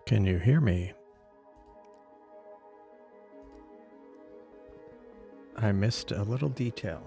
Can you hear me? I missed a little detail.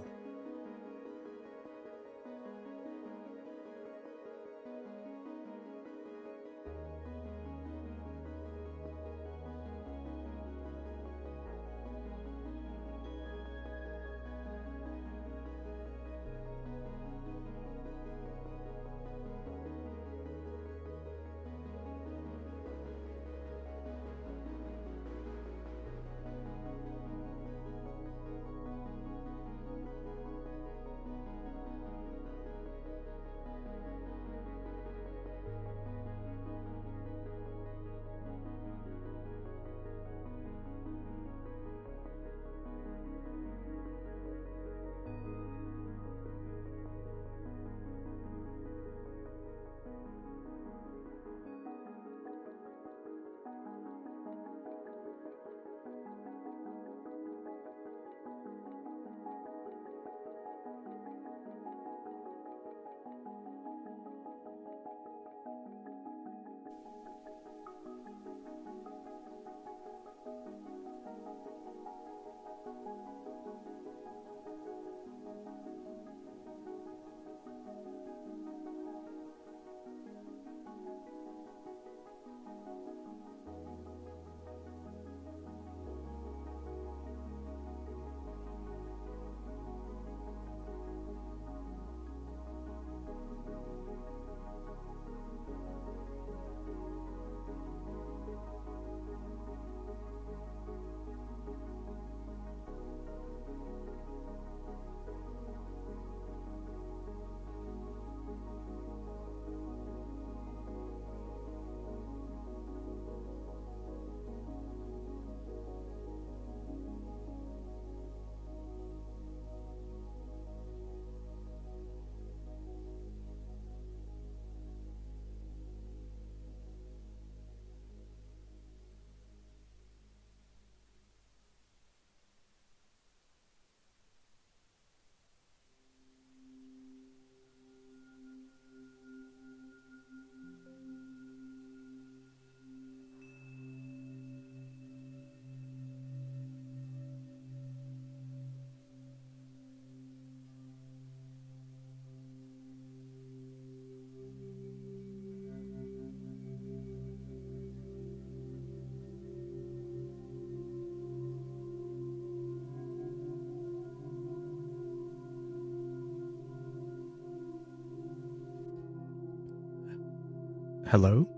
Hello?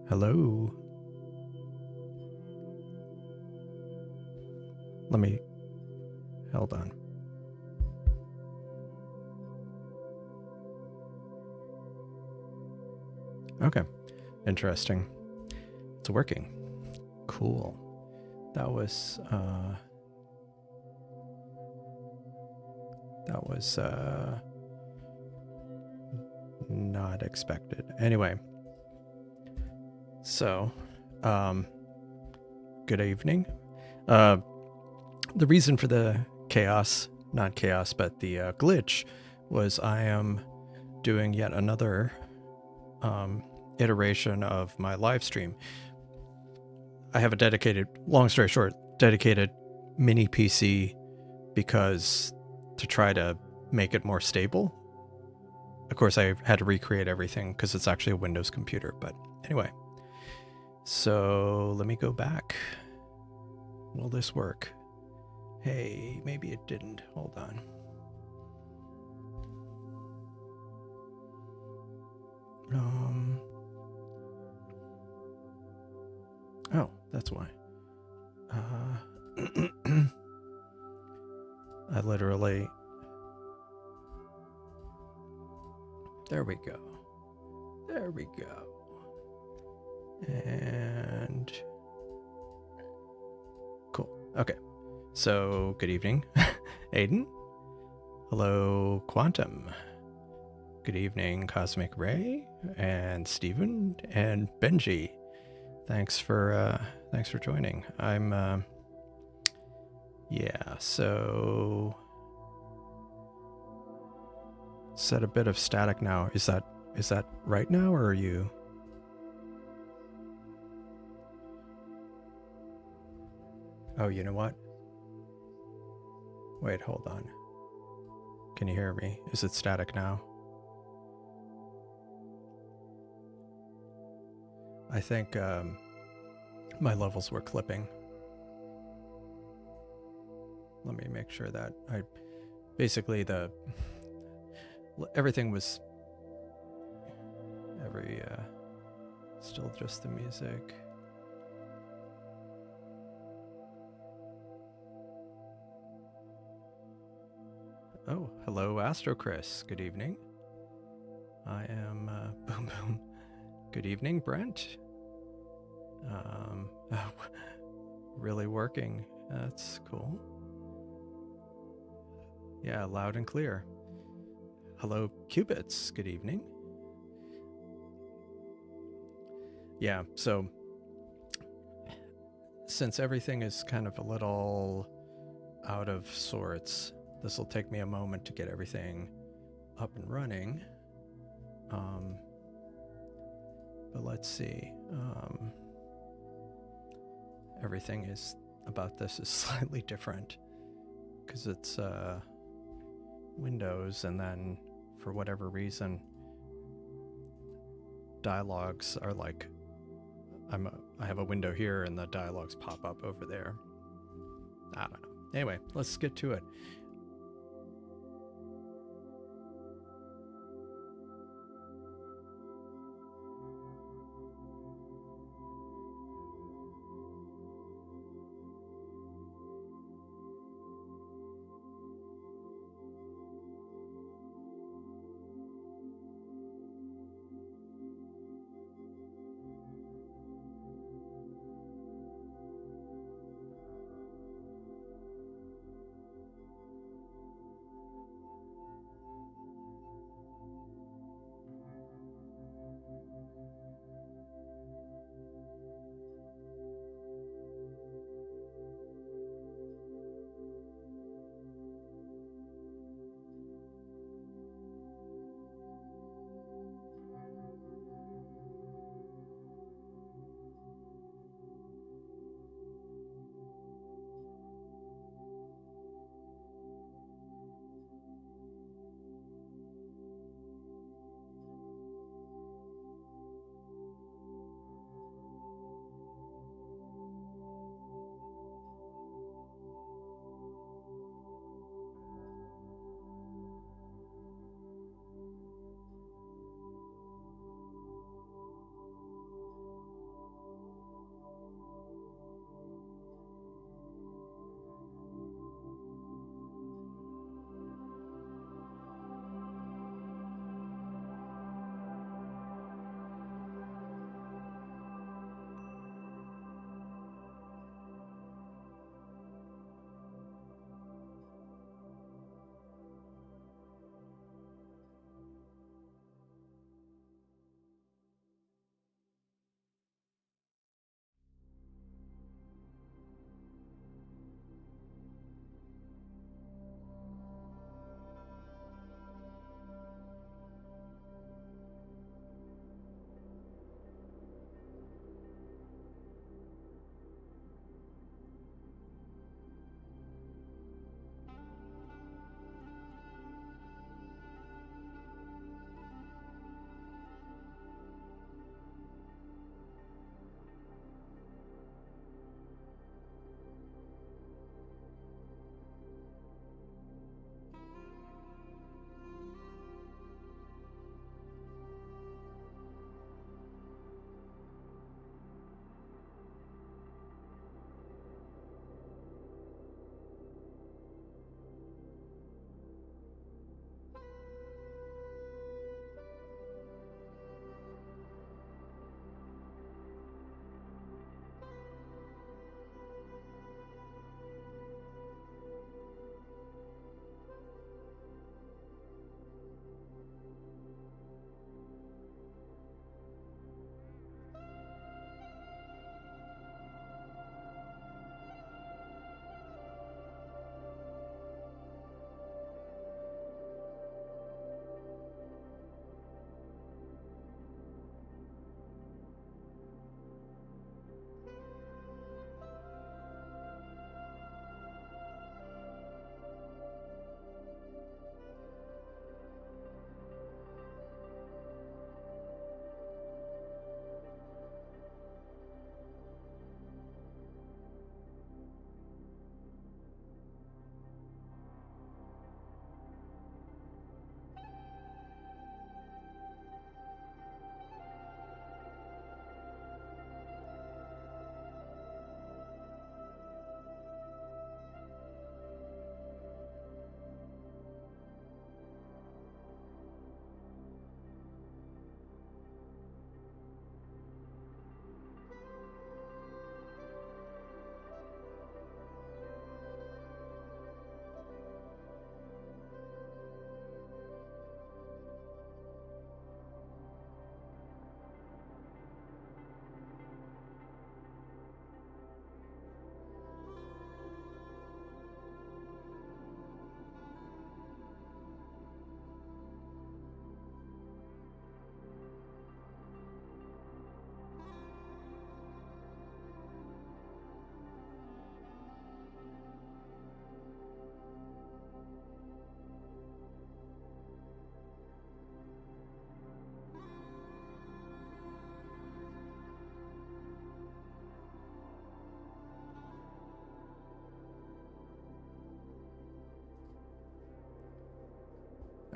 Hello? Hold on. Okay, interesting. It's working. Cool. That was not expected. Anyway, so good evening. The reason for the not chaos, but the glitch was I am doing yet another iteration of my live stream. I have a dedicated, long story short, dedicated mini PC because to try to make it more stable. Of course, I had to recreate everything because it's actually a Windows computer. But anyway, so let me go back. Will this work? Hey, maybe it didn't. Hold on. Oh, that's why. I literally... There we go. There we go. And... Cool. Okay. So, good evening, Aiden. Hello, Quantum. Good evening, Cosmic Ray, and Steven, and Benji. Thanks for joining. I'm yeah, so set a bit of static now. Is that right now, or are you? Oh, you know what? Wait, hold on. Can you hear me? Is it static now? I think my levels were clipping. Let me make sure that basically everything was still just the music. Oh, hello, Astro Chris. Good evening. I am Boom Boom. Good evening, Brent. Really working. That's cool. Yeah, loud and clear. Hello, Qubits. Good evening. Yeah, so since everything is kind of a little out of sorts, this will take me a moment to get everything up and running. But let's see. Everything is about this is slightly different because it's Windows, and then for whatever reason, dialogues are like I have a window here and the dialogues pop up over there. I don't know. Anyway, let's get to it.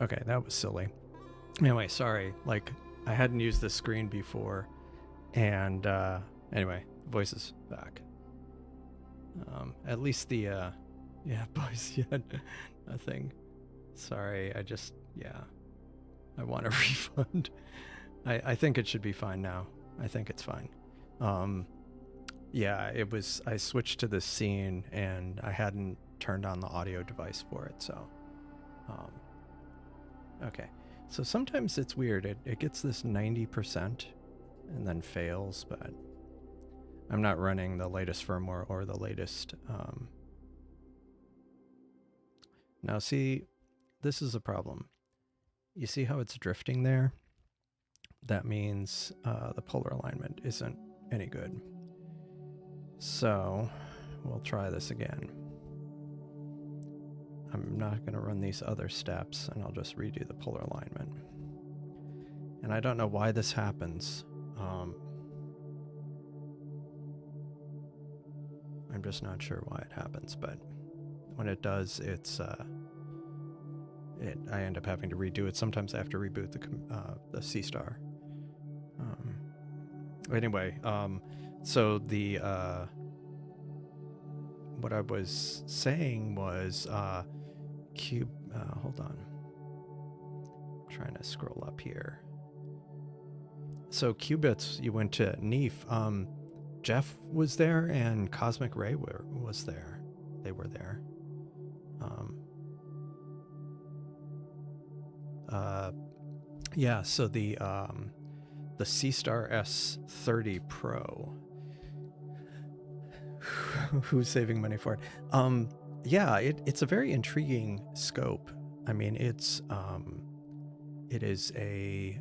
Okay, that was silly. Anyway, sorry. Like, I hadn't used this screen before. And anyway, voice is back. At least the, yeah, voice, yeah, nothing. Sorry, I want a refund. I think it should be fine now. I think it's fine. Yeah, I switched to this scene and I hadn't turned on the audio device for it, so. Okay. So sometimes it's weird. It gets this 90% and then fails, but I'm not running the latest firmware or the latest. Now see, this is a problem. You see how it's drifting there? That means the polar alignment isn't any good. So we'll try this again. I'm not going to run these other steps, and I'll just redo the polar alignment. And I don't know why this happens. I'm just not sure why it happens, but when it does, I end up having to redo it. Sometimes I have to reboot the Seestar. Anyway, so the what I was saying was hold on. I'm trying to scroll up here. So qubits, you went to NEAF. Jeff was there and Cosmic Ray was there. They were there. Yeah, so the Seestar S30 Pro. Who's saving money for it? Yeah, it's a very intriguing scope. I mean, it is a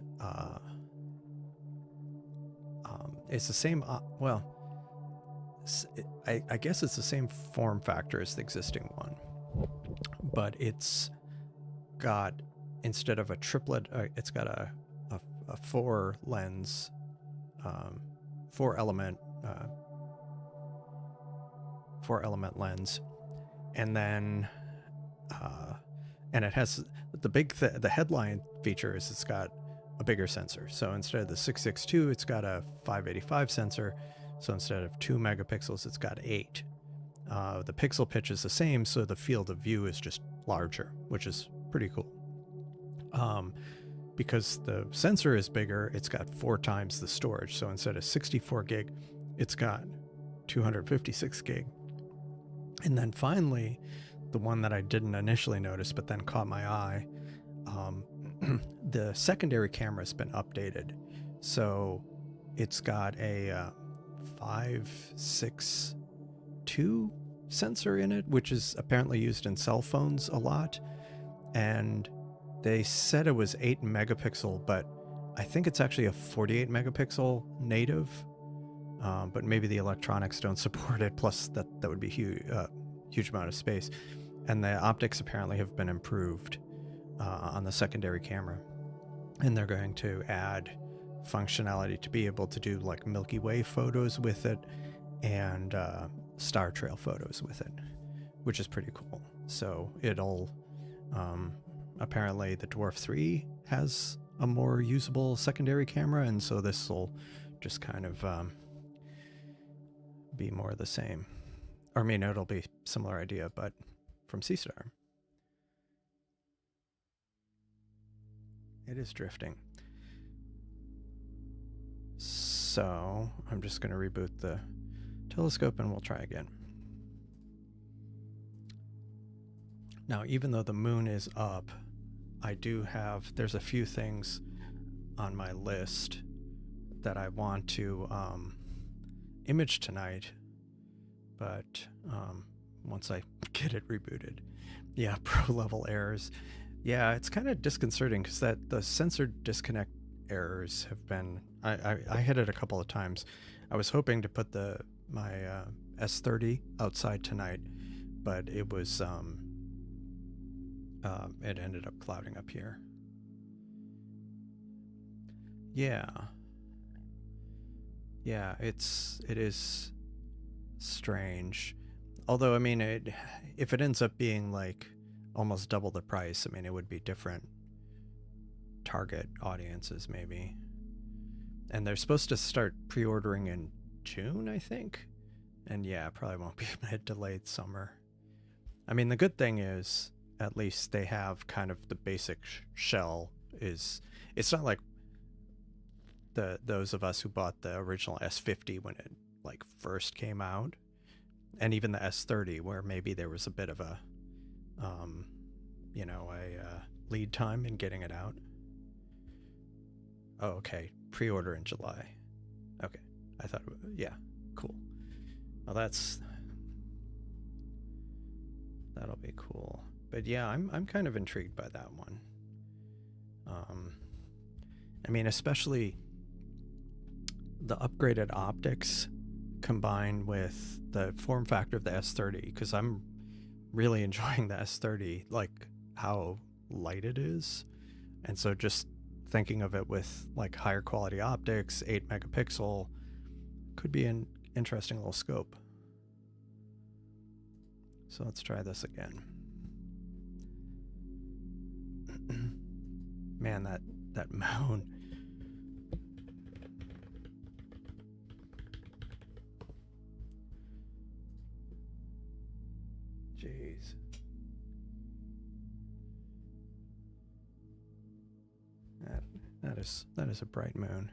it's the same. Well, I guess it's the same form factor as the existing one, but it's got, instead of a triplet, it's got a 4 lens, 4 element lens, and then and it has the headline feature is it's got a bigger sensor. So instead of the 662, it's got a 585 sensor. So instead of 2 megapixels, it's got 8. The pixel pitch is the same, so the field of view is just larger, which is pretty cool. Because the sensor is bigger, it's got 4 times the storage. So instead of 64 gig, it's got 256 gig. And then finally, the one that I didn't initially notice, but then caught my eye, the secondary camera has been updated. So it's got a 562 sensor in it, which is apparently used in cell phones a lot. And they said it was 8 megapixel, but I think it's actually a 48 megapixel native. But maybe the electronics don't support it. Plus that would be huge amount of space. And the optics apparently have been improved on the secondary camera. And they're going to add functionality to be able to do like Milky Way photos with it and star trail photos with it, which is pretty cool. So it'll apparently the Dwarf 3 has a more usable secondary camera, and so this will just kind of be more of the same. Or I mean, it'll be similar idea, but from Seestar. It is drifting. So I'm just going to reboot the telescope and we'll try again. Now, even though the moon is up, there's a few things on my list that I want to image tonight, but once I get it rebooted. Yeah, pro level errors. Yeah, it's kind of disconcerting because the sensor disconnect errors have been, I hit it a couple of times. I was hoping to put my S30 outside tonight, but it was it ended up clouding up here. Yeah, it is strange. Although, I mean, if it ends up being like almost double the price, I mean, it would be different. target audiences maybe. And they're supposed to start pre-ordering in June, I think. And yeah, probably won't be mid to late summer. I mean, the good thing is at least they have kind of the basic shell. Is it's not like those of us who bought the original S50 when it like first came out, and even the S30 where maybe there was a bit of a lead time in getting it out. Oh, okay. Pre-order in July. Okay. I thought, yeah, cool. Well, that'll be cool. But yeah, I'm kind of intrigued by that one. I mean, especially the upgraded optics combined with the form factor of the S30, because I'm really enjoying the S30, like how light it is. And so just thinking of it with like higher quality optics, 8 megapixel, could be an interesting little scope. So let's try this again. Man, that moon. Jeez. That is a bright moon.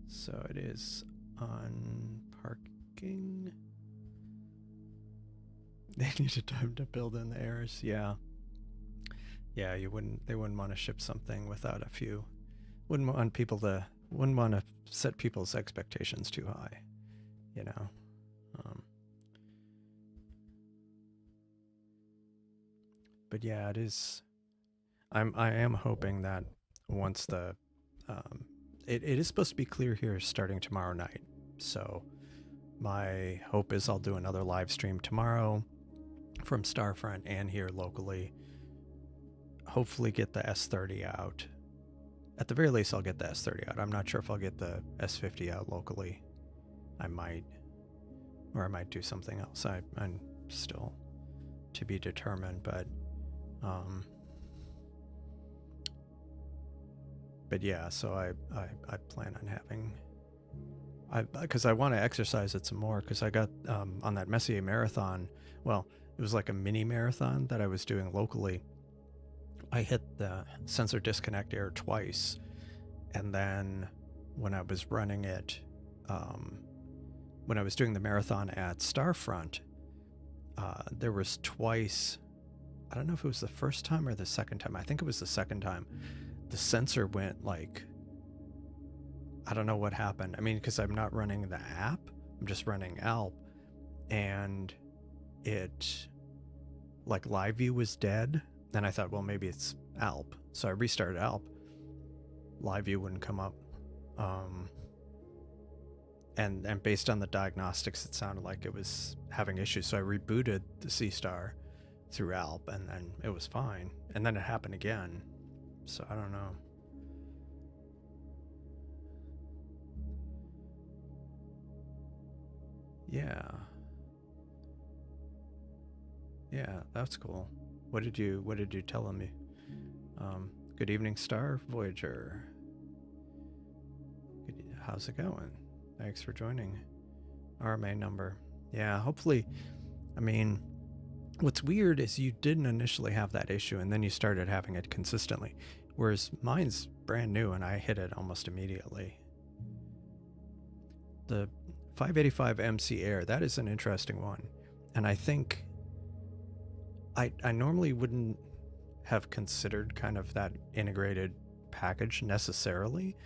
So it is on parking. They needed time to build in the errors. Yeah. Yeah, they wouldn't want to ship something without a few. Wouldn't want to set people's expectations too high, you know. But yeah, it is. I am hoping that once the it is supposed to be clear here starting tomorrow night. So my hope is I'll do another live stream tomorrow from Starfront and here locally. Hopefully get the S30 out. At the very least, I'll get the S30 out. I'm not sure if I'll get the S50 out locally. I might, or I might do something else. I'm still to be determined, but yeah, so I plan on having, because I want to exercise it some more, because I got on that Messier Marathon, well, it was like a mini marathon that I was doing locally. I hit the sensor disconnect error twice, and then when I was running it, when I was doing the marathon at Starfront, there was twice, I don't know if it was the first time or the second time, I think it was the second time, the sensor went like, I don't know what happened. I mean, because I'm not running the app, I'm just running Alp, and it, like, live view was dead. Then I thought, well, maybe it's Alp. So I restarted Alp. Live view wouldn't come up. And based on the diagnostics, it sounded like it was having issues. So I rebooted the Seestar through Alp, and then it was fine. And then it happened again. So I don't know. Yeah. Yeah, that's cool. What did you tell me? Good evening, Star Voyager. How's it going? Thanks for joining. RMA number. Yeah, hopefully. I mean, what's weird is you didn't initially have that issue, and then you started having it consistently. Whereas mine's brand new, and I hit it almost immediately. The 585 MC Air, that is an interesting one. And I think I normally wouldn't have considered kind of that integrated package necessarily,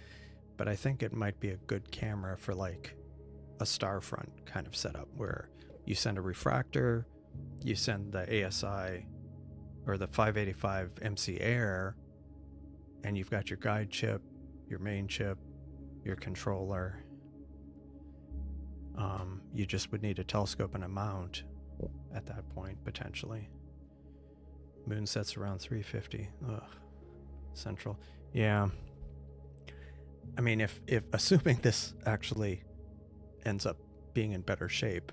but I think it might be a good camera for like a Starfront kind of setup where you send a refractor, you send the ASI or the 585 MC Air, and you've got your guide chip, your main chip, your controller. You just would need a telescope and a mount at that point, potentially. Moon sets around 350. Ugh. Central. Yeah. I mean, if assuming this actually ends up being in better shape,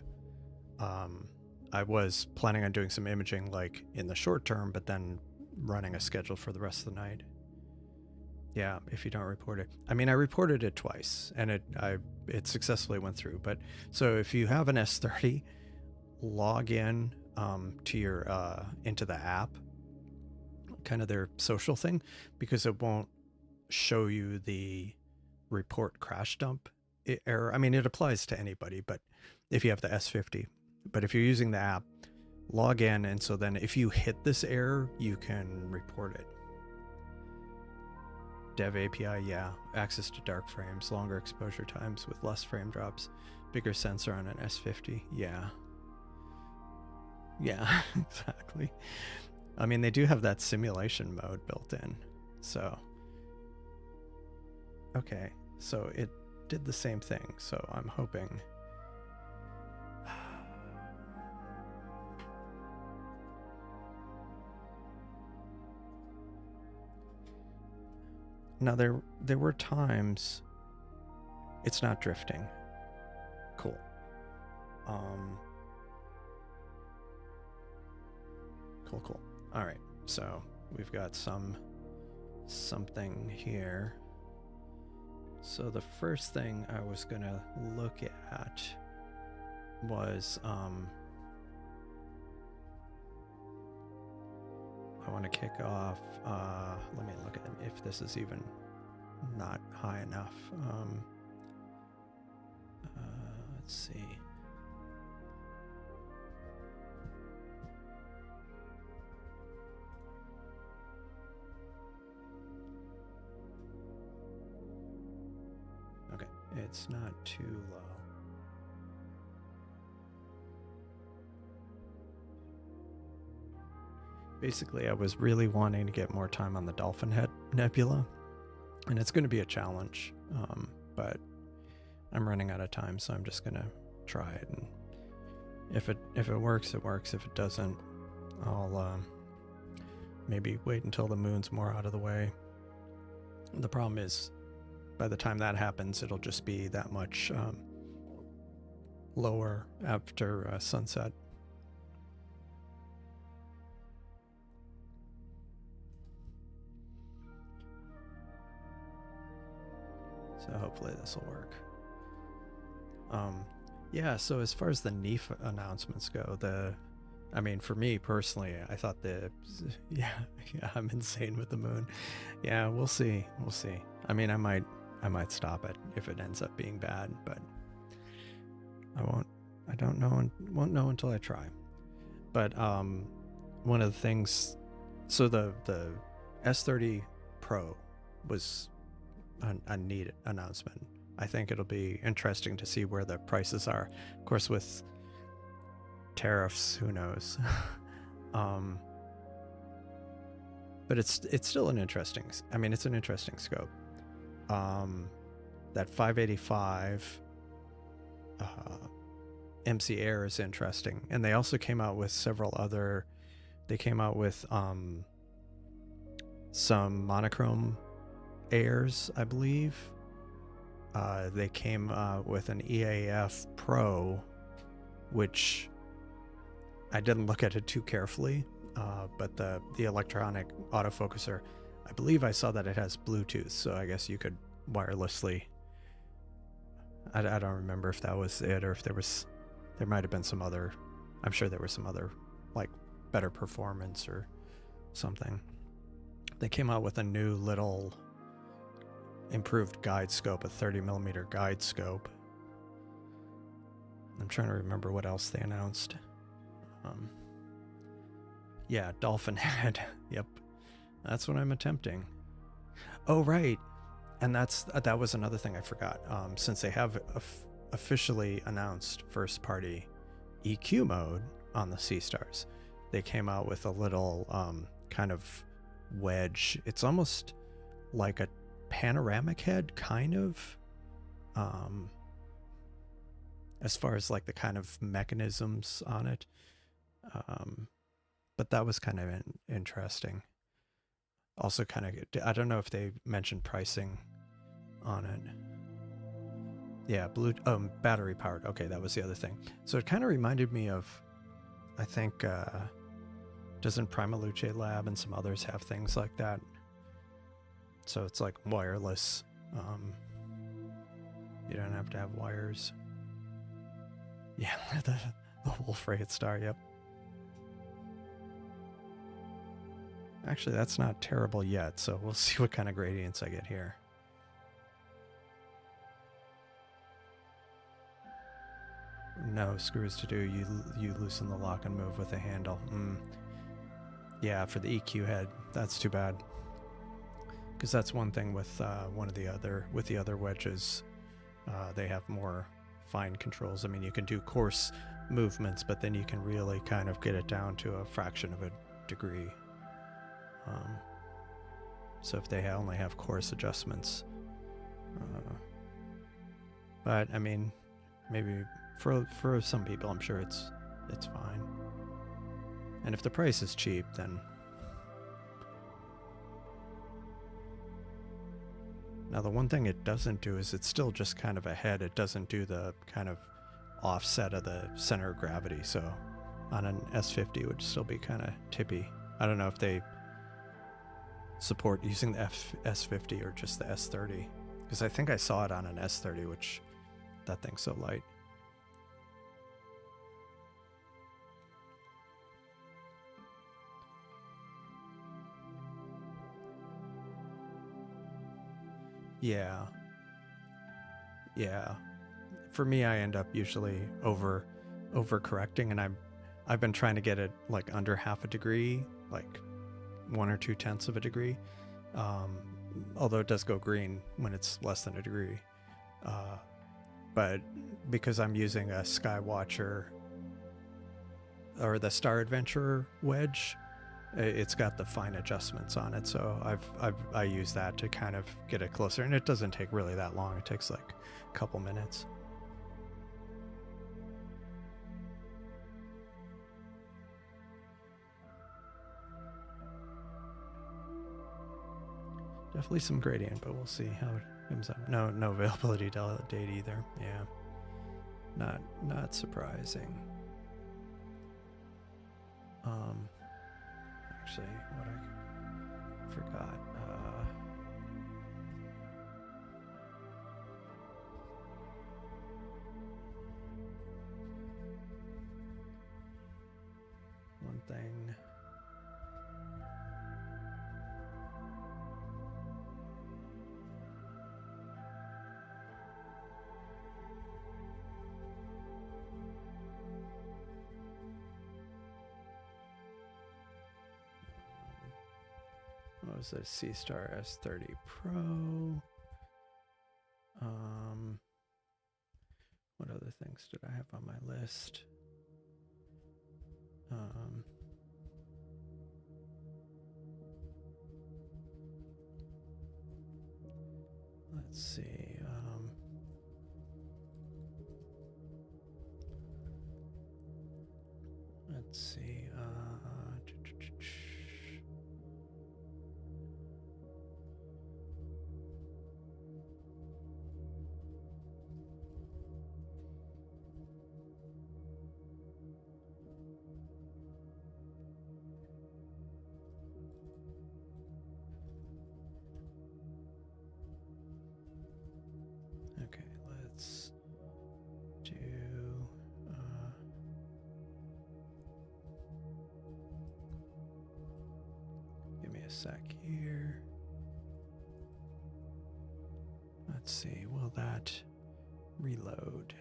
I was planning on doing some imaging like in the short term, but then running a schedule for the rest of the night. Yeah, if you don't report it. I mean, I reported it twice, and it successfully went through. But so if you have an S30, log in to your into the app, kind of their social thing, because it won't show you the report crash dump error. I mean, it applies to anybody, but if you have the S50, but if you're using the app, log in, and so then if you hit this error, you can report it. Dev API, yeah. Access to dark frames, longer exposure times with less frame drops, bigger sensor on an S50, yeah. Yeah, exactly. I mean, they do have that simulation mode built in, so. Okay, so it did the same thing, so I'm hoping. Now there were times it's not drifting. Cool. Cool. All right, so we've got something here. So the first thing I was gonna look at was I want to kick off. Let me look at if this is even not high enough. Let's see. Okay, it's not too low. Basically, I was really wanting to get more time on the Dolphin Head Nebula, and it's going to be a challenge, but I'm running out of time, so I'm just going to try it, and if it works, it works. If it doesn't, I'll maybe wait until the moon's more out of the way. The problem is, by the time that happens, it'll just be that much lower after sunset. So hopefully this will work. Yeah, so as far as the NEAF announcements go, I mean, for me personally, I thought yeah, I'm insane with the moon. Yeah, we'll see. I mean, I might stop it if it ends up being bad, but I don't know, won't know until I try. But one of the things, so the S30 Pro was a neat announcement. I think it'll be interesting to see where the prices are. Of course, with tariffs, who knows? But it's still an interesting. I mean, it's an interesting scope. That 585 MC Air is interesting, and they also came out with several other. They came out with some monochrome airs, I believe. They came with an EAF Pro, which I didn't look at it too carefully, but the electronic autofocuser, I believe I saw that it has Bluetooth, so I guess you could wirelessly. I don't remember if that was it or if there might have been some other. I'm sure there was some other, like, better performance or something. They came out with a new little improved guide scope, a 30mm guide scope. I'm trying to remember what else they announced. Yeah, Dolphin Head. Yep, that's what I'm attempting. Oh, right, and that was another thing I forgot. Since they have officially announced first-party EQ mode on the Seestars, they came out with a little kind of wedge. It's almost like a panoramic head, kind of, as far as like the kind of mechanisms on it, but that was kind of interesting. Also kind of, I don't know if they mentioned pricing on it. Yeah, battery powered. Okay, that was the other thing. So it kind of reminded me of I think doesn't Primaluce Lab and some others have things like that? So it's like wireless. You don't have to have wires. Yeah, the Wolf-Rayet star, yep. Actually, that's not terrible yet, so we'll see what kind of gradients I get here. No screws to do. You loosen the lock and move with the handle. Yeah, for the EQ head, that's too bad. Because that's one thing with the other wedges, they have more fine controls. I mean, you can do coarse movements, but then you can really kind of get it down to a fraction of a degree. So if they only have coarse adjustments, but I mean, maybe for some people, I'm sure it's fine. And if the price is cheap, then now the one thing it doesn't do is it's still just kind of a head. It doesn't do the kind of offset of the center of gravity. So on an S50 it would still be kind of tippy. I don't know if they support using the S50 or just the S30, because I think I saw it on an S30, which that thing's so light. Yeah. For me, I end up usually overcorrecting, and I've been trying to get it like under half a degree, like 1 or 2/10 of a degree. Although it does go green when it's less than a degree. But because I'm using a Skywatcher or the Star Adventurer wedge, it's got the fine adjustments on it, so I use that to kind of get it closer, and it doesn't take really that long. It takes like a couple minutes. Definitely some gradient, but we'll see how it comes out. No availability date either. Yeah, not surprising. Actually, what I forgot. One thing. What was this? Seestar S30 Pro. What other things did I have on my list? Let's see. Let's see. Okay, let's do. Give me a sec here. Let's see, will that reload?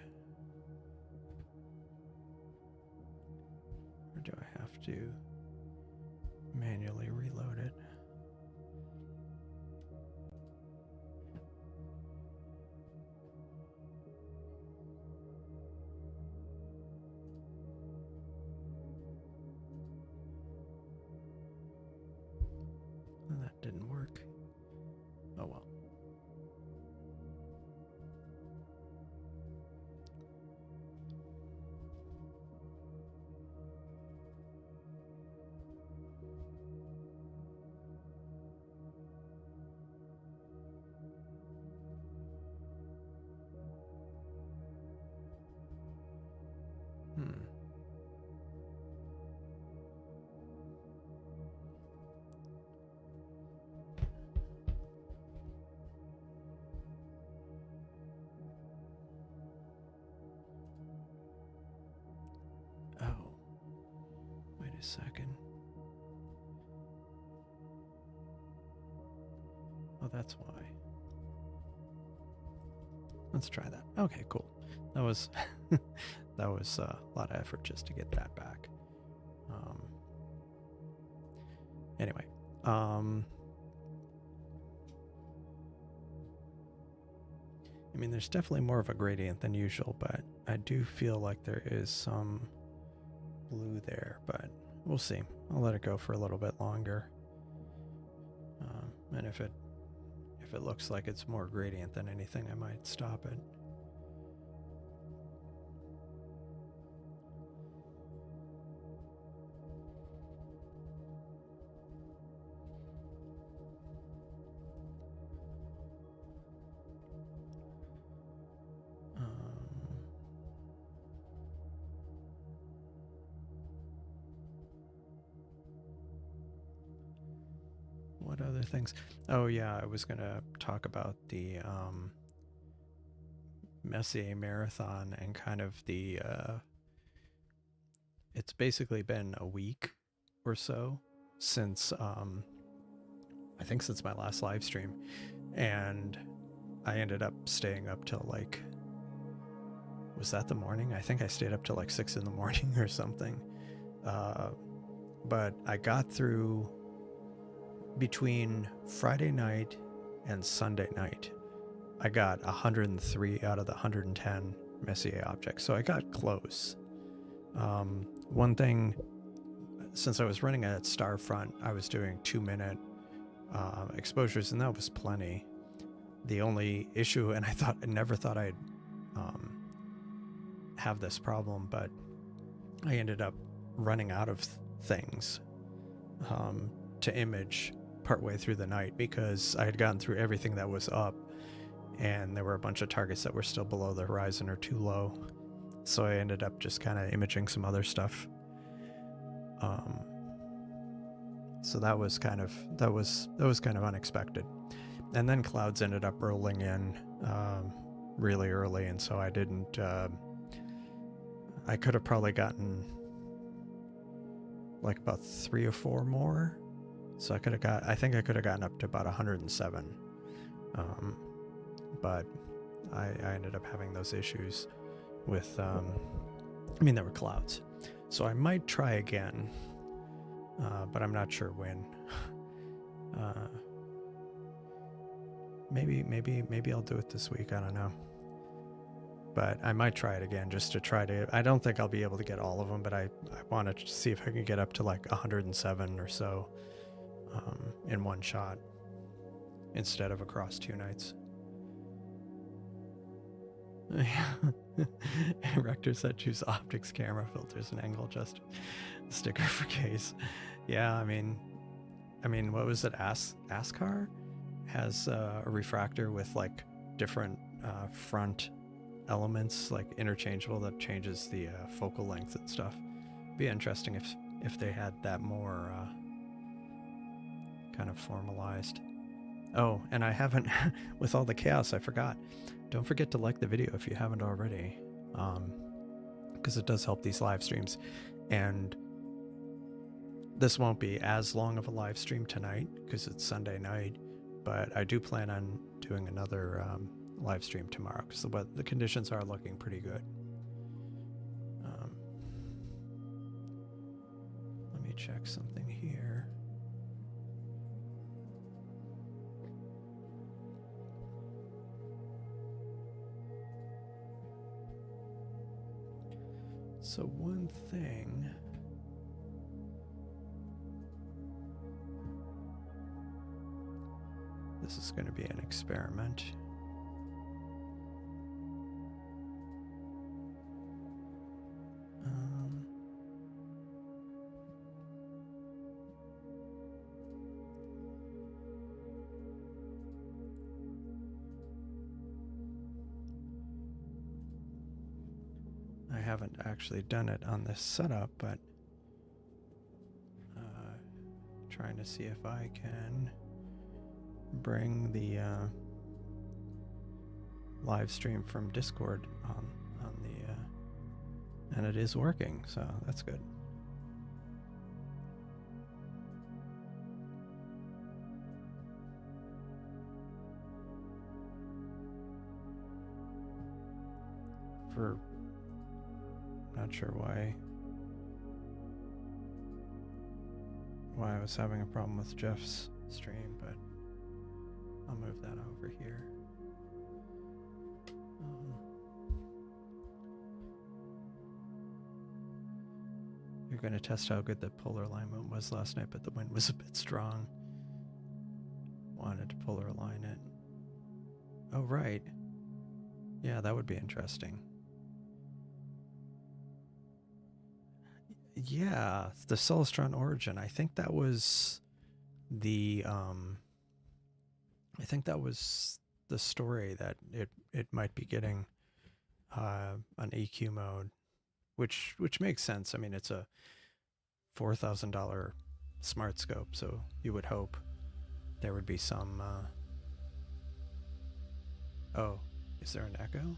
Or do I have to manually reload it? That didn't work. Oh well. a second. Oh, that's why. Let's try that. Okay, cool. That was that was a lot of effort just to get that back. Anyway, I mean, there's definitely more of a gradient than usual, but I do feel like there is some blue there, but we'll see. I'll let it go for a little bit longer. And if it looks like it's more gradient than anything, I might stop it. What other things? Oh yeah, I was gonna talk about the Messier Marathon and kind of the it's basically been a week or so since I think since my last live stream, and I ended up staying up till like, was that the morning? I think I stayed up till like 6 in the morning or something. But I got through between Friday night and Sunday night. I got 103 out of the 110 Messier objects, so I got close. One thing, since I was running at Starfront, I was doing 2-minute exposures, and that was plenty. The only issue, and I never thought I'd have this problem, but I ended up running out of things to image partway through the night, because I had gotten through everything that was up, and there were a bunch of targets that were still below the horizon or too low. So I ended up just kind of imaging some other stuff. So that was kind of unexpected. And then clouds ended up rolling in really early, and so I didn't. I could have probably gotten like about 3 or 4 more. So I think I could have gotten up to about 107. But I ended up having those issues with, I mean, there were clouds. So I might try again, but I'm not sure when. Maybe I'll do it this week. I don't know. But I might try it again just to try to, I don't think I'll be able to get all of them, but I want to see if I can get up to like 107 or so in one shot instead of across 2 nights. Rector said choose optics, camera filters, and angle adjust sticker for case. Yeah, I mean, what was it? Ascar has a refractor with like different front elements, like interchangeable, that changes the focal length and stuff. Be interesting if they had that more kind of formalized. Oh, and I haven't, with all the chaos, I forgot. Don't forget to like the video if you haven't already, because it does help these live streams. And this won't be as long of a live stream tonight because it's Sunday night, but I do plan on doing another live stream tomorrow because the conditions are looking pretty good. Let me check something here. So one thing, this is going to be an experiment. I haven't actually done it on this setup, but trying to see if I can bring the live stream from Discord on the and it is working, so that's good. Not sure why I was having a problem with Jeff's stream, but I'll move that over here. You're going to test how good the polar alignment was last night, but the wind was a bit strong. Wanted to polar align it. Oh, right. Yeah, that would be interesting. Yeah, the Celestron origin. I think that was the story that it might be getting an EQ mode, which makes sense. I mean, it's a $4,000 smart scope, so you would hope there would be some oh, is there an echo?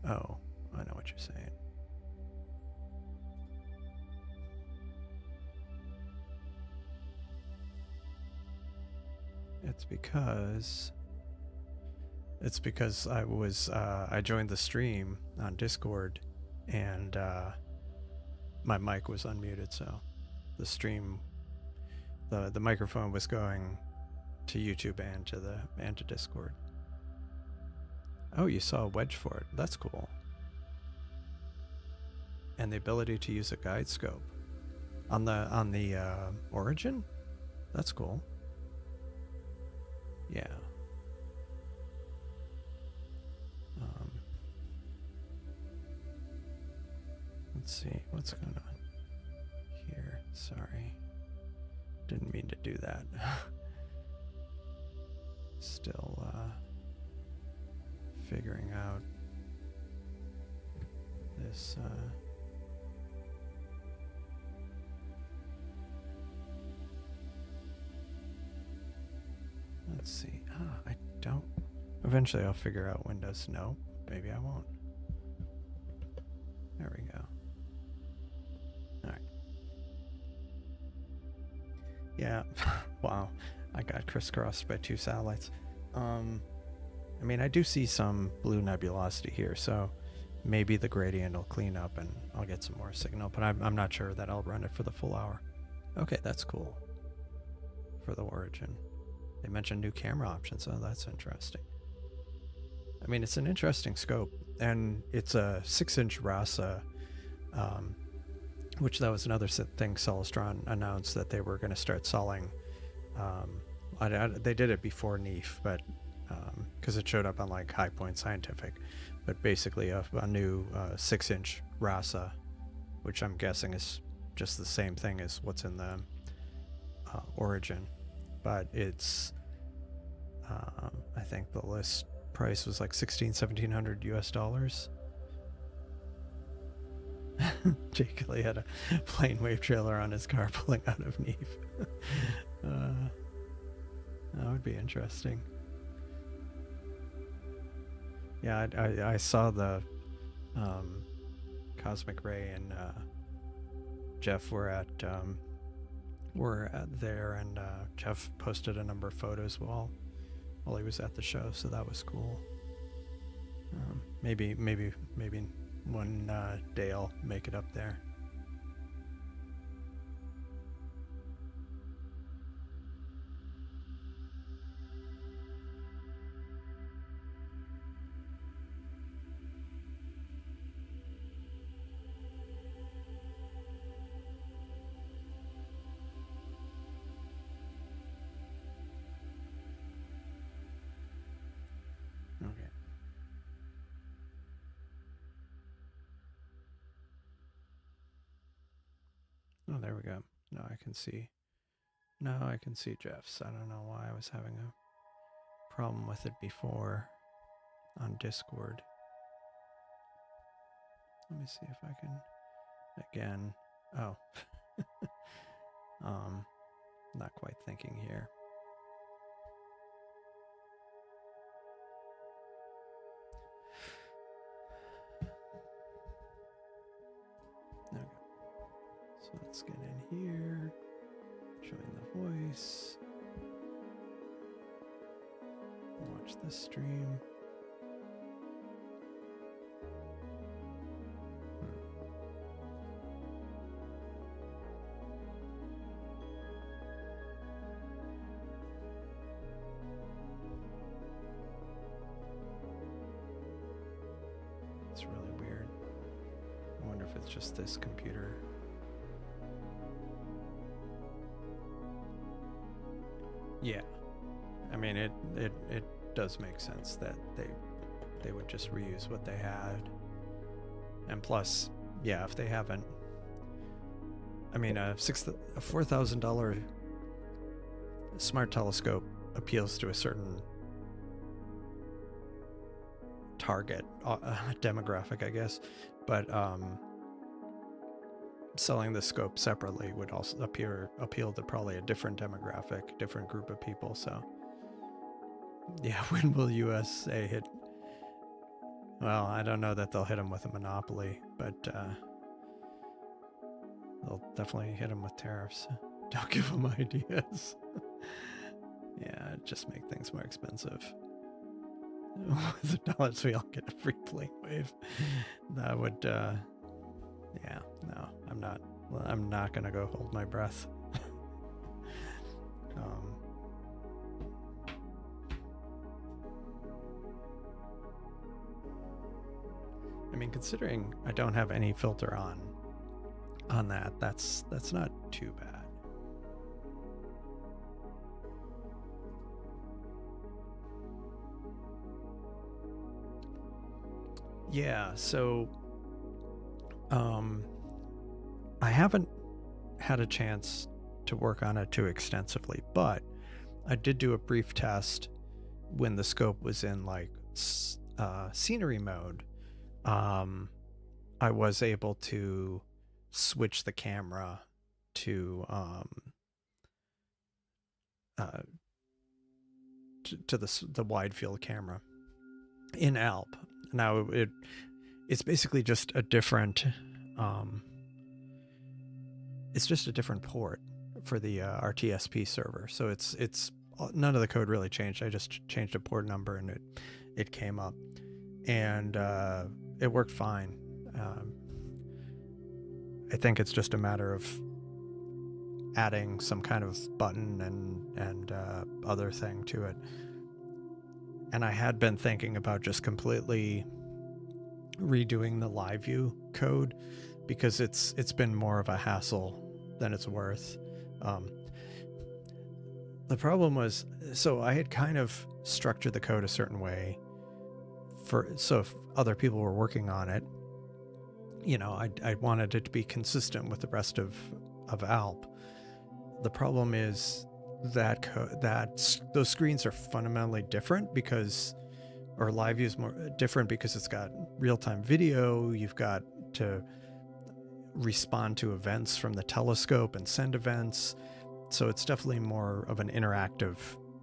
Oh, I know what you're saying. It's because I joined the stream on Discord and my mic was unmuted, so the stream, the microphone was going to YouTube and to Discord. Oh, you saw a wedge for it. That's cool. And the ability to use a guide scope on the origin. That's cool. Yeah. Let's see what's going on here. Sorry, didn't mean to do that. Still figuring out this let's see. I don't. Eventually I'll figure out Windows. No, maybe I won't. There we go. All right. Yeah. Wow. I got crisscrossed by 2 satellites. I mean, I do see some blue nebulosity here, so maybe the gradient will clean up and I'll get some more signal, but I'm not sure that I'll run it for the full hour. Okay, that's cool. For the origin. They mentioned new camera options, so that's interesting. I mean, it's an interesting scope, and it's a 6-inch RASA, which that was another thing Celestron announced that they were going to start selling. They did it before NEAF, but because it showed up on like High Point Scientific, but basically a new 6-inch RASA, which I'm guessing is just the same thing as what's in the origin, but it's I think the list price was like $1,700 US. Jake Lee had a plane wave trailer on his car pulling out of NEAF. That would be interesting. Yeah, I saw the Cosmic Ray and Jeff were at there, and Jeff posted a number of photos while he was at the show, so that was cool. Maybe one day I'll make it up there. Okay. Oh, there we go. Now I can see. Now I can see Jeff's. I don't know why I was having a problem with it before on Discord. Let me see if I can again. Oh. Not quite thinking here. voice. Watch this stream. It's really weird. I wonder if it's just this computer. Yeah, I mean it does make sense that they would just reuse what they had, and plus, yeah, if they haven't, I mean a $4,000 smart telescope appeals to a certain target demographic, I guess, but selling the scope separately would also appeal to probably a different demographic, different group of people. So yeah, when will USA hit? Well, I don't know that they'll hit them with a monopoly, but they'll definitely hit them with tariffs. Don't give them ideas. Yeah, just make things more expensive. With $1, we all get a free plane wave. That would yeah, no, I'm not gonna go hold my breath. I mean, considering I don't have any filter on that, that's not too bad. Yeah, so I haven't had a chance to work on it too extensively, but I did do a brief test when the scope was in like scenery mode. I was able to switch the camera to the wide field camera in ALP. Now it's basically just a different it's just a different port for the RTSP server. So it's none of the code really changed. I just changed a port number and it came up, and it worked fine. I think it's just a matter of adding some kind of button and other thing to it. And I had been thinking about just completely redoing the live view code because it's been more of a hassle than it's worth. The problem was, so I had kind of structured the code a certain way so if other people were working on it, you know, I wanted it to be consistent with the rest of ALP. The problem is that those screens are fundamentally different because, or live view is more different because it's got real-time video. You've got to respond to events from the telescope and send events. So it's definitely more of an interactive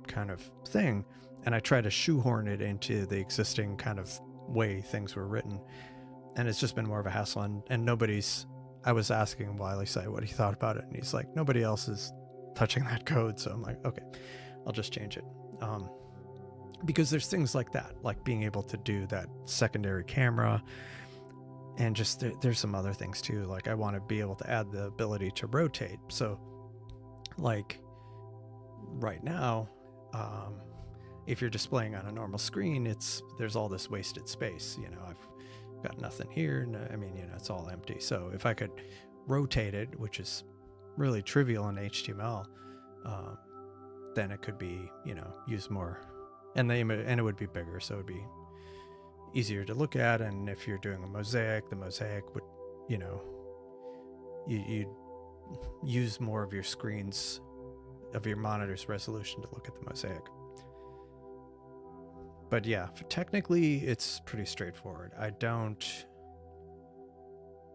kind of thing. And I try to shoehorn it into the existing kind of way things were written. And it's just been more of a hassle. And I was asking Wiley Site what he thought about it. And he's like, nobody else is touching that code. So I'm like, okay, I'll just change it. Because there's things like that, like being able to do that secondary camera, and just there's some other things too. Like I want to be able to add the ability to rotate. So like right now, if you're displaying on a normal screen, there's all this wasted space. You know, I've got nothing here. I mean, you know, it's all empty. So if I could rotate it, which is really trivial in HTML, then it could be, you know, used more, and it would be bigger, so it would be easier to look at. And if you're doing a mosaic, the mosaic would, you know, you'd use more of your screens, of your monitor's resolution to look at the mosaic. But yeah, technically it's pretty straightforward. I don't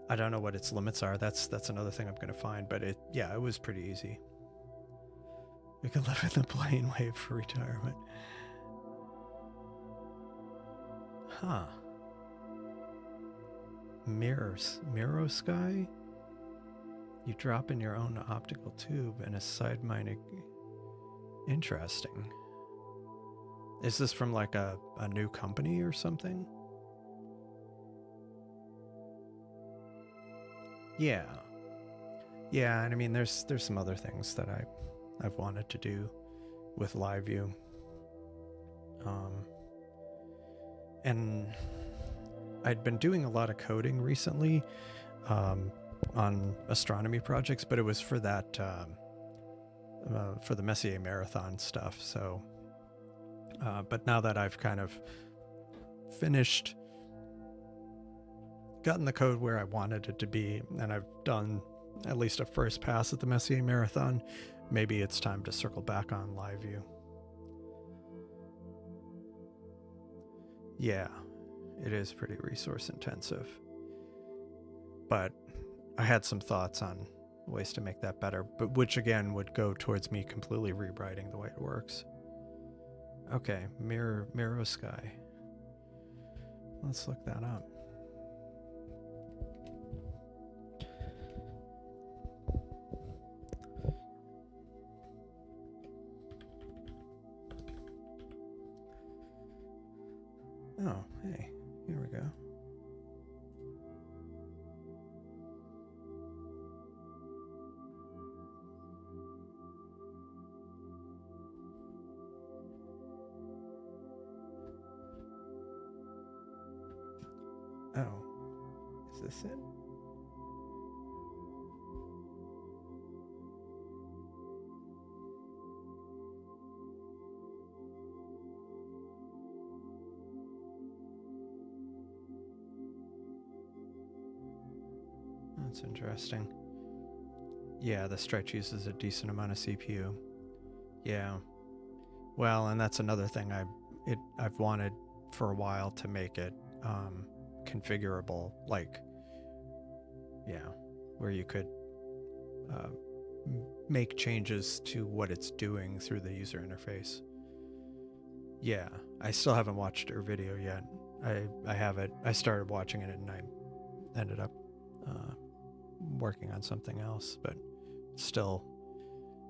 know what its limits are. That's another thing I'm going to find, but it was pretty easy. We could live in the plane wave for retirement. Huh. Mirror sky? You drop in your own optical tube and a side mining. Interesting. Is this from like a new company or something? Yeah. Yeah, and I mean there's some other things that I've wanted to do with live view. And I'd been doing a lot of coding recently on astronomy projects, but it was for that for the Messier Marathon stuff. So, but now that I've kind of finished, gotten the code where I wanted it to be, and I've done at least a first pass at the Messier Marathon, maybe it's time to circle back on live view. Yeah, it is pretty resource intensive, but I had some thoughts on ways to make that better, but which again would go towards me completely rewriting the way it works. Okay, mirror sky. Let's look that up. Oh, hey, here we go. Oh, is this it? That's interesting. Yeah, the stretch uses a decent amount of CPU. Yeah. Well, and that's another thing I've wanted for a while to make it configurable, like, yeah, where you could make changes to what it's doing through the user interface. Yeah, I still haven't watched her video yet. I have it. I started watching it and I ended up working on something else, but still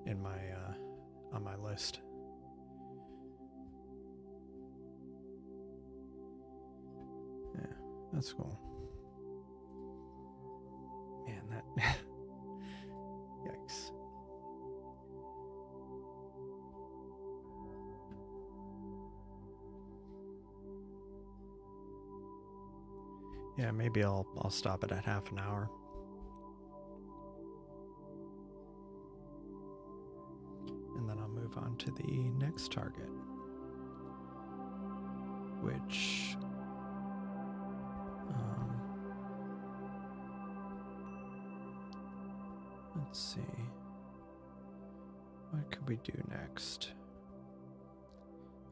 in my on my list. Yeah, that's cool. Man, that yikes. Yeah, maybe I'll stop it at half an hour. And then I'll move on to the next target, which let's see, what could we do next?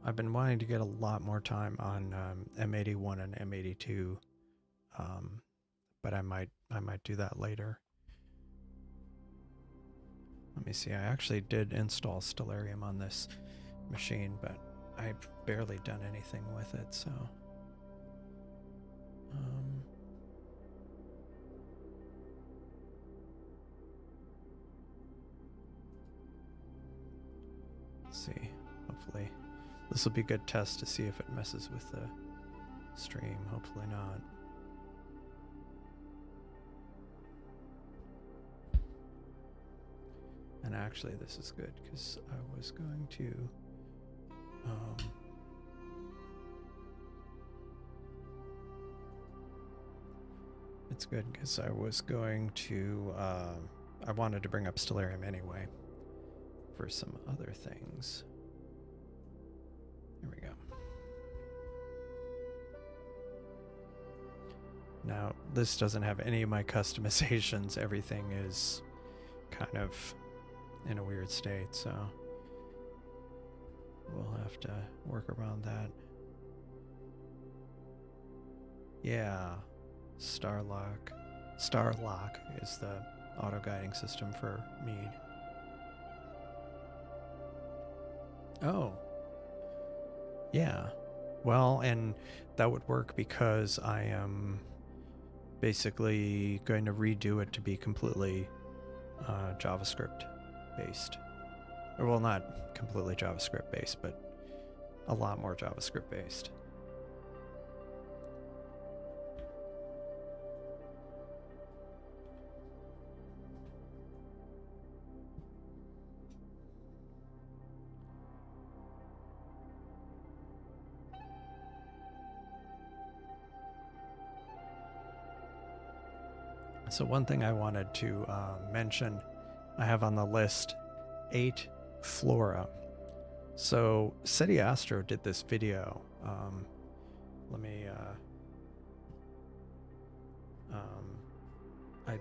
I've been wanting to get a lot more time on M81 and M82, but I might do that later. Let me see, I actually did install Stellarium on this machine, but I've barely done anything with it, so let's see, hopefully this will be a good test to see if it messes with the stream. Hopefully not. And actually this is good because I was going to it's good because I was going to I wanted to bring up Stellarium anyway for some other things. There we go. Now this doesn't have any of my customizations. Everything is kind of in a weird state, so we'll have to work around that. Yeah, Starlock is the auto guiding system for Mead. Oh, yeah. Well, and that would work because I am basically going to redo it to be completely JavaScript based. Or, well, not completely JavaScript based, but a lot more JavaScript based. So one thing I wanted to mention, I have on the list 8 Flora. So SETI Astro did this video. Let me. I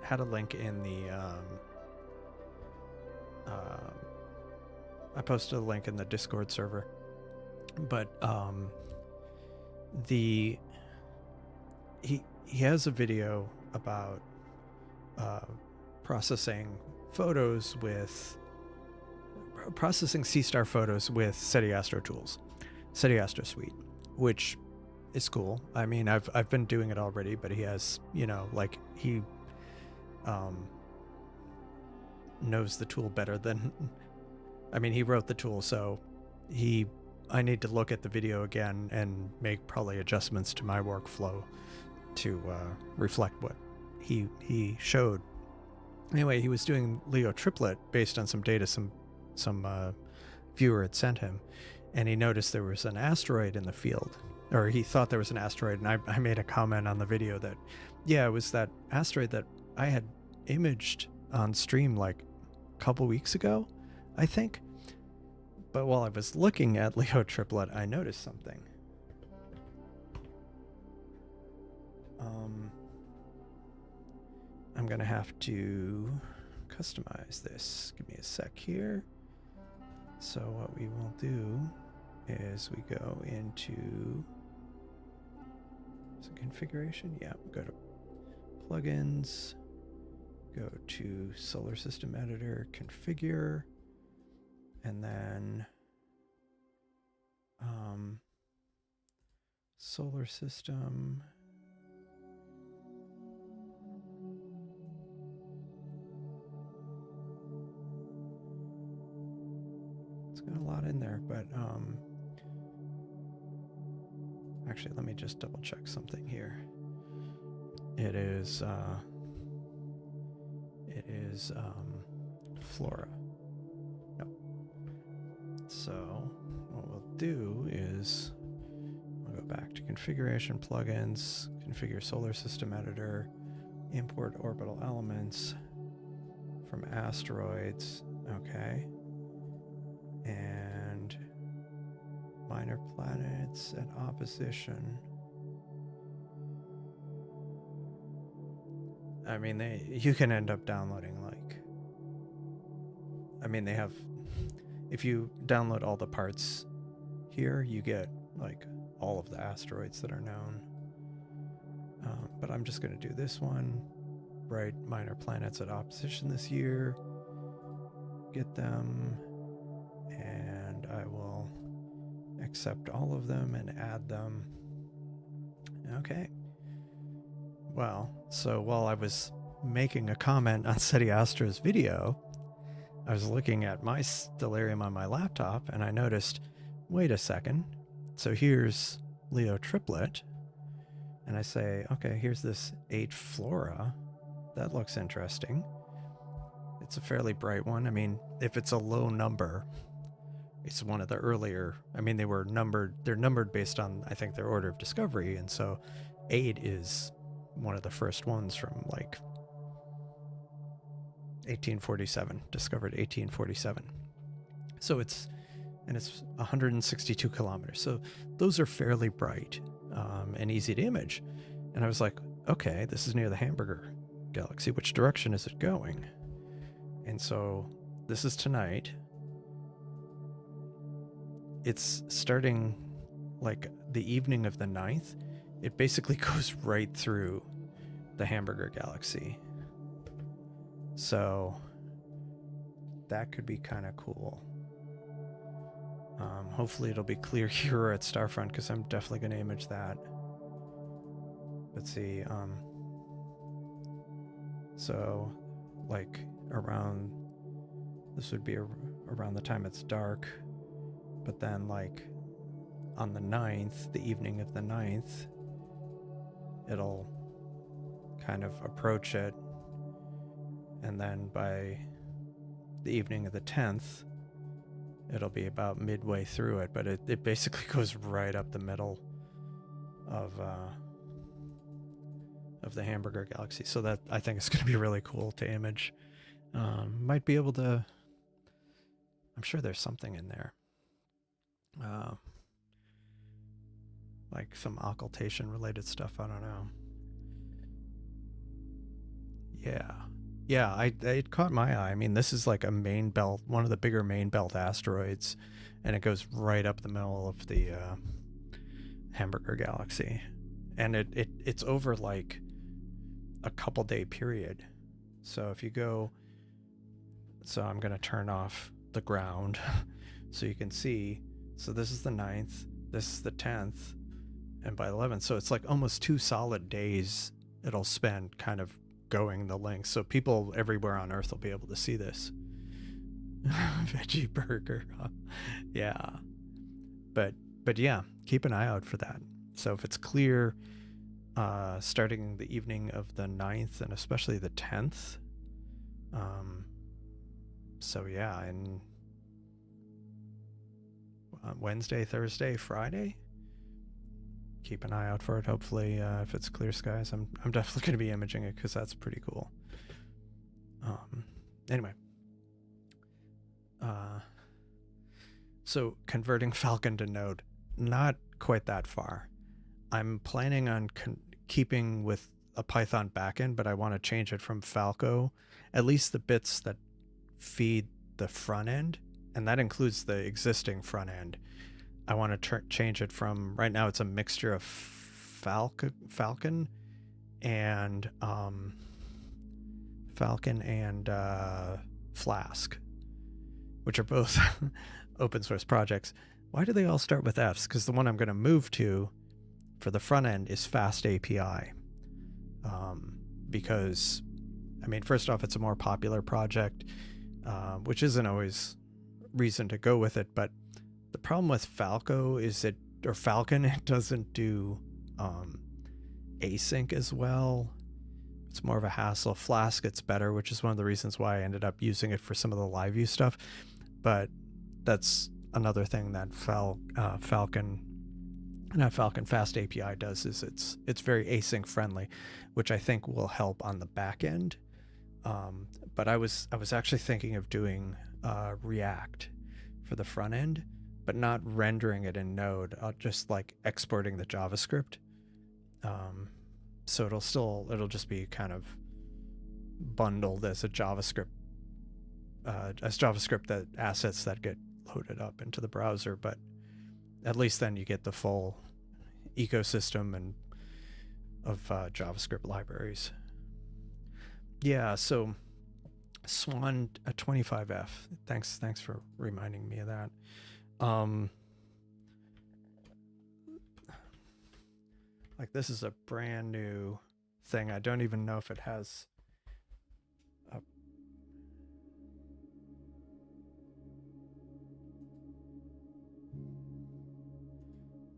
had a link in the. I posted a link in the Discord server, but he has a video about processing Seestar photos with SETI Astro tools, SETI Astro Suite, which is cool. I mean, I've been doing it already, but he has, you know, like he knows the tool better than. I mean, he wrote the tool, so I need to look at the video again and make probably adjustments to my workflow to reflect what he showed. Anyway, he was doing Leo triplet based on some data some viewer had sent him, and he noticed there was an asteroid in the field, or he thought there was an asteroid, and I made a comment on the video that, yeah, it was that asteroid that I had imaged on stream like a couple weeks ago, I think. But while I was looking at Leo triplet, I noticed something. I'm gonna have to customize this. Give me a sec here. So what we will do is we go into configuration. Yeah, go to plugins, go to solar system editor, configure, and then solar system. Got a lot in there, but actually let me just double check something here. It is Flora. No. So what we'll do is we'll go back to configuration, plugins, configure solar system editor, import orbital elements from asteroids. Okay. And minor planets at opposition. I mean, you can end up downloading they have, if you download all the parts here, you get like all of the asteroids that are known. But I'm just going to do this one, right? Minor planets at opposition this year. Get them. And I will accept all of them and add them. Okay. Well, so while I was making a comment on SETI Astro's video, I was looking at my Stellarium on my laptop, and I noticed, wait a second. So here's Leo triplet, and I say, okay, here's this 8 Flora. That looks interesting. It's a fairly bright one. I mean, if it's a low number, it's one of the earlier, I mean, they're numbered based on, I think, their order of discovery. And so 8 is one of the first ones from like 1847, discovered 1847. So it's 162 kilometers. So those are fairly bright and easy to image. And I was like, okay, this is near the Hamburger Galaxy. Which direction is it going? And so this is tonight. It's starting like the evening of the 9th. It basically goes right through the Hamburger Galaxy. So that could be kind of cool. Hopefully it'll be clear here at Starfront, because I'm definitely going to image that. Let's see. So like around, this would be around the time it's dark, but then like on the 9th, the evening of the 9th, it'll kind of approach it, and then by the evening of the 10th, it'll be about midway through it, but it basically goes right up the middle of the Hamburger Galaxy. So that, I think, is going to be really cool to image. Might be able to, I'm sure there's something in there. Like some occultation related stuff, I don't know. Yeah, it caught my eye. I mean, this is like a main belt, one of the bigger main belt asteroids, and it goes right up the middle of the Hamburger Galaxy, and it's over like a couple day period. So if you go, so I'm gonna turn off the ground so you can see. So this is the 9th, this is the 10th, and by 11th, so it's like almost 2 solid days it'll spend kind of going the length, so people everywhere on Earth will be able to see this. Veggie burger. Yeah, but yeah, keep an eye out for that. So if it's clear starting the evening of the 9th and especially the 10th, so yeah, and Wednesday, Thursday, Friday, keep an eye out for it. Hopefully, if it's clear skies, I'm definitely going to be imaging it, because that's pretty cool. Anyway, so converting Falcon to Node, not quite that far. I'm planning on keeping with a Python backend, but I want to change it from Falco, at least the bits that feed the front end, and that includes the existing front end. I want to change it from, right now it's a mixture of Falcon and Flask, which are both open source projects. Why do they all start with F's? Because the one I'm going to move to for the front end is Fast API. Because, I mean, first off, it's a more popular project, which isn't always reason to go with it, but the problem with Falcon, it doesn't do async as well. It's more of a hassle. Flask, it's better, which is one of the reasons why I ended up using it for some of the live view stuff. But that's another thing that Fast API does, is it's very async friendly, which I think will help on the back end. But I was actually thinking of doing React for the front end, but not rendering it in Node. I'll just like exporting the JavaScript. So it'll just be kind of bundled as a JavaScript, that assets that get loaded up into the browser. But at least then you get the full ecosystem and of JavaScript libraries. Yeah, so Swan 25F. Thanks for reminding me of that. Like, this is a brand new thing. I don't even know if it has a...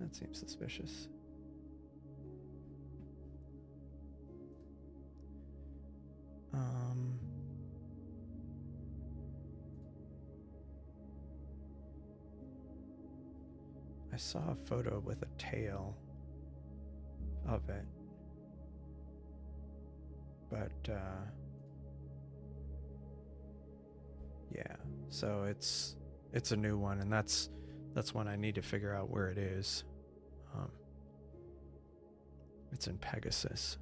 That seems suspicious. I saw a photo with a tail of it, but yeah, so it's a new one, and that's one I need to figure out where it is. It's in Pegasus.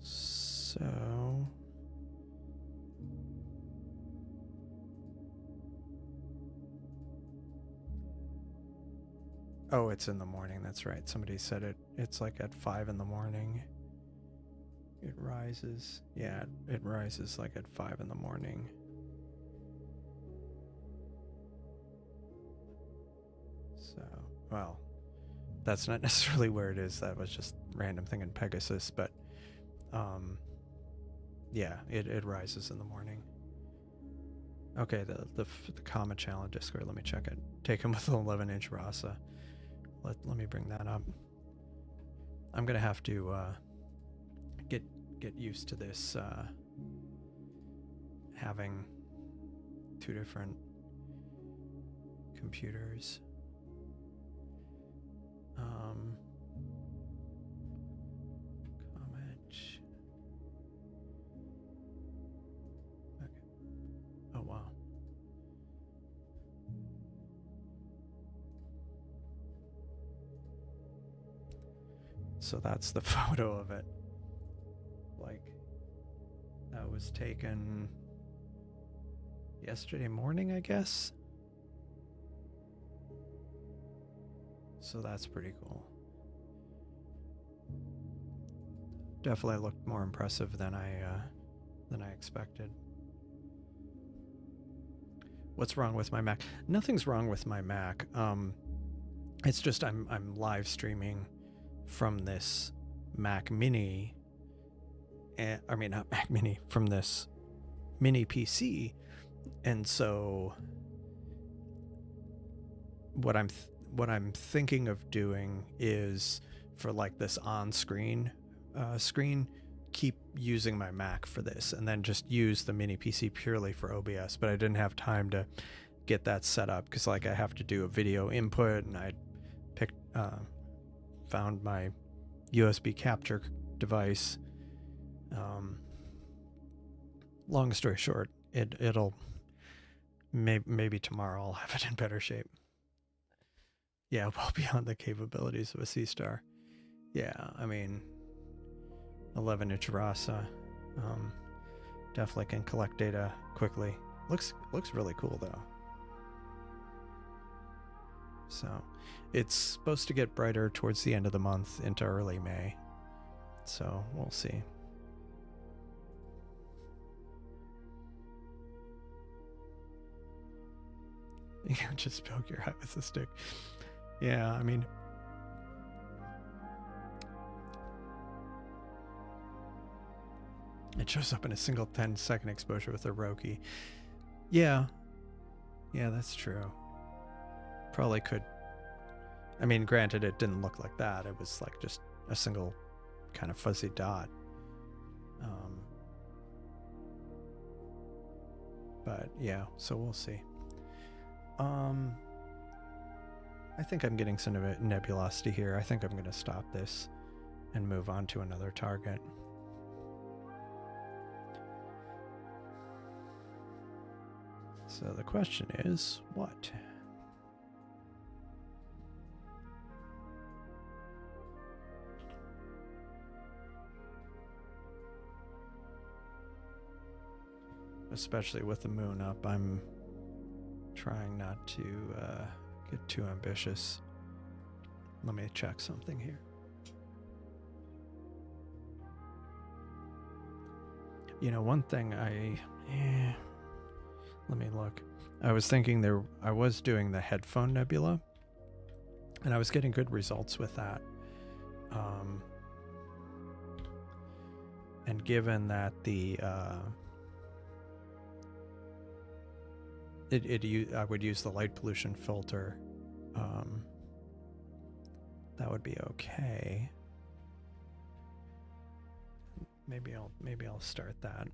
So oh, it's in the morning. That's right. Somebody said it's like at 5 in the morning. It rises. Yeah, it rises like at 5 in the morning. So, well, that's not necessarily where it is. That was just random thing in Pegasus, but yeah, it rises in the morning. Okay, the comma challenge Discord. Let me check it. Take him with an 11-inch Rasa. Let me bring that up. I'm gonna have to get used to this having two different computers. Comment. Okay. Oh wow. So that's the photo of it. Like, that was taken yesterday morning, I guess. So that's pretty cool. Definitely looked more impressive than I expected. What's wrong with my Mac? Nothing's wrong with my Mac. It's just I'm live streaming from this Mac Mini. I mean, not Mac Mini, from this mini PC, and so what I'm thinking of doing is, for like this on-screen screen, keep using my Mac for this, and then just use the mini PC purely for OBS. But I didn't have time to get that set up because, like, I have to do a video input, and I found my USB capture device. Long story short, it'll maybe tomorrow I'll have it in better shape. Yeah, well beyond the capabilities of a Seestar. Yeah, I mean, 11-inch Rasa definitely can collect data quickly. Looks really cool though. So it's supposed to get brighter towards the end of the month into early May. So we'll see. You can just poke your eye with a stick. Yeah, I mean, it shows up in a single 10-second exposure with a Roki. Yeah, that's true. Probably could. I mean, granted, it didn't look like that. It was like just a single kind of fuzzy dot. But yeah, so we'll see. I think I'm getting some nebulosity here. I think I'm going to stop this and move on to another target. So the question is, what? Especially with the moon up, I'm trying not to get too ambitious. Let me check something here. You know, one thing let me look. I was thinking I was doing the headphone nebula, and I was getting good results with that. And given that I would use the light pollution filter, that would be okay. Maybe I'll start that.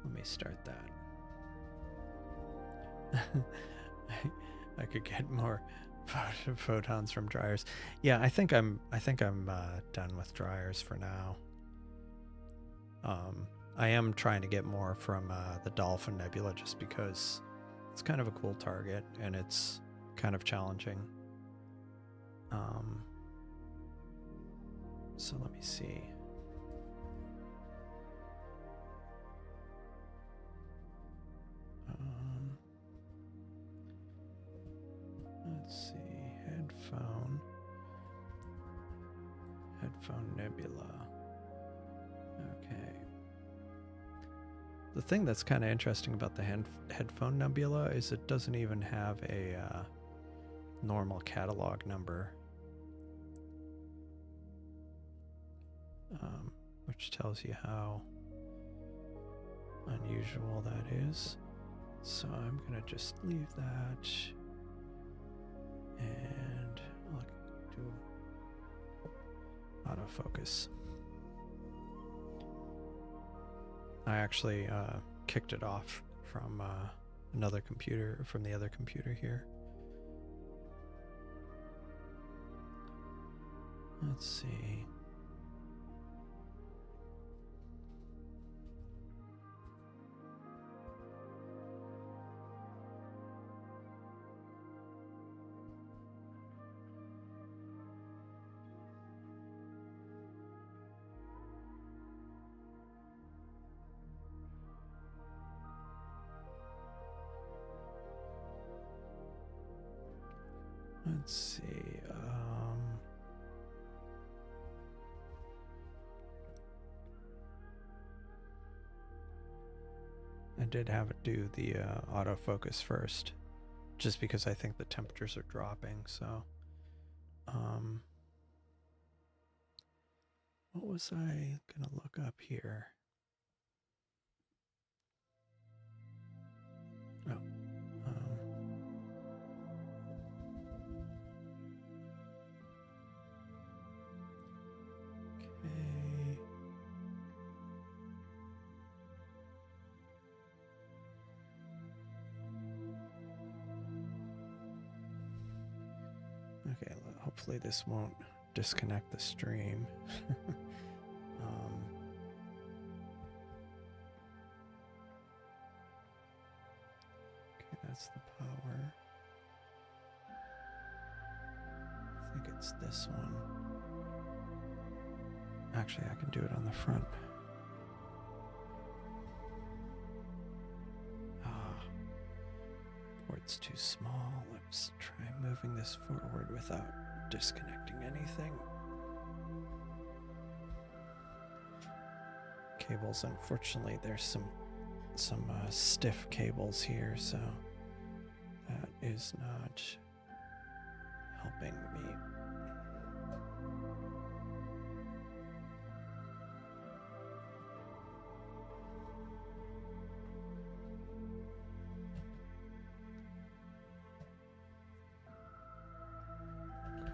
Let me start that. I could get more photons from dryers. Yeah, I think I'm done with dryers for now. I am trying to get more from the Dolphin Nebula just because it's kind of a cool target and it's kind of challenging. So let me see. Let's see, headphone nebula. Okay. The thing that's kind of interesting about the headphone nebula is it doesn't even have a normal catalog number, which tells you how unusual that is. So I'm gonna just leave that and look, do autofocus. I actually kicked it off from another computer, from the other computer here. Let's see. Let's see. I did have it do the autofocus first, just because I think the temperatures are dropping. So, what was I gonna look up here? Oh. Okay, hopefully this won't disconnect the stream. Okay, that's the power. I think it's this one. Actually, I can do it on the front. Port's too small. Let's try moving this forward without disconnecting anything. Cables, unfortunately, there's some stiff cables here, so that is not helping me.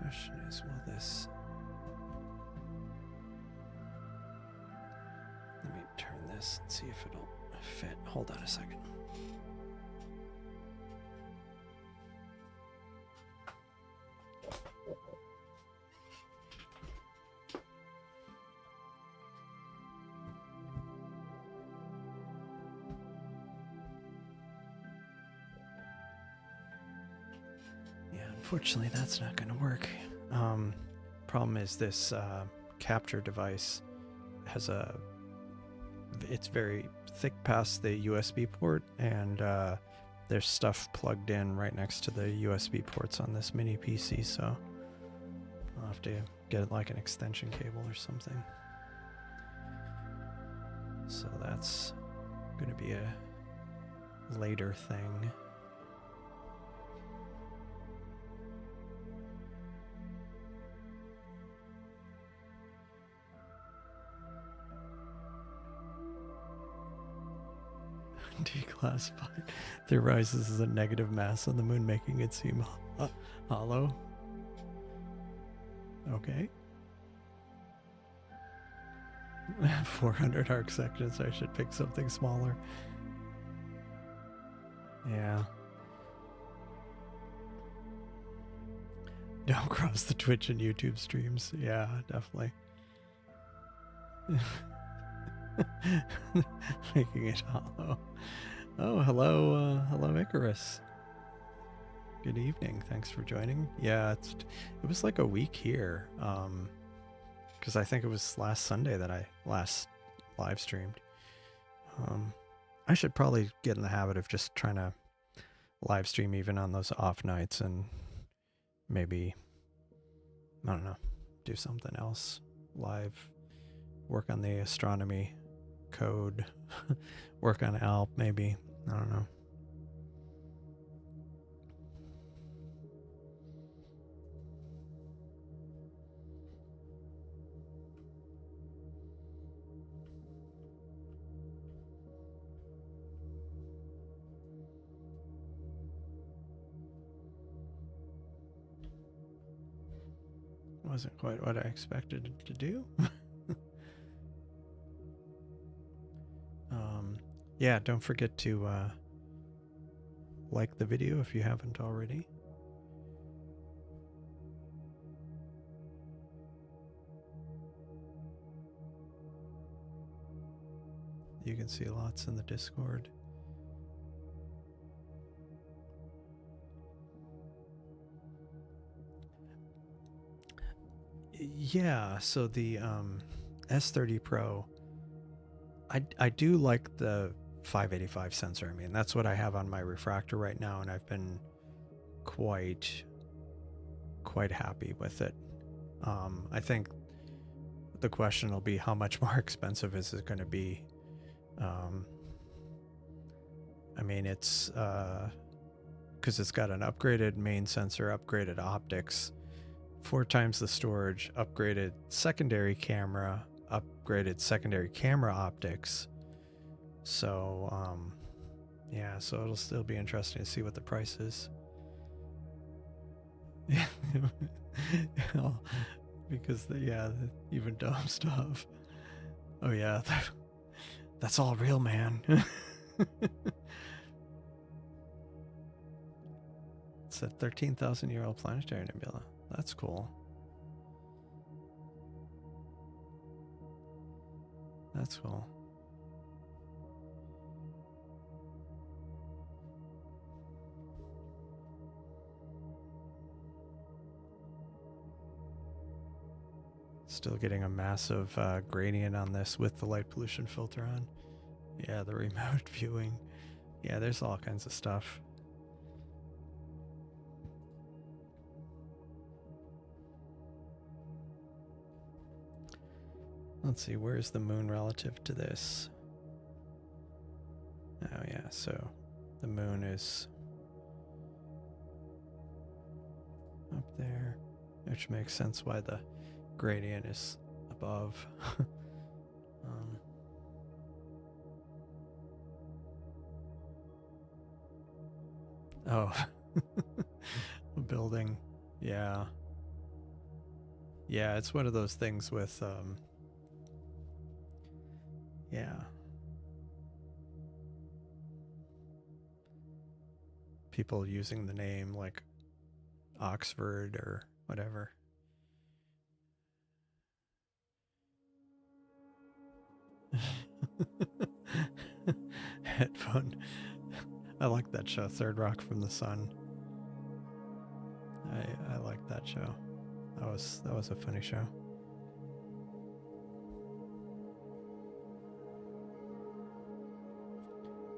Question is, will this... Let me turn this and see if it'll fit. Hold on a second. Unfortunately, that's not going to work. Problem is this capture device has it's very thick past the USB port, and there's stuff plugged in right next to the USB ports on this mini PC, so I'll have to get like an extension cable or something. So that's going to be a later thing. Declassified. There rises as a negative mass on the moon, making it seem hollow. Okay. 400 arc sections. I should pick something smaller. Yeah. Don't cross the Twitch and YouTube streams. Yeah, definitely. Making it hollow. Oh, hello, hello, Icarus. Good evening. Thanks for joining. Yeah, it was like a week here, because I think it was last Sunday that I last live streamed. I should probably get in the habit of just trying to live stream even on those off nights, and maybe, I don't know, do something else live, work on the astronomy code, work on ALP maybe, I don't know. Wasn't quite what I expected it to do. Yeah, don't forget to like the video if you haven't already. You can see lots in the Discord. Yeah, so the S30 Pro, I do like the 585 sensor. I mean, that's what I have on my refractor right now, and I've been quite happy with it. I think the question will be how much more expensive is it going to be? I mean, it's because it's got an upgraded main sensor, upgraded optics, 4 times the storage, upgraded secondary camera, upgraded secondary camera optics. So yeah, so it'll still be interesting to see what the price is. Because even dumb stuff. Oh yeah, that's all real, man. It's a 13,000-year-old planetary nebula. That's cool. That's cool. Still getting a massive gradient on this with the light pollution filter on. Yeah, the remote viewing. Yeah, there's all kinds of stuff. Let's see, where's the moon relative to this? Oh yeah, so the moon is up there, which makes sense why the gradient is above. Oh, a building. Yeah. Yeah, it's one of those things with yeah. People using the name like Oxford or whatever. Headphone. I like that show, Third Rock from the Sun. I like that show. That was a funny show.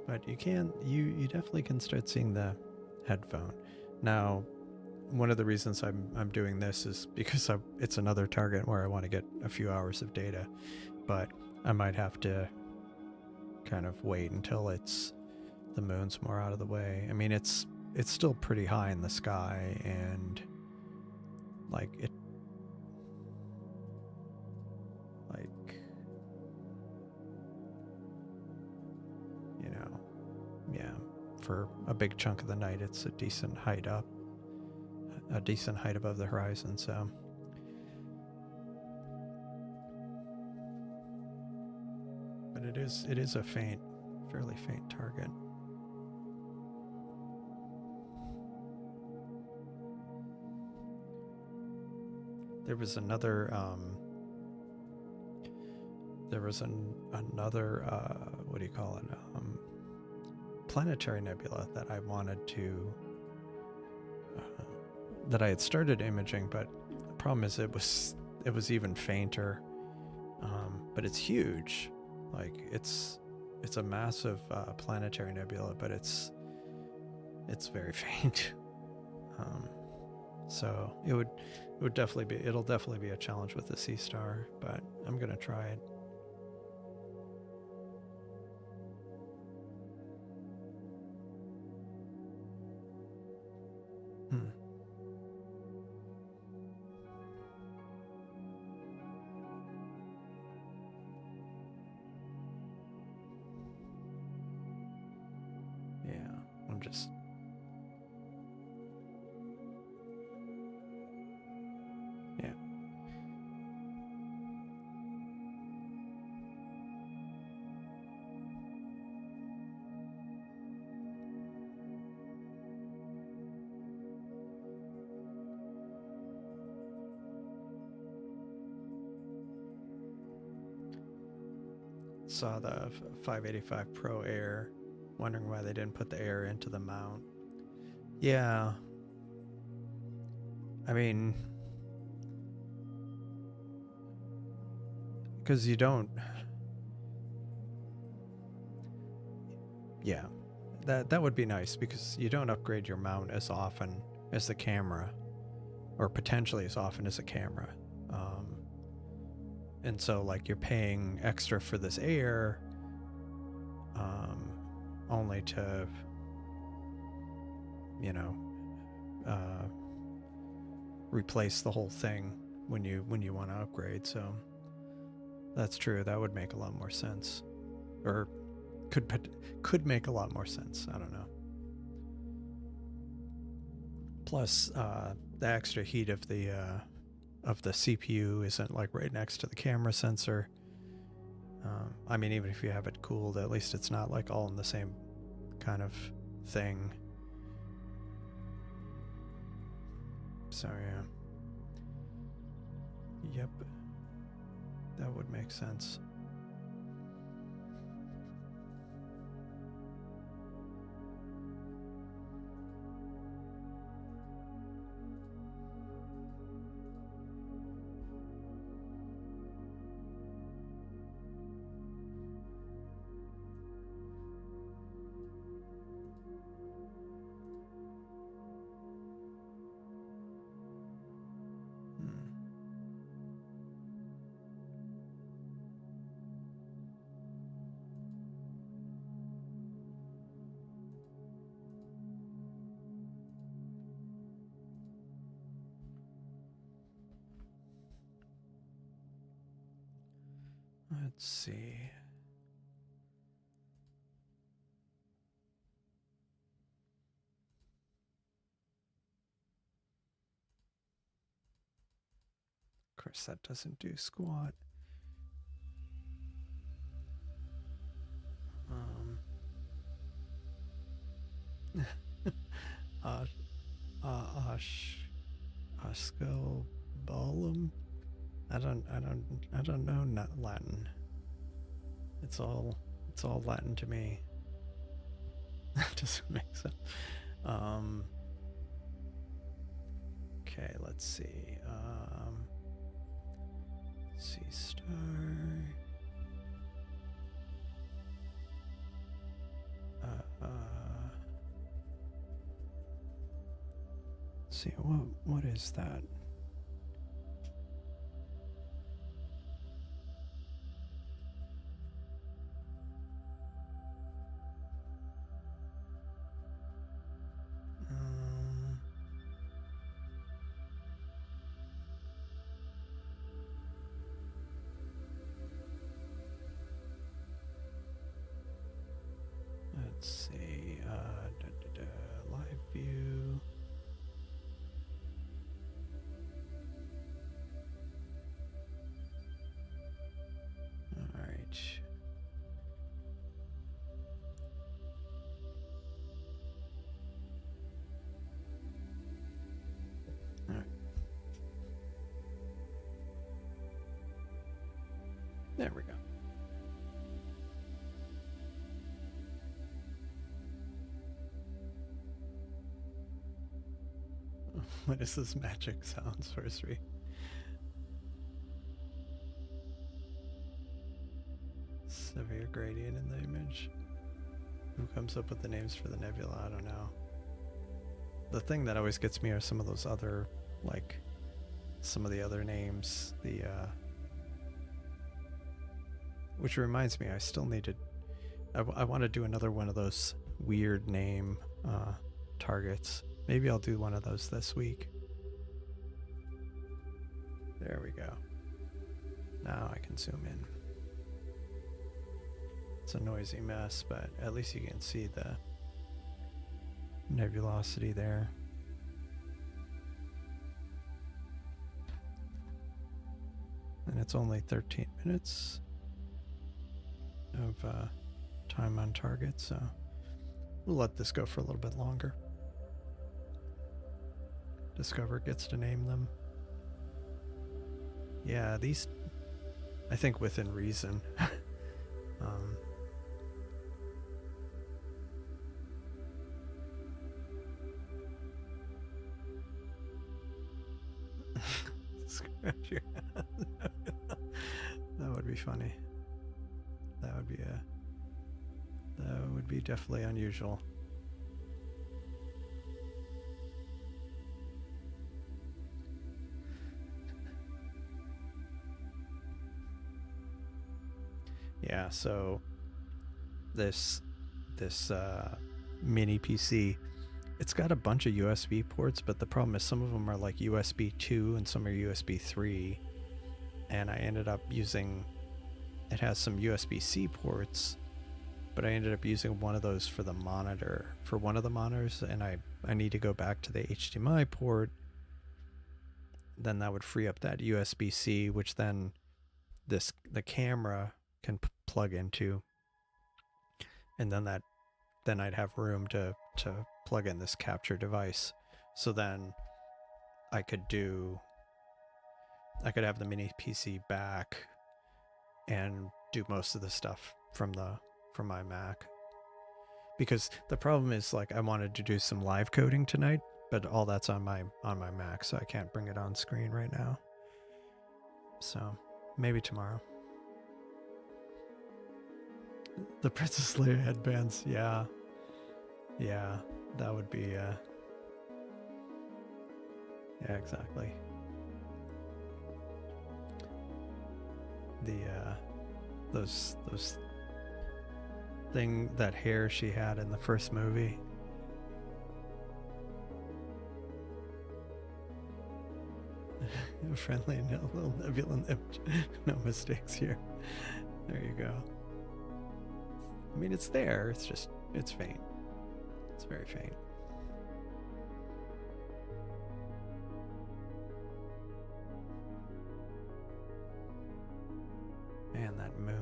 But you definitely can start seeing the headphone. Now, one of the reasons I'm doing this is because it's another target where I want to get a few hours of data, but I might have to kind of wait until the moon's more out of the way. I mean, it's still pretty high in the sky, and like you know, yeah, for a big chunk of the night, it's a decent height up, a decent height above the horizon. So but it is a fairly faint target. There was another what do you call it, planetary nebula that I wanted to that I had started imaging, but the problem is it was even fainter, but it's huge. Like it's a massive planetary nebula, but it's very faint. So it'll definitely be a challenge with the Seestar, but I'm gonna try it. Yeah, I'm just yeah. saw the 585 Pro Air, wondering why they didn't put the Air into the mount. Yeah. I mean, because you don't. Yeah, that would be nice, because you don't upgrade your mount as often as the camera, or potentially as often as a camera. And so, like, you're paying extra for this Air, only to, you know, replace the whole thing when you want to upgrade. So that's true. That would make a lot more sense, or could make a lot more sense. I don't know. Plus, the extra heat of the CPU isn't like right next to the camera sensor. I mean, even if you have it cooled, at least it's not like all in the same kind of thing. So yeah. Yep. That would make sense. Let's see. Of course, that doesn't do squat. Oscobolum. I don't know not Latin. It's all Latin to me. That doesn't make sense. Okay, let's see. Seestar. Let's see, what is that? Let's see, live view. All right. All right. There we go. What is this magic sound sorcery? Severe gradient in the image. Who comes up with the names for the nebula? I don't know. The thing that always gets me are some of those other, like, some of the other names. Which reminds me, I still need to. I want to do another one of those weird name targets. Maybe I'll do one of those this week. There we go. Now I can zoom in. It's a noisy mess, but at least you can see the nebulosity there. And it's only 13 minutes of time on target, so we'll let this go for a little bit longer. Discover gets to name them. Yeah, these, I think within reason, Um, scratch your head. That would be funny. That would be definitely unusual. Yeah, so this mini PC, it's got a bunch of USB ports, but the problem is some of them are like USB 2 and some are USB 3. And I ended up using, it has some USB-C ports, but I ended up using one of those for the monitor, for one of the monitors, and I need to go back to the HDMI port. Then that would free up that USB-C, which then the camera can plug into, and then I'd have room to plug in this capture device. So then I could have the mini PC back and do most of the stuff from my Mac. Because the problem is, like, I wanted to do some live coding tonight, but all that's on my Mac, so I can't bring it on screen right now. So maybe tomorrow. The Princess Leia headbands, yeah, that would be yeah, exactly. The those that hair she had in the first movie. Friendly and a little nebula image. No mistakes here. There you go. I mean, it's there. It's just, it's faint. It's very faint. Man, that moon.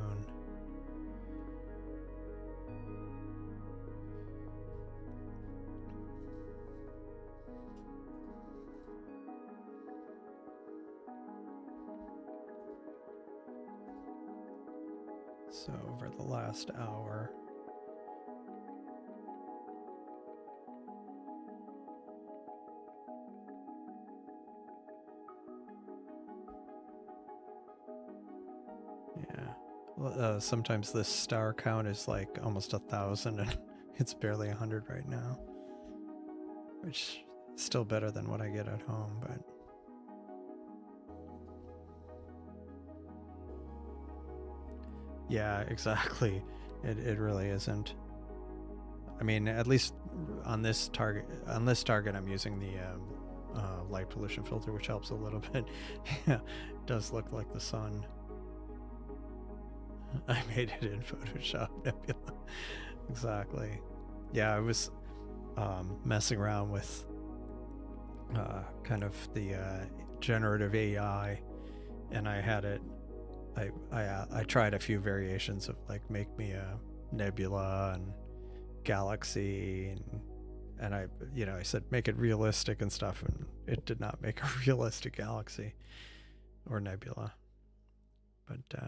So over the last hour, yeah, sometimes this star count is like almost 1,000, and it's barely 100 right now, which is still better than what I get at home, but. Yeah, exactly. It really isn't. I mean, at least on this target, I'm using the light pollution filter, which helps a little bit. Yeah, it does look like the sun. I made it in Photoshop Nebula. Exactly. Yeah, I was messing around with kind of the generative AI, and I had it. I tried a few variations of, like, make me a nebula and galaxy, and I said make it realistic and stuff, and it did not make a realistic galaxy or nebula. But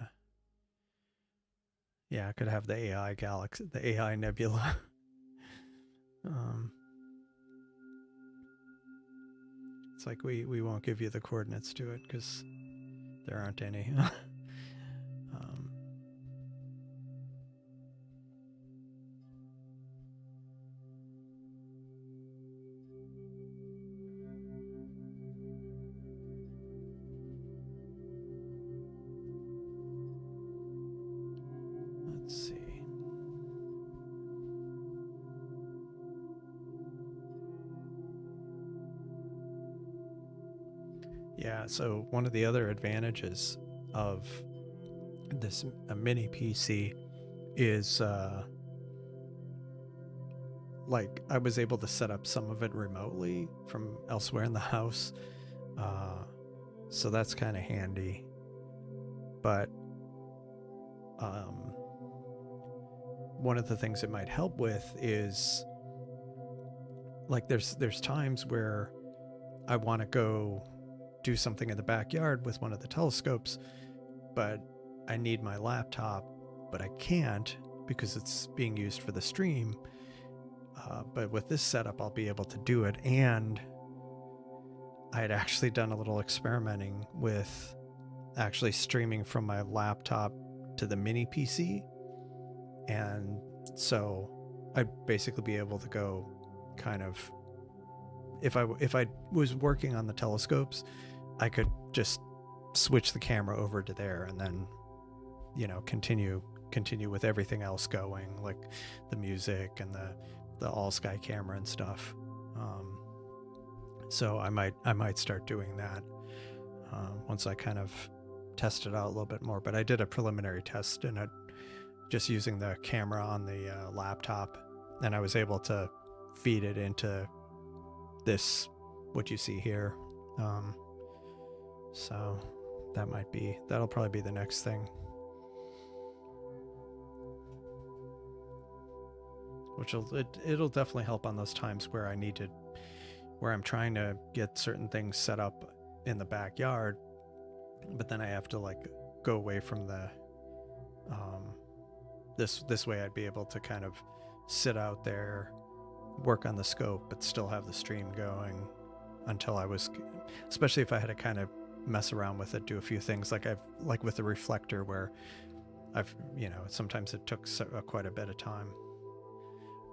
yeah, I could have the AI galaxy, the AI nebula. It's like we won't give you the coordinates to it because there aren't any. Let's see. Yeah, so one of the other advantages of this mini PC is like I was able to set up some of it remotely from elsewhere in the house, so that's kind of handy. But one of the things it might help with is, like, there's times where I want to go do something in the backyard with one of the telescopes, but I need my laptop, but I can't because it's being used for the stream. But with this setup, I'll be able to do it. And I had actually done a little experimenting with actually streaming from my laptop to the mini PC. And so I'd basically be able to go kind of, if I was working on the telescopes, I could just switch the camera over to there and then, you know, continue with everything else going, like the music and the all sky camera and stuff. So I might start doing that once I kind of test it out a little bit more. But I did a preliminary test and just using the camera on the laptop, and I was able to feed it into this, what you see here. So that'll probably be the next thing, which it'll definitely help on those times where I'm trying to get certain things set up in the backyard, but then I have to like go away from the this way I'd be able to kind of sit out there, work on the scope, but still have the stream going until especially if I had to kind of mess around with it, do a few things like with the reflector where sometimes it took quite a bit of time.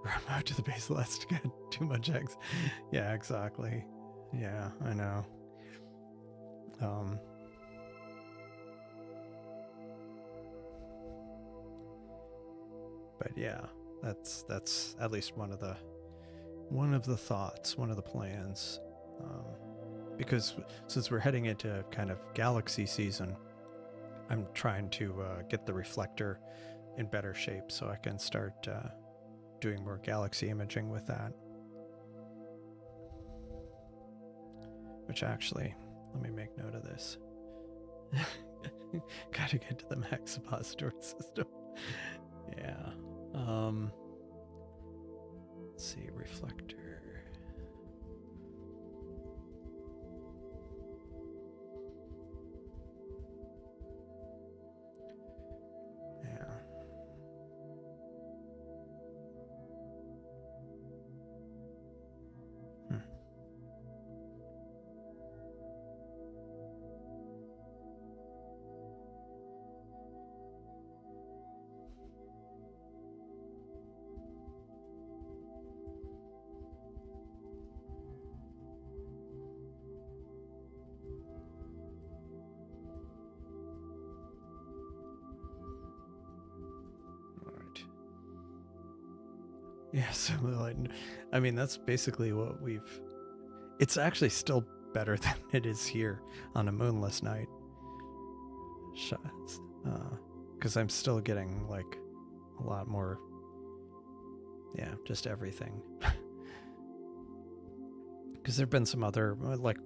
Remote to the base last got too much eggs. Yeah, exactly. Yeah, I know. But yeah, that's at least one of the thoughts, one of the plans. Because since we're heading into kind of galaxy season, I'm trying to get the reflector in better shape so I can start doing more galaxy imaging with that. Which actually, let me make note of this. Gotta get to the max suppository system. Yeah. Let's see, reflector. Yeah, so I mean, that's basically what it's actually still better than it is here on a moonless night. Because I'm still getting like a lot more, just everything. Because there've been some other, like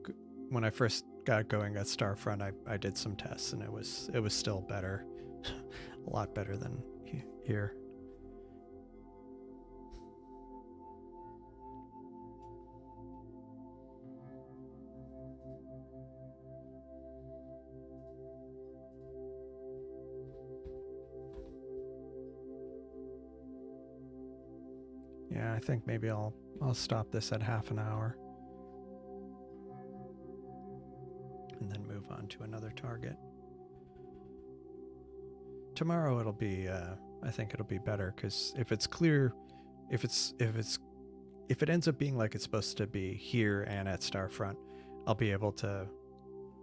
when I first got going at Starfront, I did some tests and it was still better, a lot better than here. Yeah, I think maybe I'll stop this at half an hour and then move on to another target. Tomorrow it'll be I think it'll be better, because if it's clear, if it ends up being like it's supposed to be here and at Starfront, I'll be able to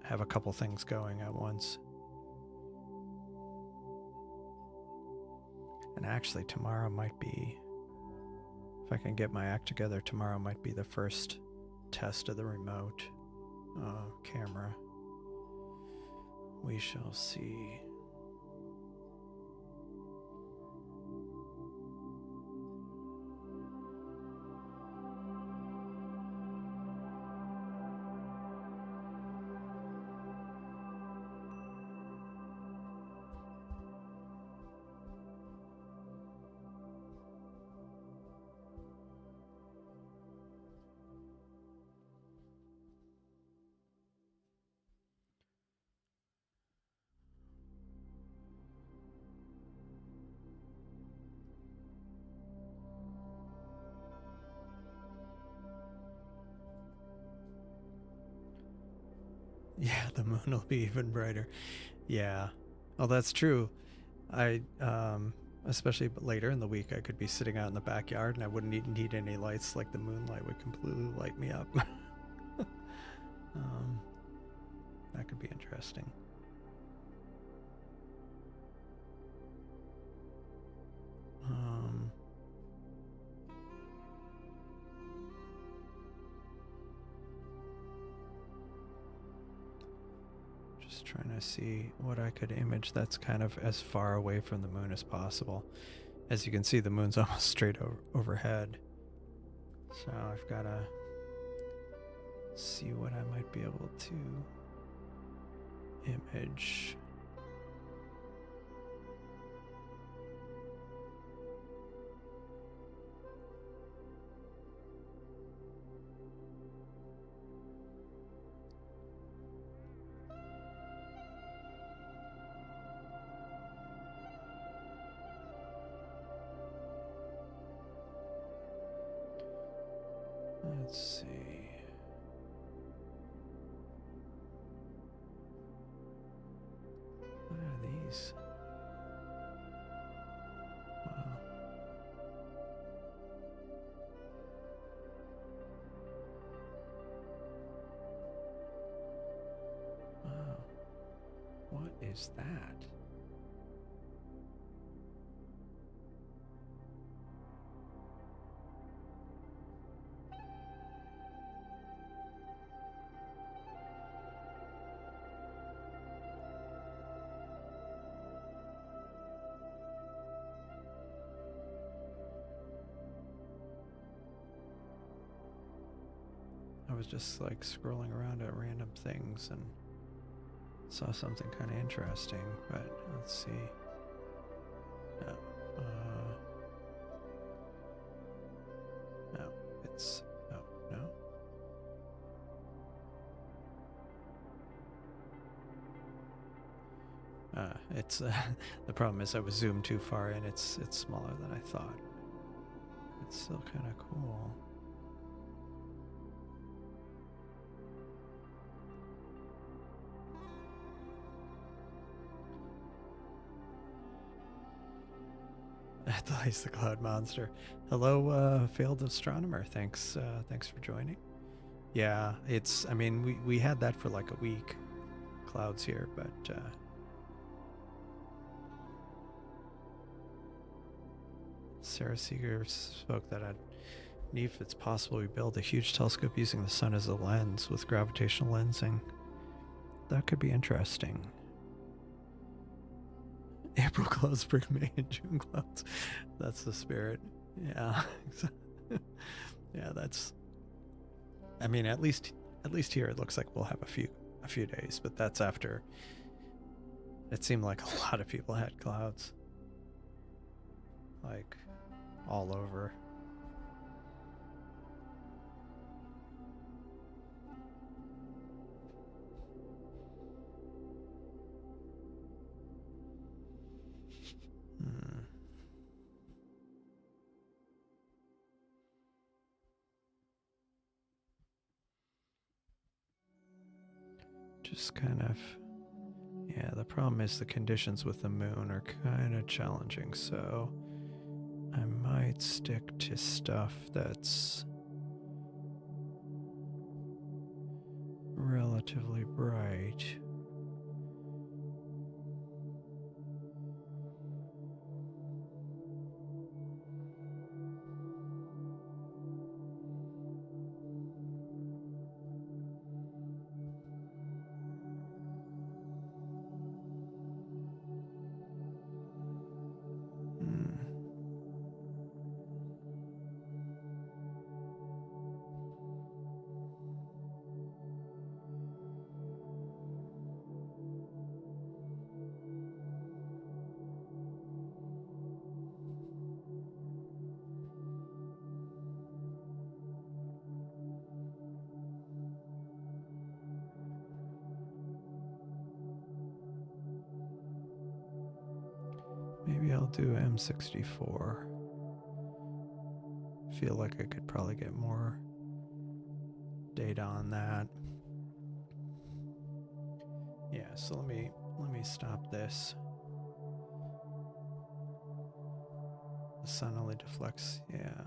have a couple things going at once. And actually tomorrow might be, if I can get my act together, tomorrow might be the first test of the remote camera. We shall see. Yeah, the moon will be even brighter. Yeah. Oh, that's true. I especially later in the week, I could be sitting out in the backyard and I wouldn't need any lights. Like the moonlight would completely light me up. um, that could be interesting. Just trying to see what I could image that's kind of as far away from the moon as possible. As you can see, the moon's almost straight overhead. So I've got to see what I might be able to image. Let's see. What are these? Wow. Wow. What is that? I was just like scrolling around at random things and saw something kind of interesting, but let's see. No, no, it's no. It's the problem is I was zoomed too far in. It's smaller than I thought. It's still kind of cool. At the Cloud Monster. Hello, failed astronomer. Thanks for joining. Yeah, it's. I mean, we had that for like a week. Clouds here, but. Sarah Seeger spoke that at NEAF it's possible we build a huge telescope using the sun as a lens with gravitational lensing. That could be interesting. April clouds bring May and June clouds. That's the spirit. Yeah. Yeah, that's. I mean, at least here it looks like we'll have a few days, but that's after. It seemed like a lot of people had clouds. Like all over. Just kind of. Yeah, the problem is the conditions with the moon are kind of challenging, so I might stick to stuff that's relatively bright. Maybe I'll do M64. Feel like I could probably get more data on that. Yeah, so let me stop this. The sun only deflects, yeah.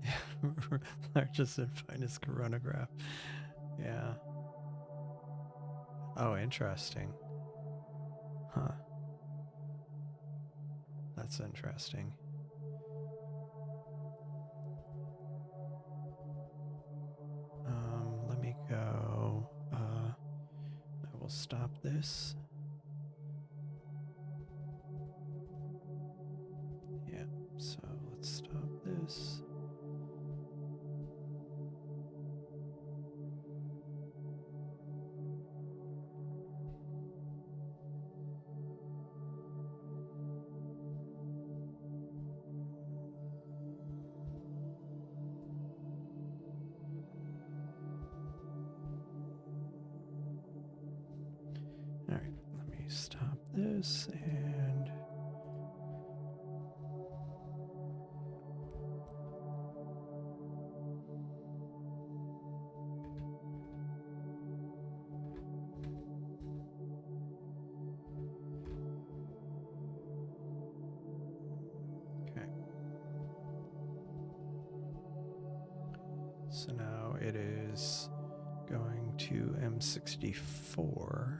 Yeah, largest and finest coronagraph. Yeah. Oh, interesting. Huh. That's interesting. Let me go. I will stop this. Yeah, so let's stop this. All right, let me stop this and okay. So now it is going to M64.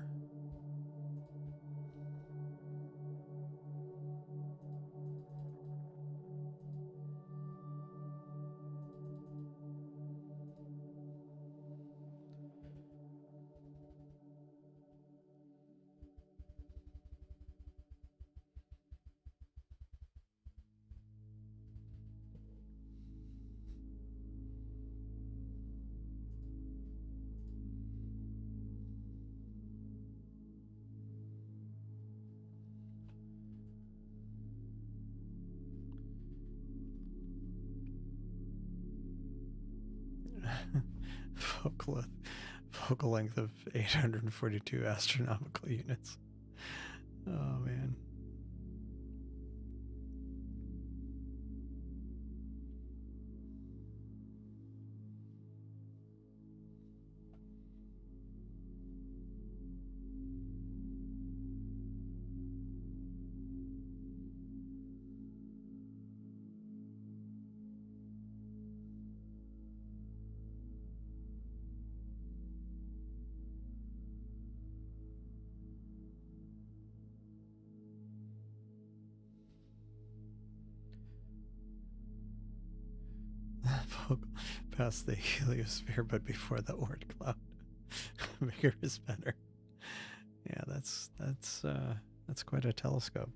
Focal length of 842 astronomical units. Oh man. Past the heliosphere, but before the Oort cloud. Bigger is better. Yeah, that's quite a telescope.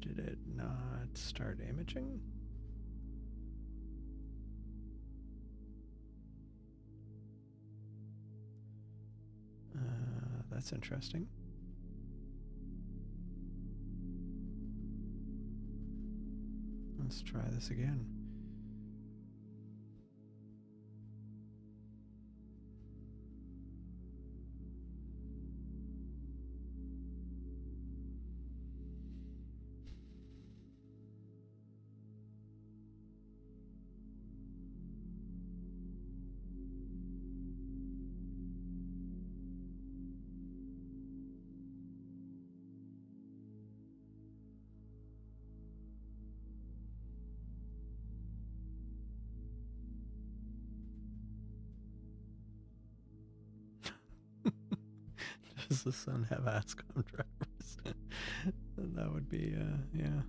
Did it not start imaging? That's interesting. Let's try this again. Does the sun have ASCOM drivers? That would be, yeah.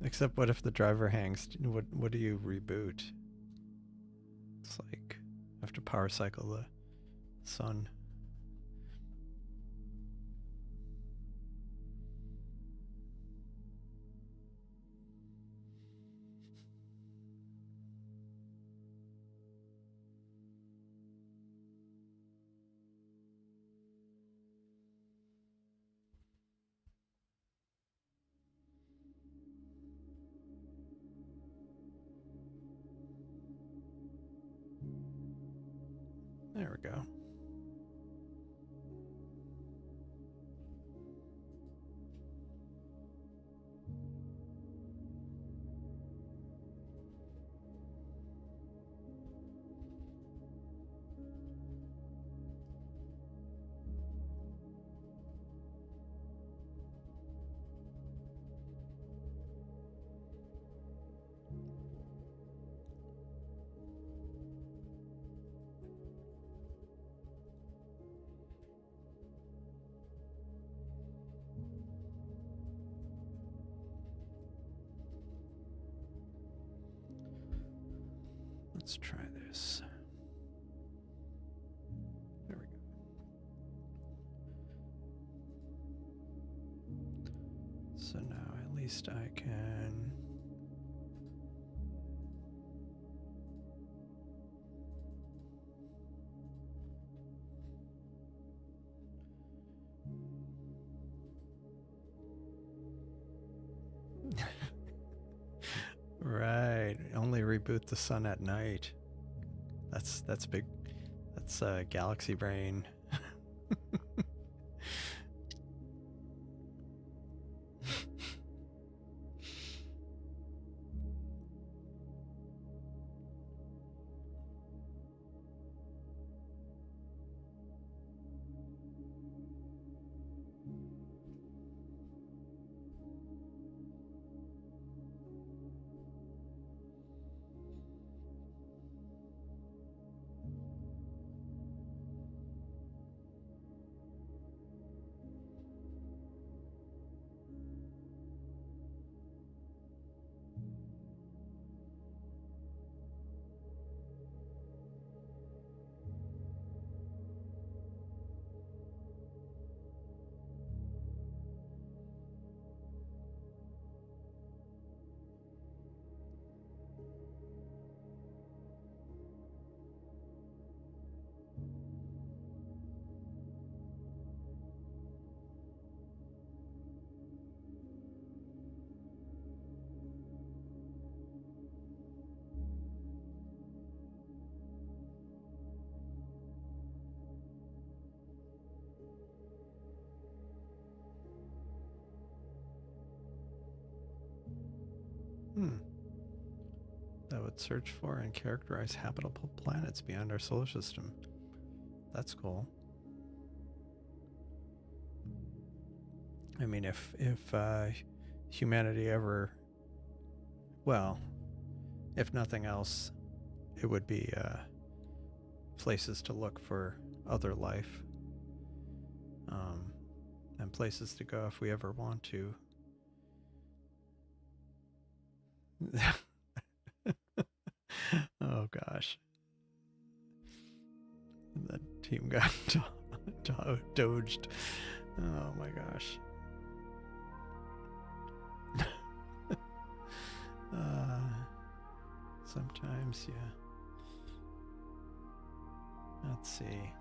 Except what if the driver hangs? What do you reboot? It's like, have to power cycle the sun. Let's try this. There we go. So now at least I can... Right, only reboot the sun at night. That's big. That's galaxy brain. That would search for and characterize habitable planets beyond our solar system. That's cool. I mean, if humanity ever, well, if nothing else, it would be places to look for other life, and places to go if we ever want to. Oh gosh, that team got doged. Oh my gosh. Sometimes, yeah. Let's see.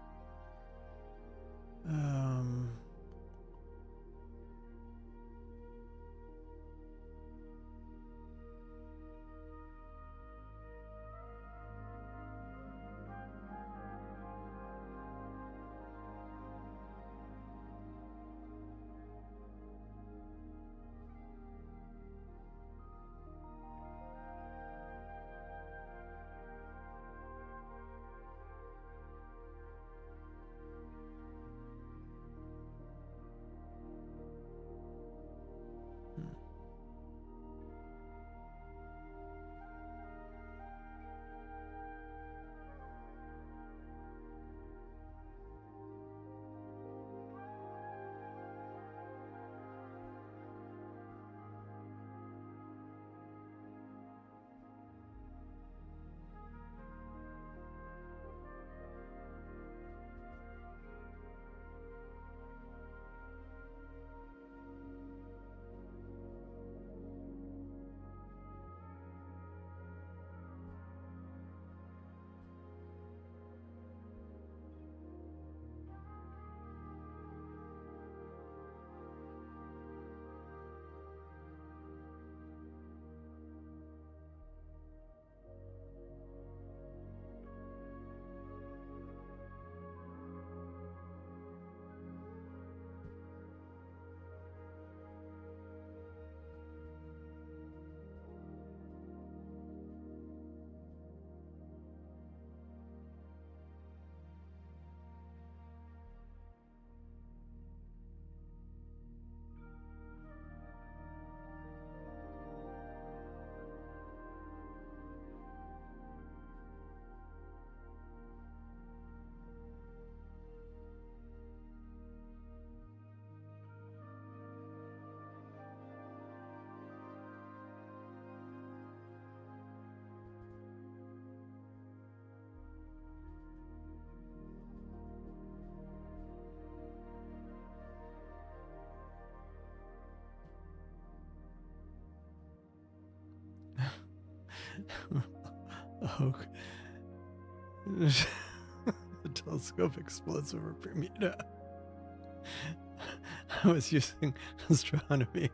Oak. The telescope explodes over Bermuda. I was using astronomy.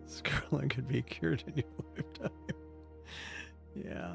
Scrolling could be cured in your lifetime. Yeah.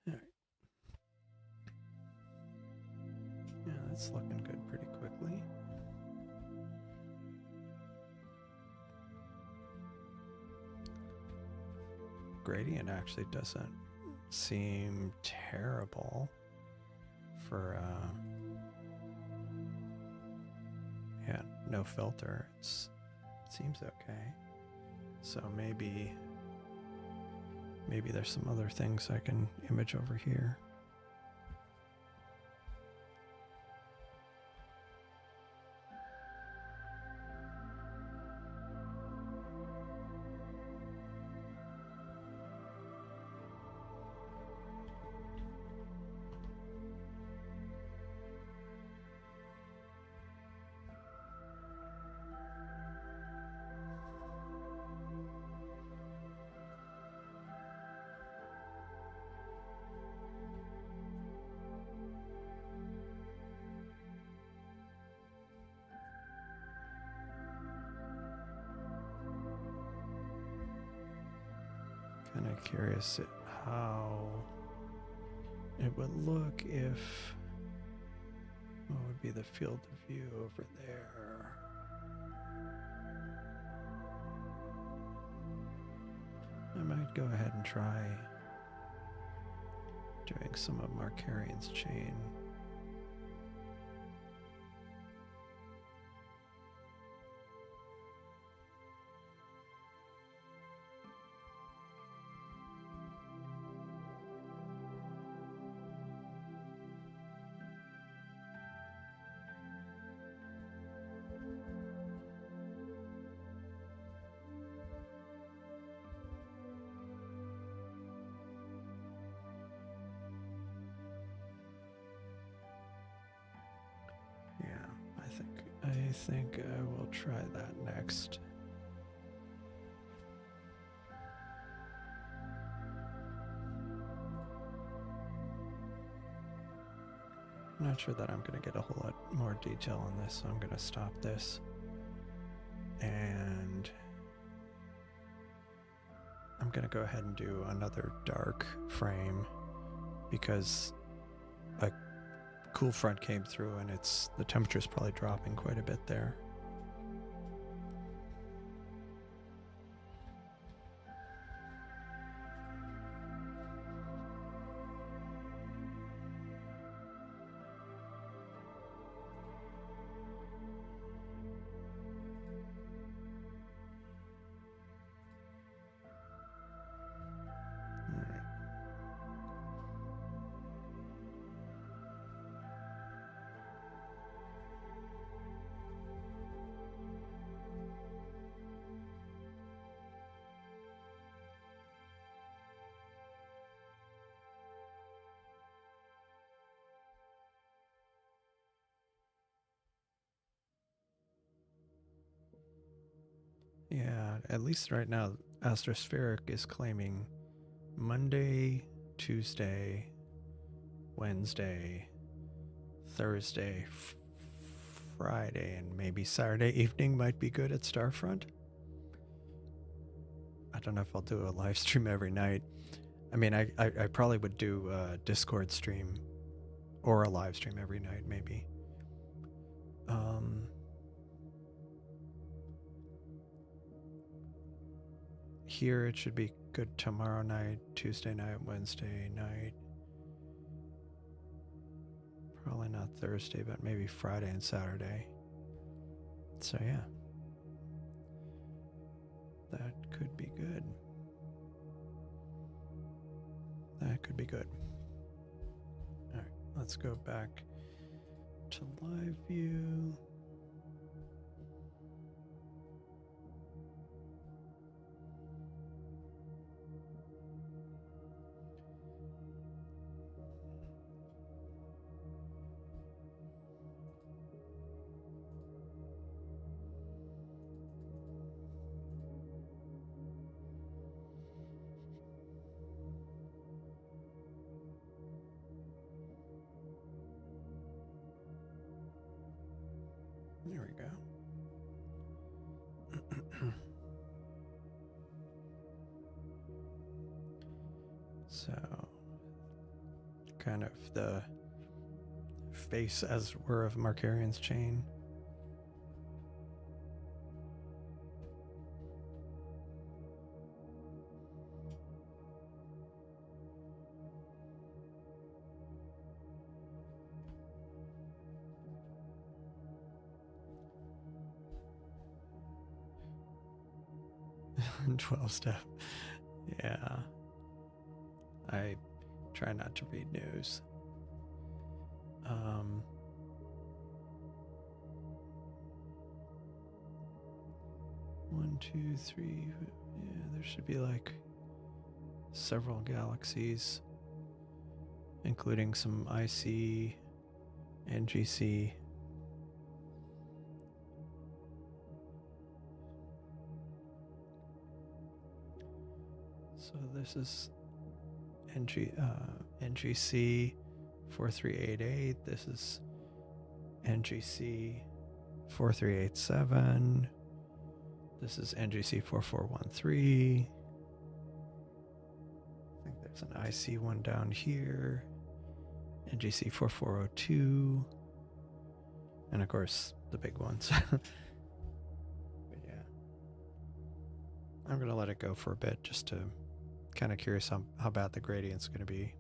All right. Yeah, that's looking good pretty quickly. Gradient actually doesn't seem terrible for yeah, no filter. It seems okay. So maybe there's some other things I can image over here. Kind of curious how it would look if, what would be the field of view over there? I might go ahead and try doing some of Markarian's chain. I think I will try that next. I'm not sure that I'm going to get a whole lot more detail on this, so I'm going to stop this. And I'm going to go ahead and do another dark frame because a cool front came through and the temperature's probably dropping quite a bit there. at least right now, Astrospheric is claiming Monday, Tuesday, Wednesday, Thursday, Friday, and maybe Saturday evening might be good at Starfront. I don't know if I'll do a live stream every night. I mean, I probably would do a Discord stream or a live stream every night, maybe. Here it should be good tomorrow night, Tuesday night, Wednesday night. Probably not Thursday, but maybe Friday and Saturday. So yeah, that could be good. That could be good. All right, let's go back to live view. There we go. So, kind of the face, as it were, of Markarian's chain. And 12 step. Yeah. I try not to read news. 1, 2, 3. Yeah, there should be like several galaxies, including some IC, NGC. So this is NGC 4388. This is NGC 4387. This is NGC 4413. I think there's an IC one down here. NGC 4402. And of course, the big ones. But yeah. I'm going to let it go for a bit just to kind of curious how bad the gradient's going to be.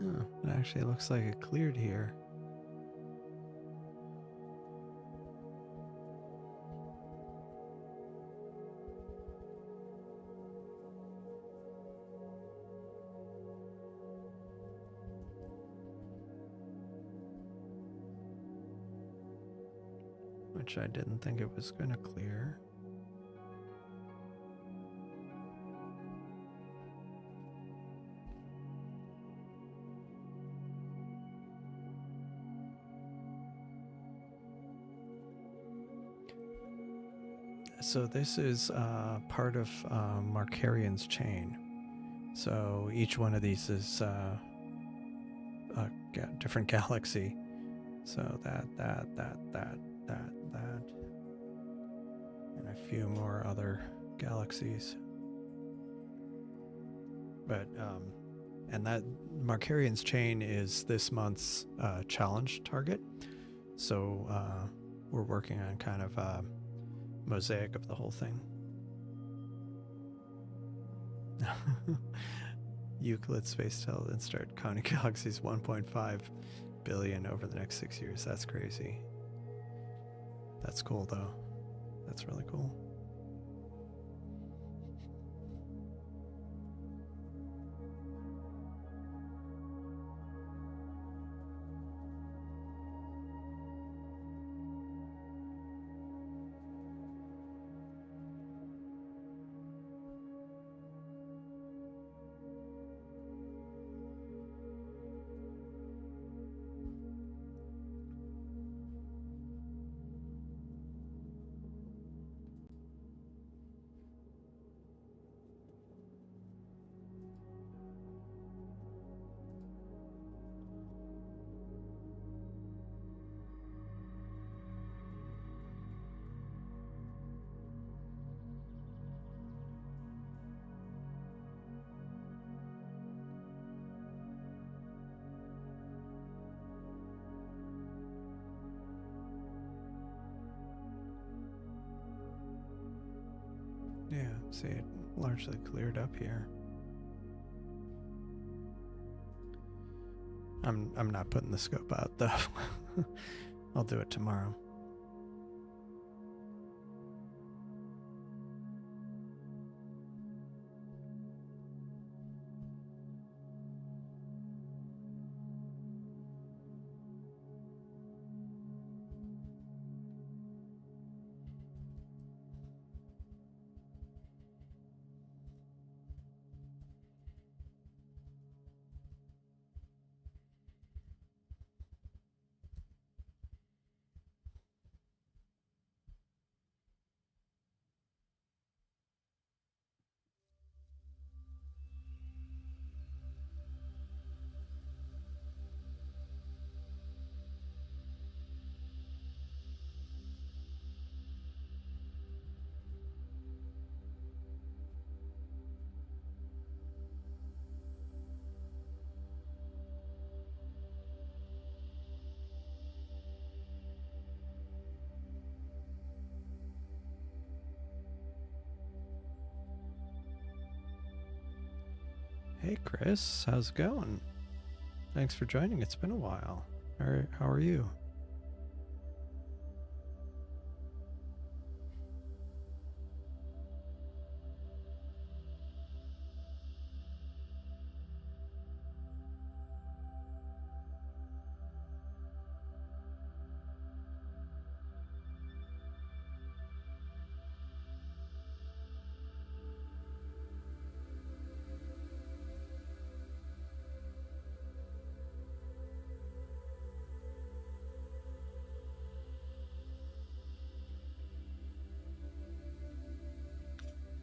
Oh, it actually looks like it cleared here. which I didn't think it was going to clear. So this is part of Markarian's chain. So each one of these is a different galaxy. So that, and a few more other galaxies. But and that Markarian's chain is this month's challenge target. So we're working on kind of a mosaic of the whole thing. Euclid space tell and start counting galaxies 1.5 billion over the next 6 years. That's crazy. That's cool though. That's really cool. Yeah, see, it largely cleared up here. I'm not putting the scope out though. I'll do it tomorrow. Hey Chris, how's it going? Thanks for joining. It's been a while. How are you?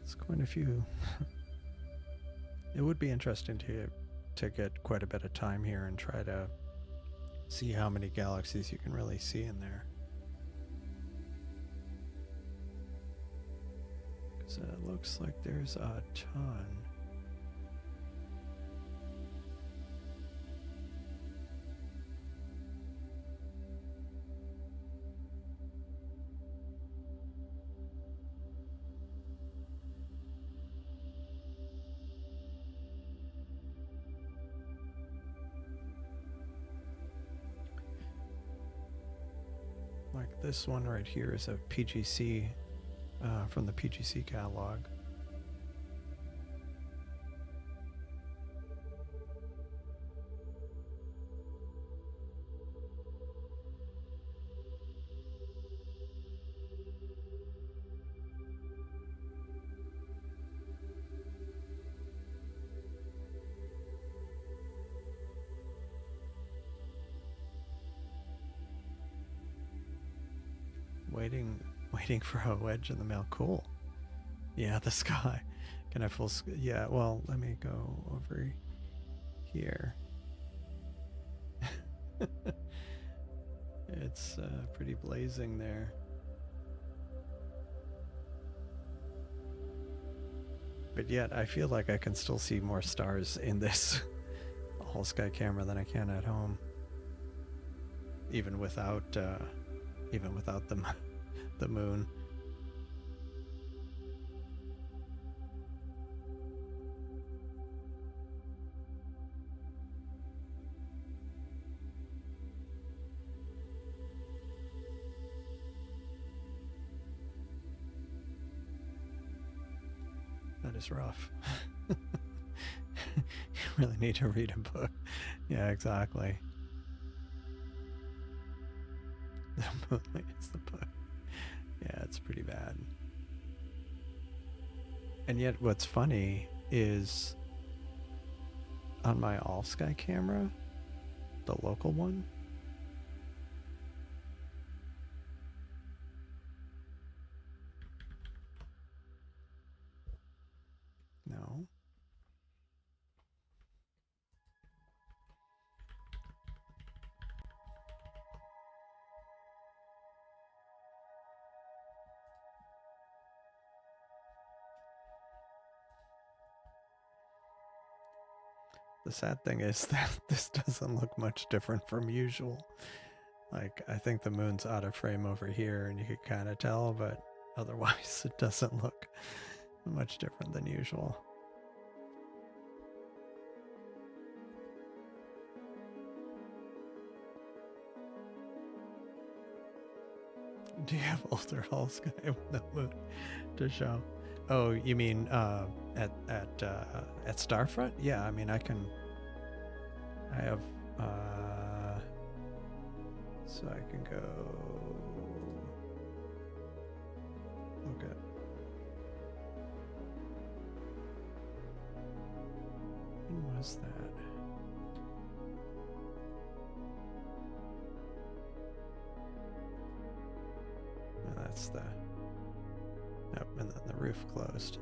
It's quite a few. It would be interesting to get quite a bit of time here and try to see how many galaxies you can really see in there. Because it looks like there's a ton. Like this one right here is a PGC from the PGC catalog. waiting for a wedge in the mail. Cool. Yeah, the sky. Can I full? Yeah. Well, let me go over here. It's pretty blazing there. But yet, I feel like I can still see more stars in this all sky camera than I can at home. Even without the moon. That is rough. You really need to read a book. Yeah, exactly. The moonlight is the book. Yeah, it's pretty bad. And yet what's funny is on my all sky camera, the local one, no. The sad thing is that this doesn't look much different from usual. Like, I think the moon's out of frame over here and you could kind of tell, but otherwise it doesn't look much different than usual. Do you have older all sky with the moon to show? Oh, you mean at Starfront? Yeah, I mean I have so I can go look at when was that? And that's the yep, and then the roof closed.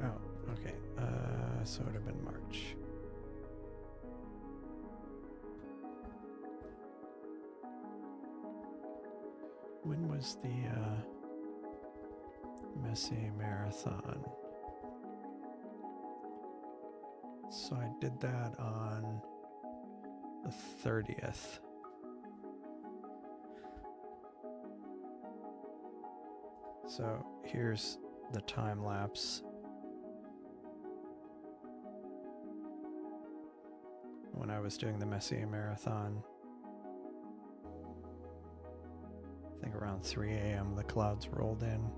Oh, okay. So it would have been March. When was the Messier Marathon? So I did that on the 30th. So here's the time lapse. When I was doing the Messier Marathon, I think around 3 a.m. the clouds rolled in.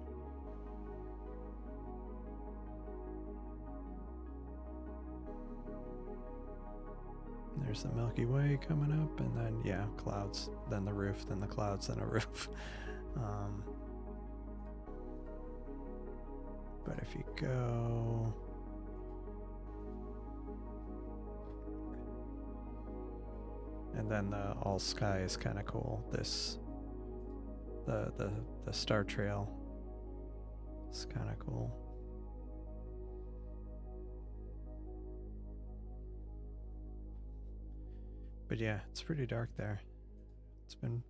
There's the Milky Way coming up, and then yeah, clouds, then the roof, then the clouds, then a roof. But if you go and then the all sky is kind of cool. This the star trail is kind of cool. But yeah, it's pretty dark there. It's been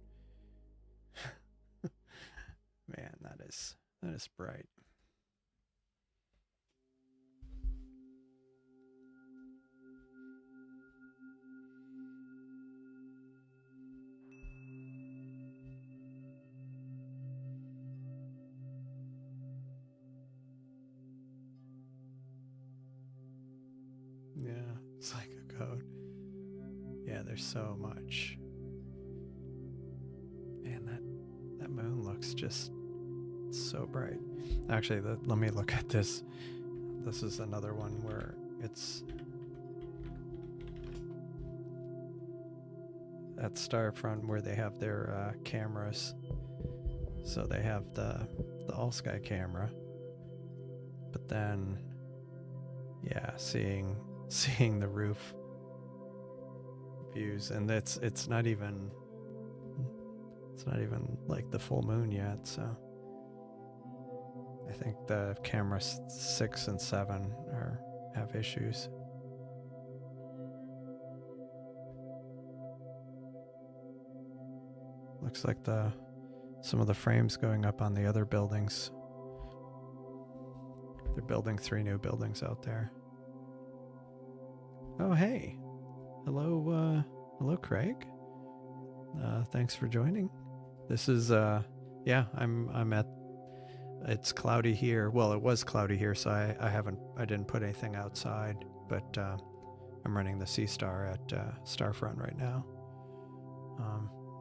man, that is bright. Yeah, it's like a code. Yeah, there's so much. Man, that moon looks just so bright. Actually, let me look at this. This is another one where it's at Starfront where they have their cameras. So they have the all sky camera, but then yeah, seeing the roof views, and it's not even like the full moon yet, so I think the camera 6 and 7 have issues. Looks like some of the frames going up on the other buildings. They're building 3 new buildings out there. Oh, hey. Hello, hello, Craig. Thanks for joining. This is, yeah, I'm at, it's cloudy here. Well, it was cloudy here, so I didn't put anything outside, but I'm running the Seestar at Starfront right now.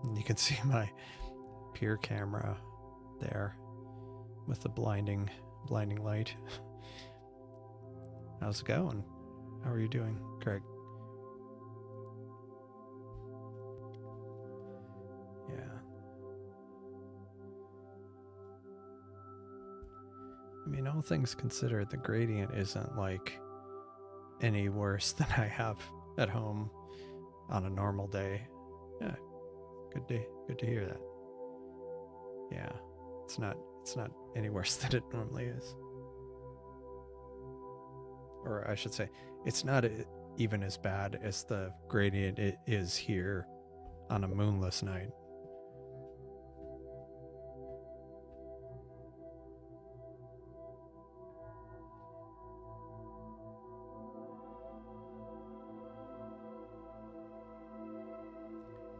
And you can see my pier camera there with the blinding light. How's it going? How are you doing, Craig? Yeah. I mean, all things considered, the gradient isn't like any worse than I have at home on a normal day. Yeah. Good to hear that. Yeah. It's not any worse than it normally is. Or I should say, it's not even as bad as the gradient it is here on a moonless night.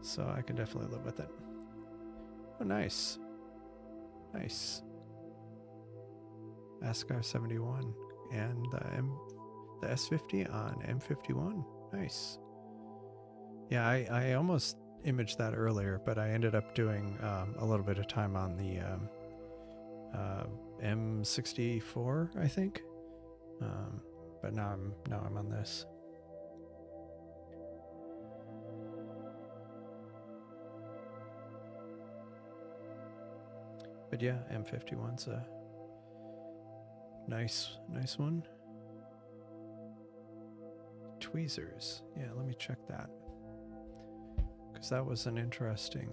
So I can definitely live with it. Oh, nice. Nice. Ascar 71 and the S50 on M51. Nice. Yeah, I almost imaged that earlier, but I ended up doing a little bit of time on the M64, I think. But now I'm on this. But yeah, M51's a nice one. Tweezers. Yeah, let me check that. Because that was an interesting...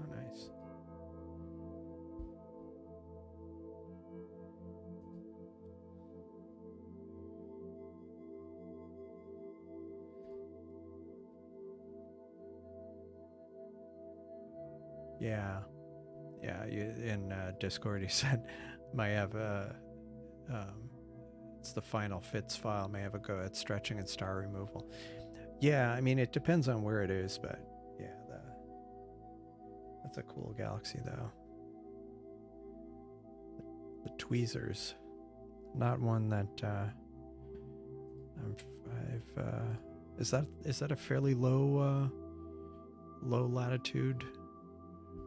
Oh, nice. Yeah. Yeah, in Discord he said, might have a... it's the final fits file, may have a go at stretching and star removal. Yeah, I mean, it depends on where it is, but yeah, that's a cool galaxy, though. The tweezers. Not one that is that a fairly low latitude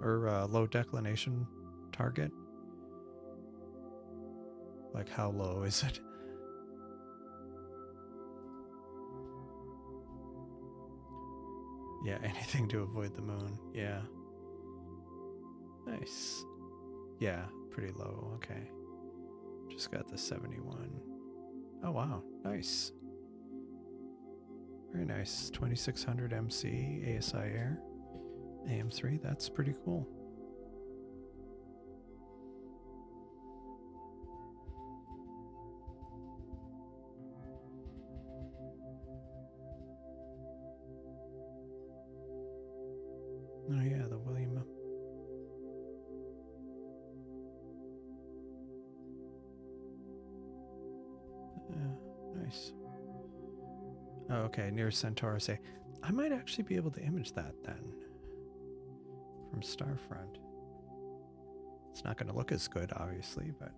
or low declination target? Like, how low is it? Yeah, anything to avoid the moon. Yeah. Nice. Yeah, pretty low. Okay. Just got the 71. Oh, wow. Nice. Very nice. 2600 MC, ASI Air, AM3. That's pretty cool. Oh yeah, the William. Nice. Oh, okay, near Centaurus A. I might actually be able to image that then. From Starfront. It's not going to look as good, obviously, but...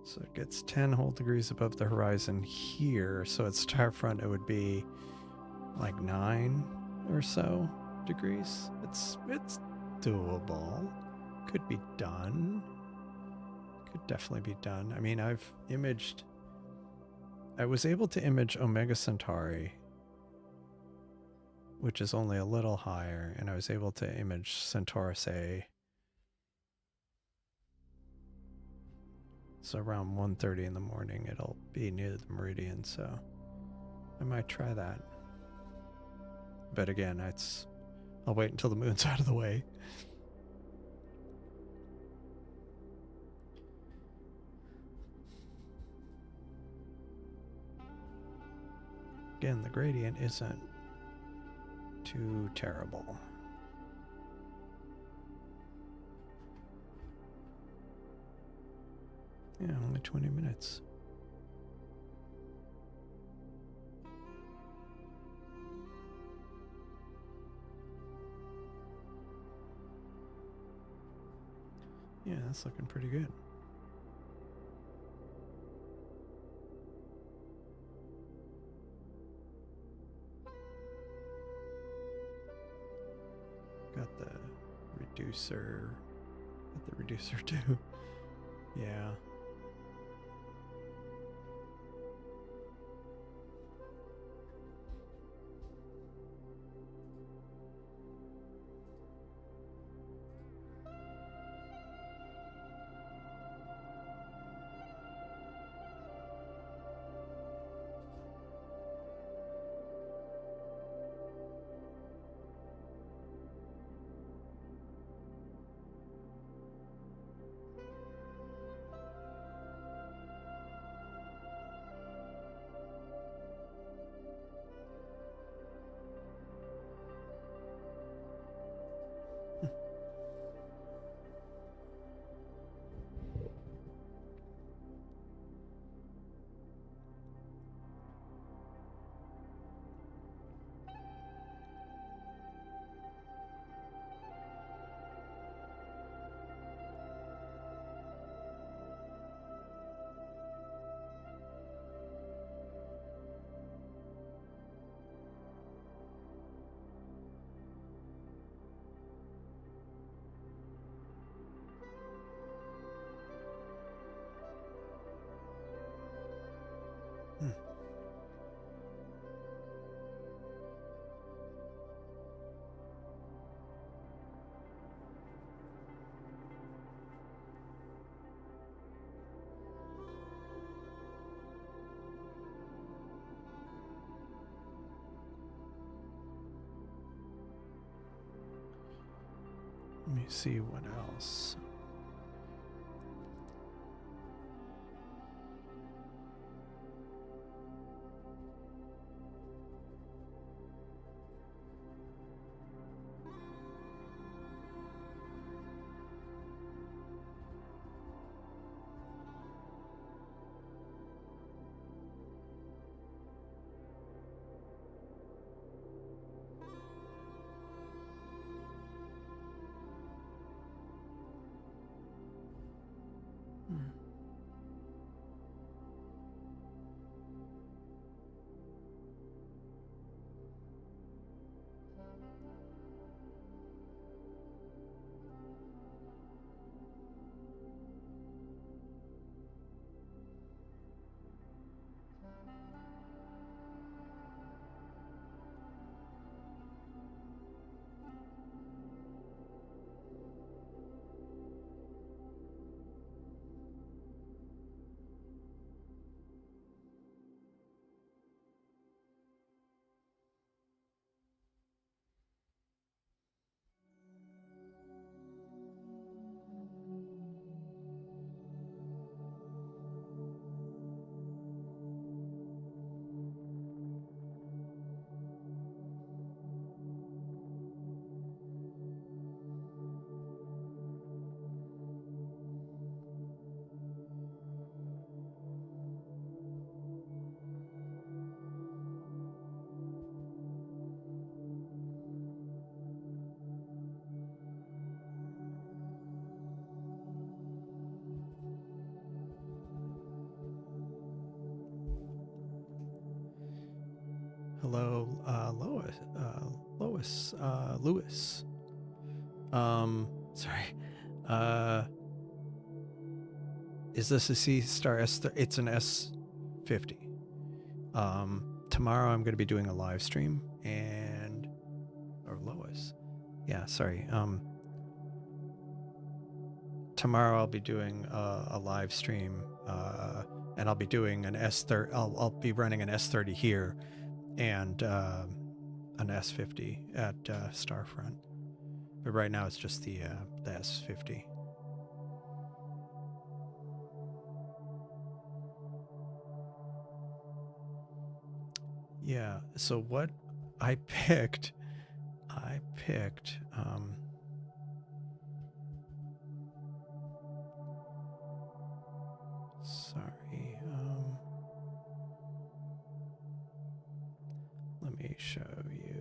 So it gets 10 whole degrees above the horizon here. So at Starfront, it would be like 9 or so. degrees. It's doable. Could be done. Could definitely be done. I mean, I was able to image Omega Centauri, which is only a little higher, and I was able to image Centaurus A. So around 1:30 in the morning, it'll be near the meridian, so I might try that. But again, I'll wait until the moon's out of the way. Again, the gradient isn't too terrible. Yeah, only 20 minutes. Yeah, that's looking pretty good. Got the reducer. Got the reducer too. Yeah. Let me see what else. Hello, Lewis. Sorry. Is this a Seestar S30? It's an S50. Tomorrow I'm going to be doing a live stream or Lois. Yeah, sorry. Tomorrow I'll be doing a live stream, and I'll be doing an S30. I'll be running an S30 here and an S50 at Starfront. But right now it's just the S50. Yeah, so what I picked, sorry, let me show you.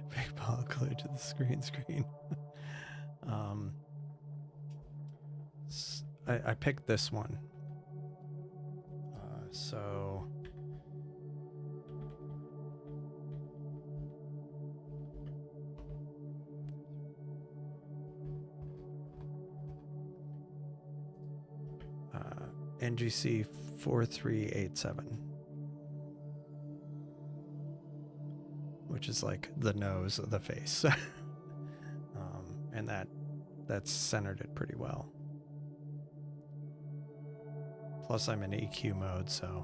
Big ball glued to the screen. I picked this one. So NGC 4387, which is like the nose of the face. And that's centered it pretty well. Plus I'm in EQ mode, so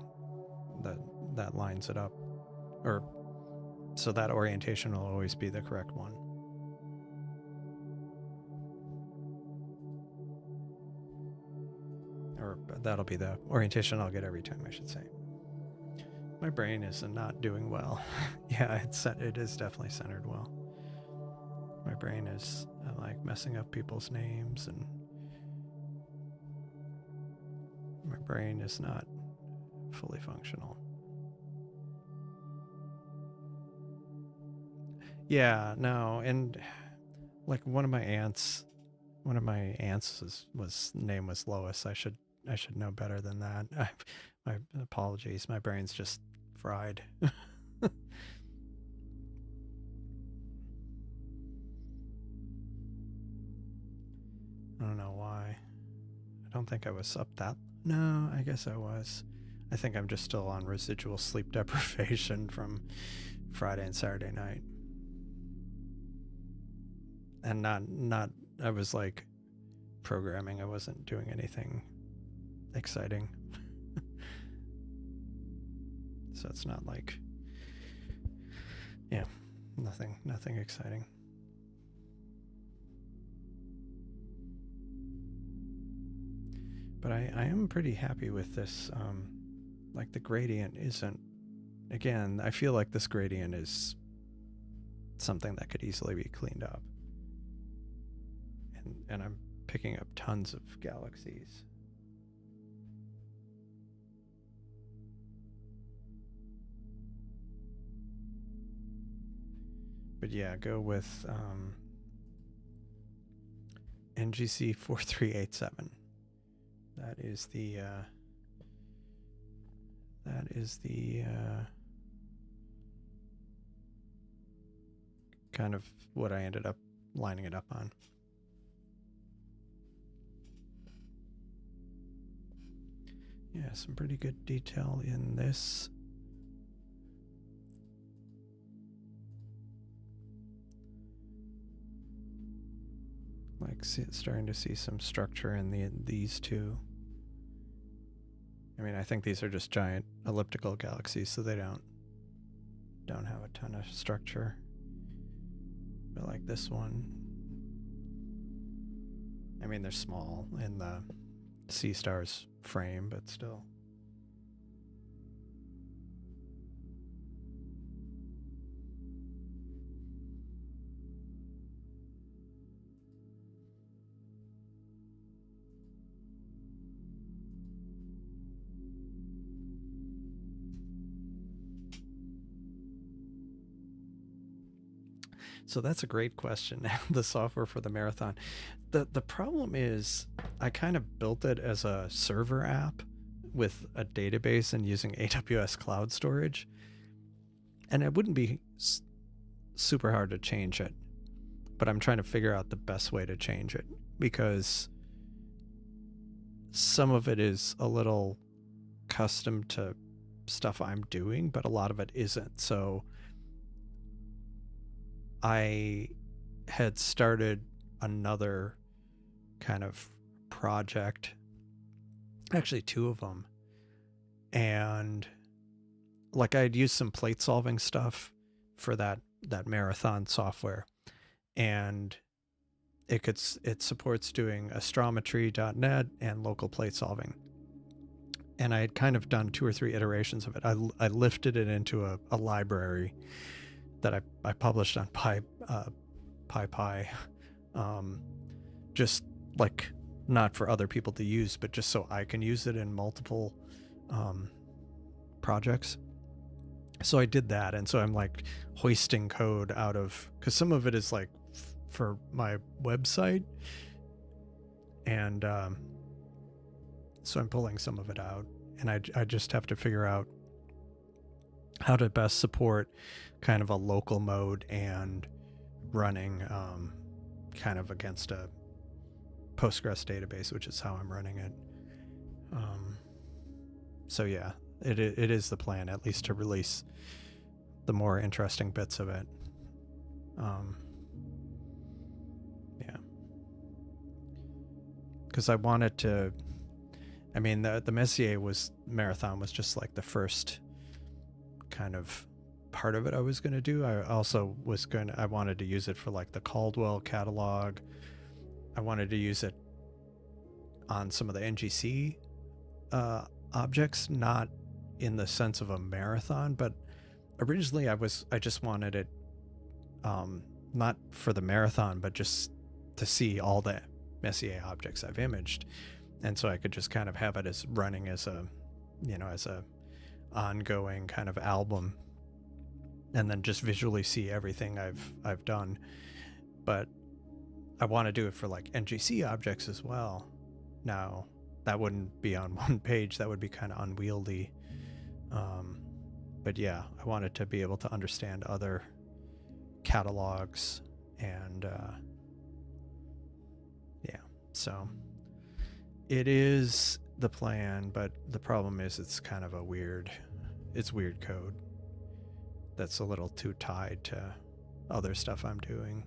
that lines it up, or so that orientation will always be the correct one. Or that'll be the orientation I'll get every time, I should say. My brain is not doing well. Yeah, it is definitely centered well. My brain is like messing up people's names, and my brain is not fully functional. Yeah, no, and like one of my aunts name was Lois. I should know better than that. My apologies. My brain's just fried. I don't know why. I don't think I was up that. No, I guess I was. I think I'm just still on residual sleep deprivation from Friday and Saturday night. And not I was like programming. I wasn't doing anything exciting. So it's not like, yeah, nothing exciting. But I am pretty happy with this. Like the gradient isn't, again, I feel like this gradient is something that could easily be cleaned up. And I'm picking up tons of galaxies. But yeah, go with NGC 4387. That is the kind of what I ended up lining it up on. Yeah, some pretty good detail in this. Like starting to see some structure in these two. I mean, I think these are just giant elliptical galaxies, so they don't have a ton of structure. But like this one, I mean, they're small in the Seestar's frame, but still. So that's a great question. The software for the marathon. The problem is I kind of built it as a server app, with a database and using AWS cloud storage. And it wouldn't be super hard to change it, but I'm trying to figure out the best way to change it, because some of it is a little custom to stuff I'm doing, but a lot of it isn't. So I had started another kind of project, actually 2 of them, and like I'd used some plate solving stuff for that marathon software, and it supports doing astrometry.net and local plate solving. And I had kind of done 2 or 3 iterations of it. I lifted it into a library that I published on PyPy, just like not for other people to use, but just so I can use it in multiple projects. So I did that, and so I'm like hoisting code out of, because some of it is like for my website, and so I'm pulling some of it out, and I just have to figure out how to best support kind of a local mode and running kind of against a Postgres database, which is how I'm running it. So yeah, it is the plan, at least to release the more interesting bits of it. Yeah, because I wanted to, I mean, the Messier Marathon was just like the first kind of part of it I was going to do. I also I wanted to use it for like the Caldwell catalog. I wanted to use it on some of the NGC objects, not in the sense of a marathon, but originally I just wanted it not for the marathon, but just to see all the Messier objects I've imaged, and so I could just kind of have it as running as a, you know, as a ongoing kind of album, and then just visually see everything I've done. But I want to do it for like NGC objects as well. Now that wouldn't be on one page, that would be kind of unwieldy. But yeah, I wanted to be able to understand other catalogs, and yeah, so it is the plan, but the problem is it's kind of weird code that's a little too tied to other stuff I'm doing.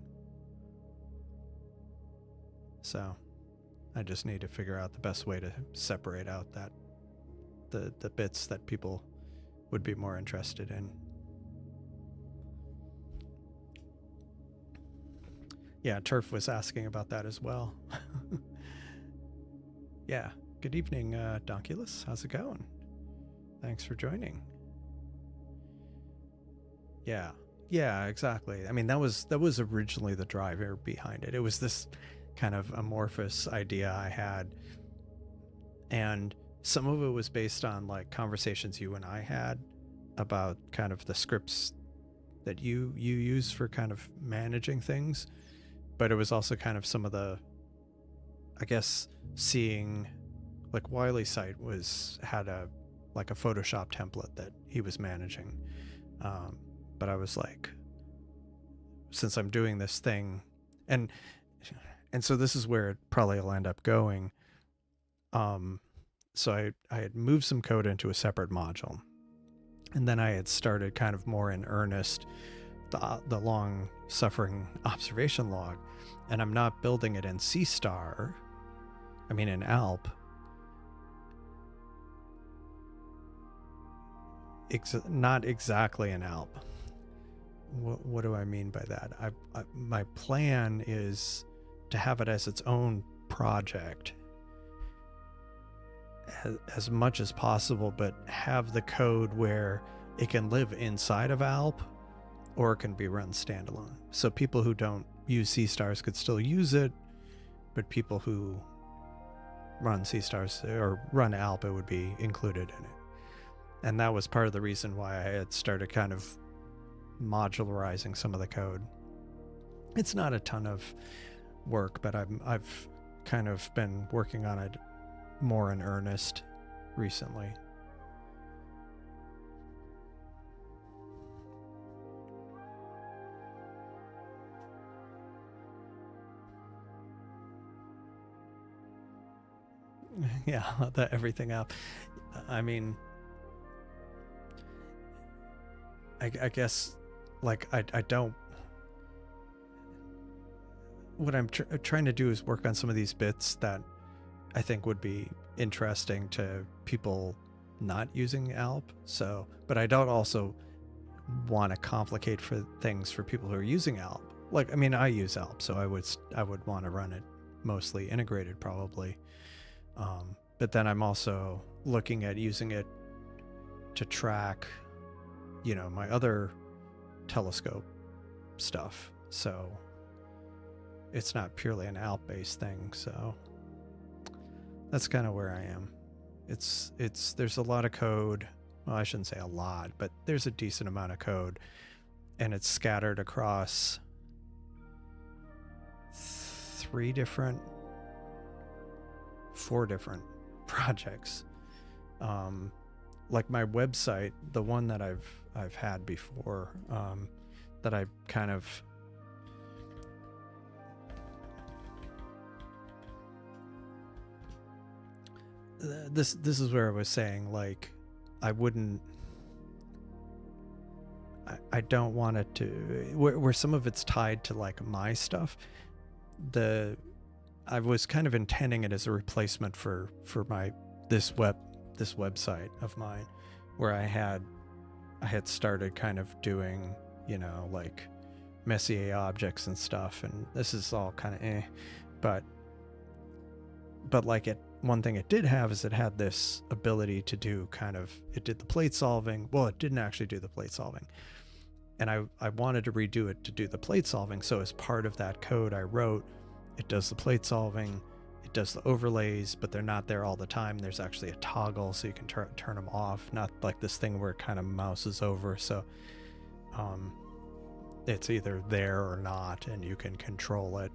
So I just need to figure out the best way to separate out that the bits that people would be more interested in. Yeah, Turf was asking about that as well. Yeah, good evening, Donkulus. How's it going? Thanks for joining. Yeah, exactly. I mean, that was originally the driver behind it. It was this kind of amorphous idea I had, and some of it was based on like conversations you and I had about kind of the scripts that you use for kind of managing things, but it was also kind of some of the, I guess, seeing like Wiley's site had a Photoshop template that he was managing, but I was like, since I'm doing this thing, and so this is where it probably will end up going. So I had moved some code into a separate module, and then I had started kind of more in earnest the long suffering observation log, and I'm not building it in Seestar. I mean in Alp. Not exactly in Alp. What do I mean by that? My plan is to have it as its own project as much as possible, but have the code where it can live inside of Alp, or it can be run standalone. So people who don't use Seestars could still use it, but people who run Seestars or run Alp, it would be included in it. And that was part of the reason why I had started kind of modularizing some of the code. It's not a ton of work, but I've kind of been working on it more in earnest recently. Yeah, everything up. I mean, I guess, like, I don't. What I'm trying to do is work on some of these bits that I think would be interesting to people not using ALP. So, but I don't also want to complicate for things for people who are using ALP. Like, I mean, I use ALP, so I would want to run it mostly integrated probably. But then I'm also looking at using it to track, you know, my other telescope stuff. So it's not purely an ALP based thing. So that's kind of where I am. There's a lot of code. Well, I shouldn't say a lot, but there's a decent amount of code, and it's scattered across 4 different projects. Like my website, the one that I've had before, that I kind of this is where I was saying, like, I don't want it to where some of it's tied to like my stuff. I was kind of intending it as a replacement for this website of mine, where I had started kind of doing, you know, like Messier objects and stuff, and this is all kind of but like one thing it did have is it had this ability to do it did the plate solving. Well, it didn't actually do the plate solving, and I wanted to redo it to do the plate solving. So as part of that code I wrote, it does the plate solving, it does the overlays, but they're not there all the time. There's actually a toggle so you can turn them off, not like this thing where it kind of mouses over. So it's either there or not, and you can control it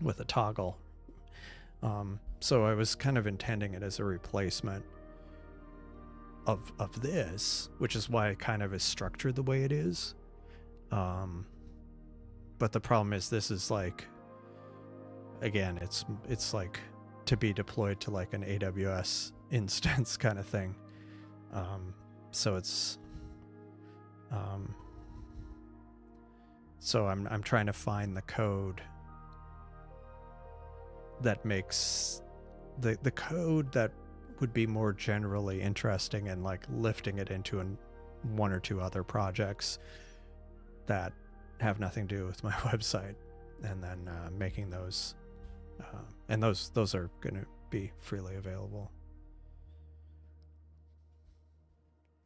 with a toggle. So I was kind of intending it as a replacement of this, which is why it kind of is structured the way it is. But the problem is, this is like, again, it's like to be deployed to like an AWS instance kind of thing. So it's so I'm trying to find the code that makes the code that would be more generally interesting, and like lifting it into one or two other projects that have nothing to do with my website, and then making those and those are going to be freely available.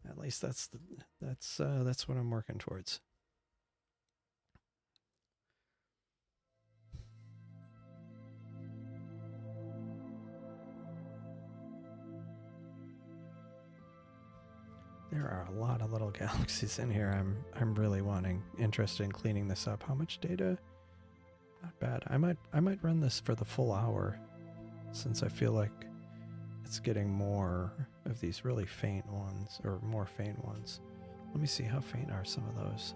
At least that's what I'm working towards. There are a lot of little galaxies in here. I'm really interested in cleaning this up. How much data? Not bad. I might run this for the full hour, since I feel like it's getting more of these really faint ones, or more faint ones. Let me see, how faint are some of those?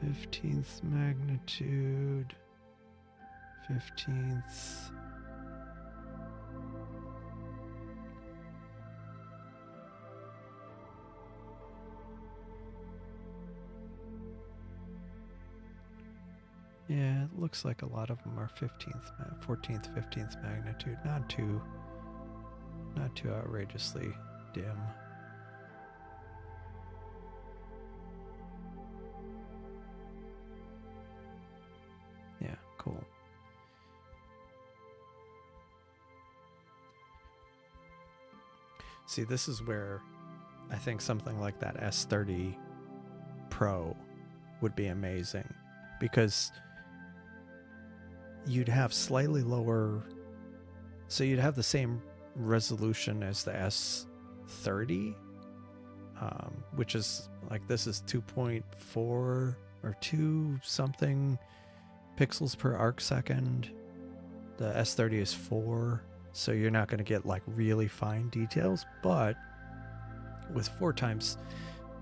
Fifteenth magnitude. 15th. Yeah, it looks like a lot of them are 15th, 14th, 15th magnitude. Not too outrageously dim. Yeah, cool. See, this is where I think something like that S30 Pro would be amazing, because you'd have slightly lower, so you'd have the same resolution as the S30, which is like, this is 2.4 or 2 something pixels per arc second. The S30 is 4, so you're not going to get like really fine details, but with 4 times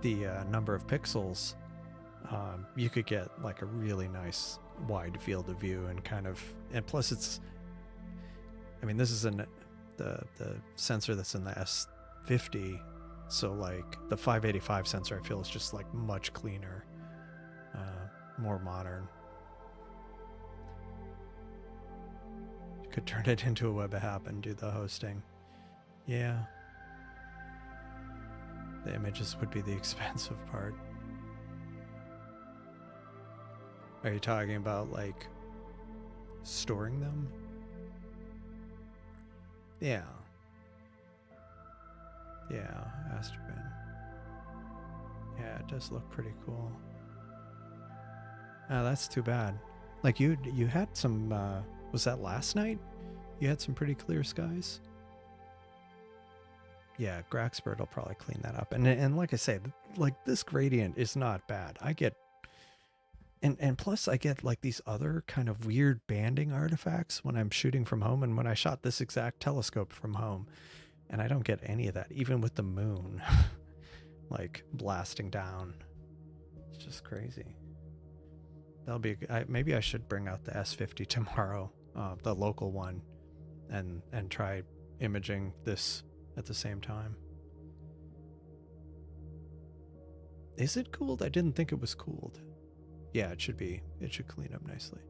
the number of pixels, you could get like a really nice wide field of view, and kind of, and plus it's, I mean, this is the sensor that's in the S50, so like the 585 sensor I feel is just like much cleaner, more modern. You could turn it into a web app and do the hosting. Yeah. The images would be the expensive part. Are you talking about like storing them? Yeah. Yeah, Astroban. Yeah, it does look pretty cool. Oh, that's too bad. Like you had some, was that last night? You had some pretty clear skies? Yeah, Graxbird will probably clean that up. And like I say, like this gradient is not bad. I get, and plus I get like these other kind of weird banding artifacts when I'm shooting from home, and when I shot this exact telescope from home, and I don't get any of that, even with the moon like blasting down. It's just crazy. That'll be, maybe I should bring out the S50 tomorrow, the local one, and try imaging this at the same time. Is it cooled? I didn't think it was cooled. Yeah, it should be. It should clean up nicely.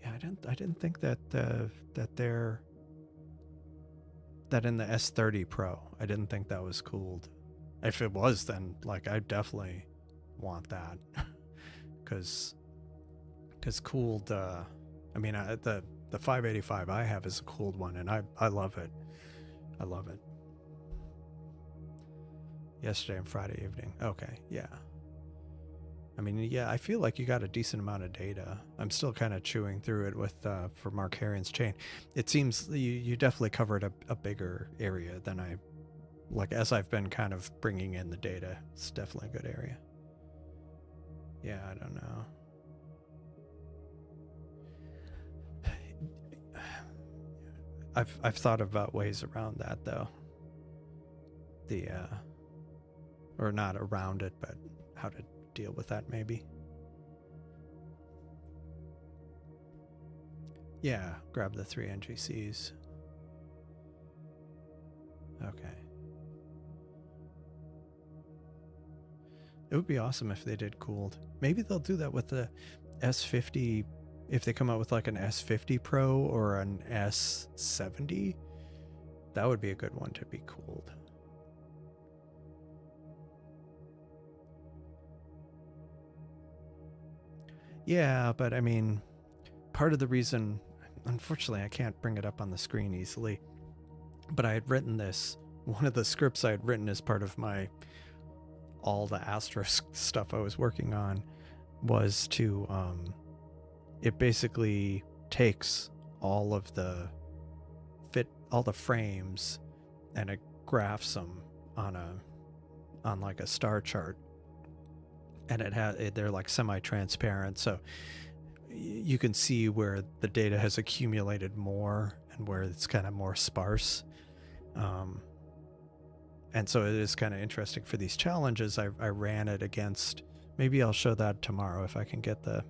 Yeah, I didn't think that that in the S30 Pro, I didn't think that was cooled. If it was, then like I definitely want that, because cooled. I mean, the 585 I have is a cooled one, and I love it. I love it. Yesterday and Friday evening. Okay, yeah. I mean, yeah, I feel like you got a decent amount of data. I'm still kind of chewing through it with for Mark Harion's chain. It seems you definitely covered a bigger area than I, like, as I've been kind of bringing in the data. It's definitely a good area. Yeah, I don't know. I've thought about ways around that though. The or not around it, but how to deal with that maybe. Yeah, grab the 3 NGCs. Okay. It would be awesome if they did cooled. Maybe they'll do that with the S50, if they come out with like an S50 Pro or an S70. That would be a good one to be cooled. Yeah, but I mean, part of the reason, unfortunately, I can't bring it up on the screen easily, but I had written this, one of the scripts I had written as part of my, all the Astro stuff I was working on, was to, it basically takes all of the all the frames, and it graphs them on like a star chart, and they're like semi-transparent, so you can see where the data has accumulated more and where it's kind of more sparse, and so it is kind of interesting for these challenges. I ran it against, maybe I'll show that tomorrow if I can get the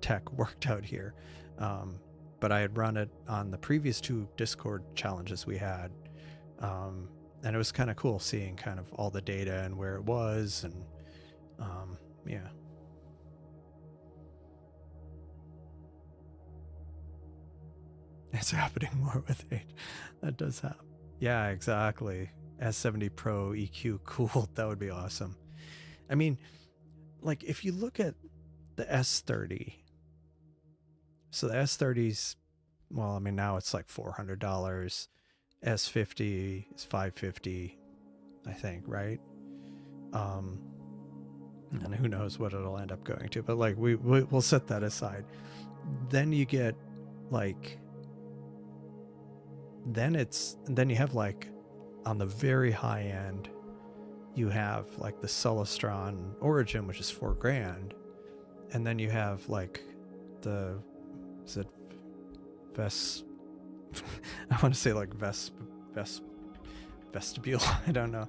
tech worked out here, but I had run it on the previous 2 Discord challenges we had, and it was kind of cool seeing kind of all the data and where it was, and yeah. It's happening more with age. That does happen. Yeah, exactly. S70 Pro EQ cooled. That would be awesome. I mean, like if you look at the S30, so the S30's, well, I mean, now it's like $400, S50 is 550, I think, right? And who knows what it'll end up going to, but like we'll set that aside. Then you get like, then you have like on the very high end, you have like the Celestron Origin, which is $4,000, and then you have like the, is it I want to say like vestibule. I don't know.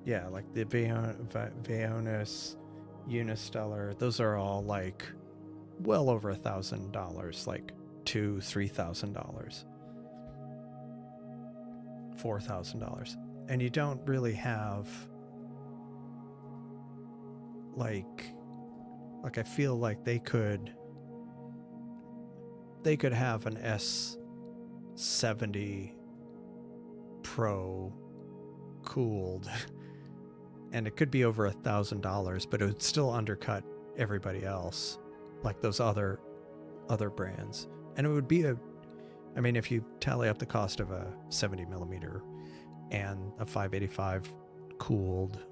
Yeah, like the Vaonis, Unistellar, those are all like well over $1,000, like $2,000-$3,000, $4,000, and you don't really have like I feel like they could have an S70 Pro cooled and it could be over $1,000, but it would still undercut everybody else, like those other brands. And it would be I mean, if you tally up the cost of a 70 millimeter and a 585 cooled,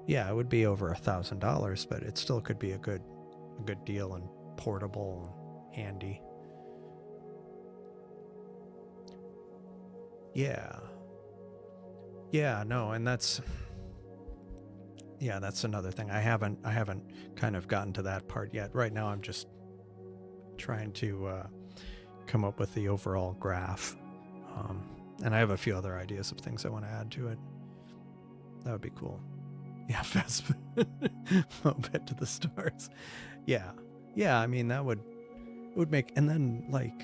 yeah, it would be over $1,000, but it still could be a good deal and portable and handy. Yeah. Yeah, no, and that's another thing. I haven't kind of gotten to that part yet. Right now I'm just trying to come up with the overall graph. And I have a few other ideas of things I want to add to it. That would be cool. Yeah, fast bit to the stars. Yeah. Yeah, I mean, it would make, and then like,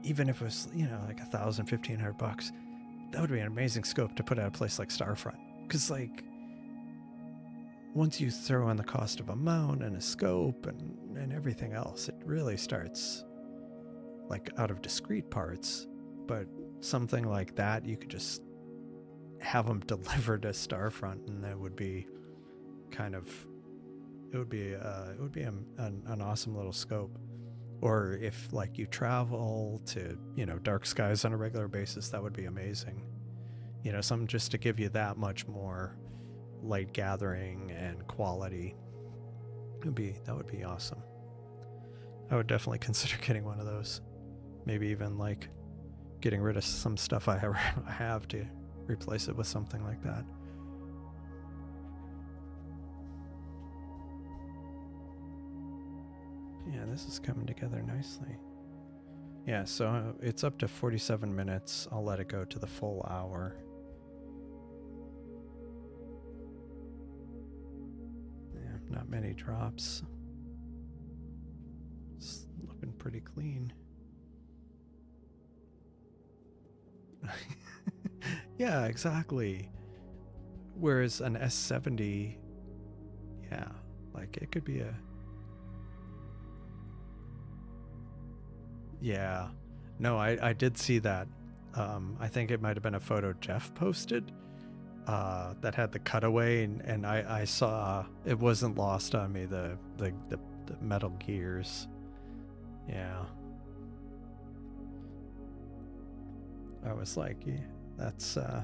even if it was, like $1,000-$1,500, that would be an amazing scope to put at a place like Starfront. Because like, once you throw in the cost of a mount and a scope and everything else, it really starts like out of discrete parts. But something like that, you could just have them delivered to Starfront, and that would be kind of, it would be an awesome little scope. Or if like you travel to, dark skies on a regular basis, that would be amazing. Something just to give you that much more light gathering and quality. That would be awesome. I would definitely consider getting one of those. Maybe even like getting rid of some stuff I have to replace it with something like that. Yeah, this is coming together nicely. Yeah, so it's up to 47 minutes. I'll let it go to the full hour. Yeah, not many drops. It's looking pretty clean. Yeah, exactly. Whereas an S70, yeah, like it could be a... Yeah. No, I did see that. I think it might have been a photo Jeff posted that had the cutaway, and I saw, it wasn't lost on me, the metal gears. Yeah. I was like, yeah, that's yeah,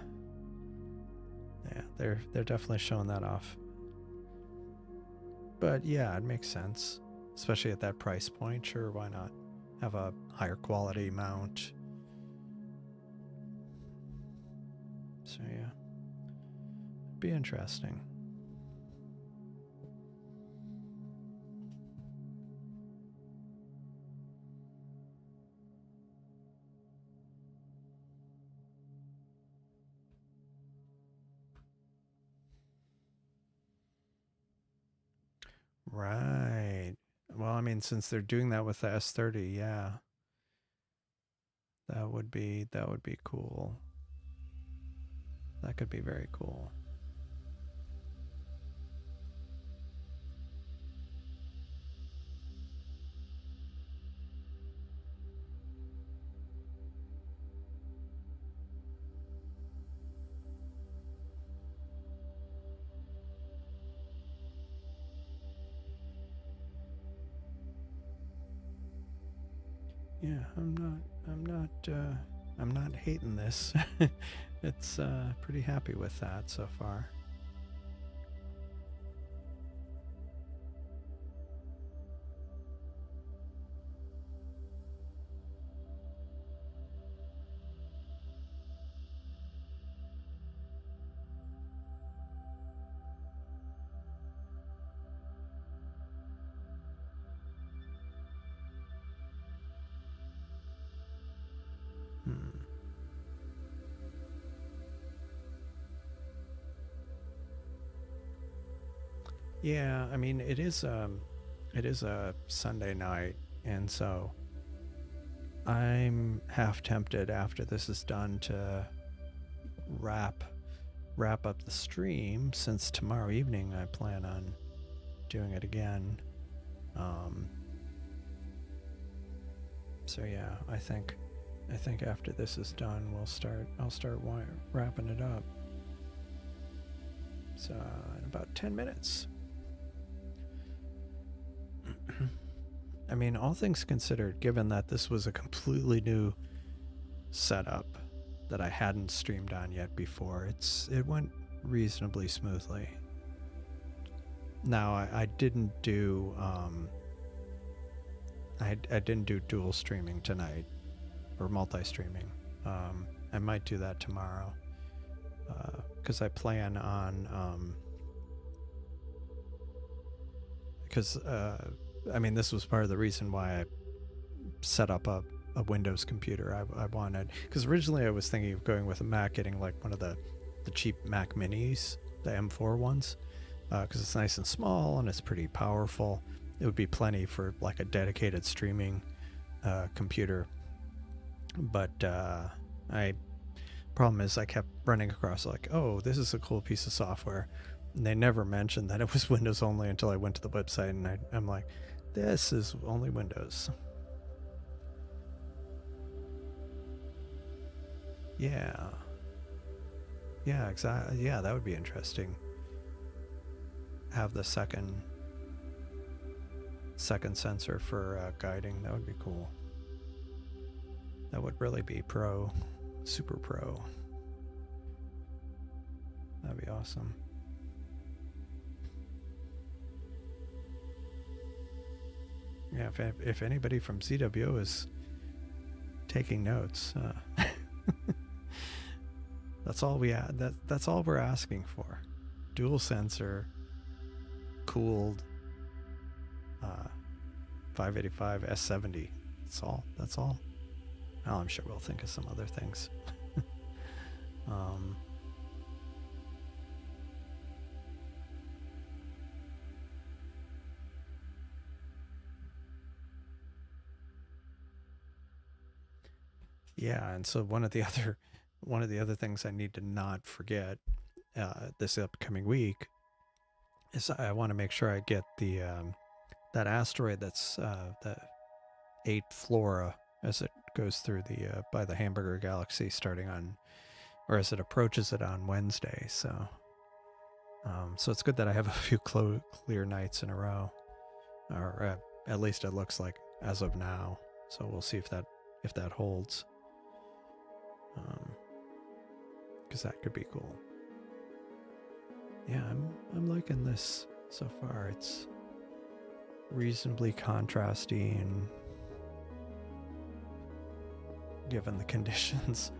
they're definitely showing that off. But yeah, it makes sense, especially at that price point. Sure, why not have a higher quality mount? So yeah, be interesting. Right. Well, I mean, since they're doing that with the S30, yeah, that would be cool. That could be very cool. Yeah, I'm not hating this. It's pretty happy with that so far. Yeah, I mean it is a Sunday night, and so I'm half tempted after this is done to wrap up the stream, since tomorrow evening I plan on doing it again. So yeah, I think after this is done, I'll start wrapping it up. So in about 10 minutes. I mean, all things considered, given that this was a completely new setup that I hadn't streamed on yet before, it went reasonably smoothly. Now I didn't do I didn't do dual streaming tonight, or multi-streaming. I might do that tomorrow, because I plan on because I mean, this was part of the reason why I set up a Windows computer. I wanted, because originally I was thinking of going with a Mac, getting like one of the cheap Mac Minis, the M4 ones, because it's nice and small and it's pretty powerful. It would be plenty for like a dedicated streaming computer. But problem is I kept running across like, oh, this is a cool piece of software. And they never mentioned that it was Windows only until I went to the website, and I'm like, this is only Windows. Yeah. Yeah, exactly. Yeah, that would be interesting. Have the second sensor for guiding. That would be cool. That would really be pro, super pro. That'd be awesome. Yeah, if anybody from ZWO is taking notes, that's all that's all we're asking for. Dual sensor, cooled 585 S70. That's all. Oh, I'm sure we'll think of some other things. Yeah, and so one of the other things I need to not forget this upcoming week is I want to make sure I get the that asteroid that's the 8 Flora, as it goes through the by the Hamburger Galaxy, starting on, or as it approaches it on Wednesday. So so it's good that I have a few clear nights in a row, or at least it looks like as of now. So we'll see if that holds, because that could be cool. Yeah, I'm liking this so far. It's reasonably contrasty, and given the conditions.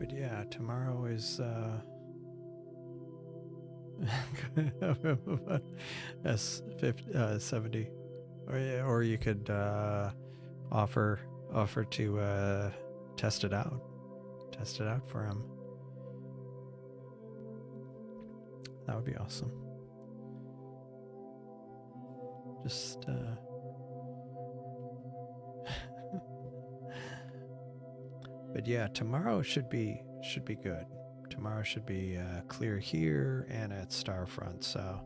But yeah, tomorrow is S50 70, or you could offer to test it out for him. That would be awesome. Just but yeah, tomorrow should be good. Tomorrow should be clear here and at Starfront. So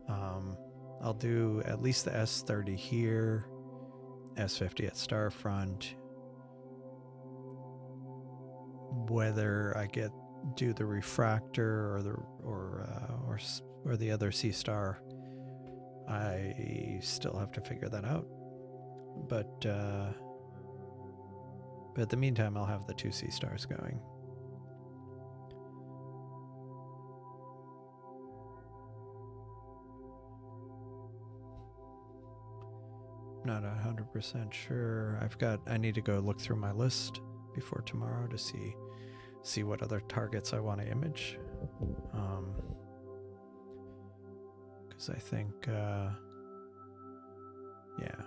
I'll do at least the S30 here, S50 at Starfront. Whether I do the refractor or the other Seestar, I still have to figure that out. But in the meantime, I'll have the 2 Seestars going. Not 100% sure. I need to go look through my list before tomorrow to see what other targets I want to image. Because I think, yeah,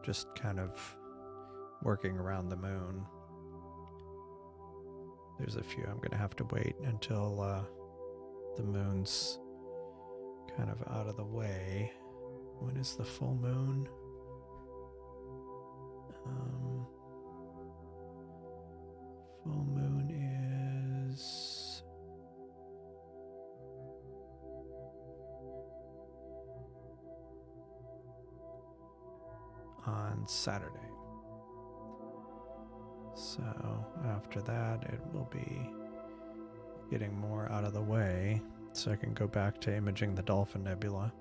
just kind of working around the moon. There's a few I'm going to have to wait until the moon's kind of out of the way. When is the full moon? Full moon is on Saturday. So after that, it will be getting more out of the way so I can go back to imaging the Dolphin Nebula.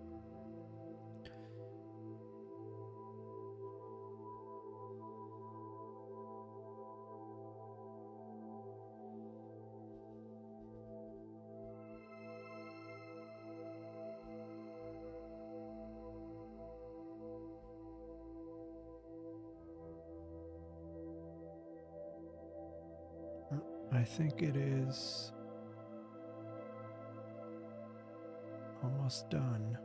I think it is almost done.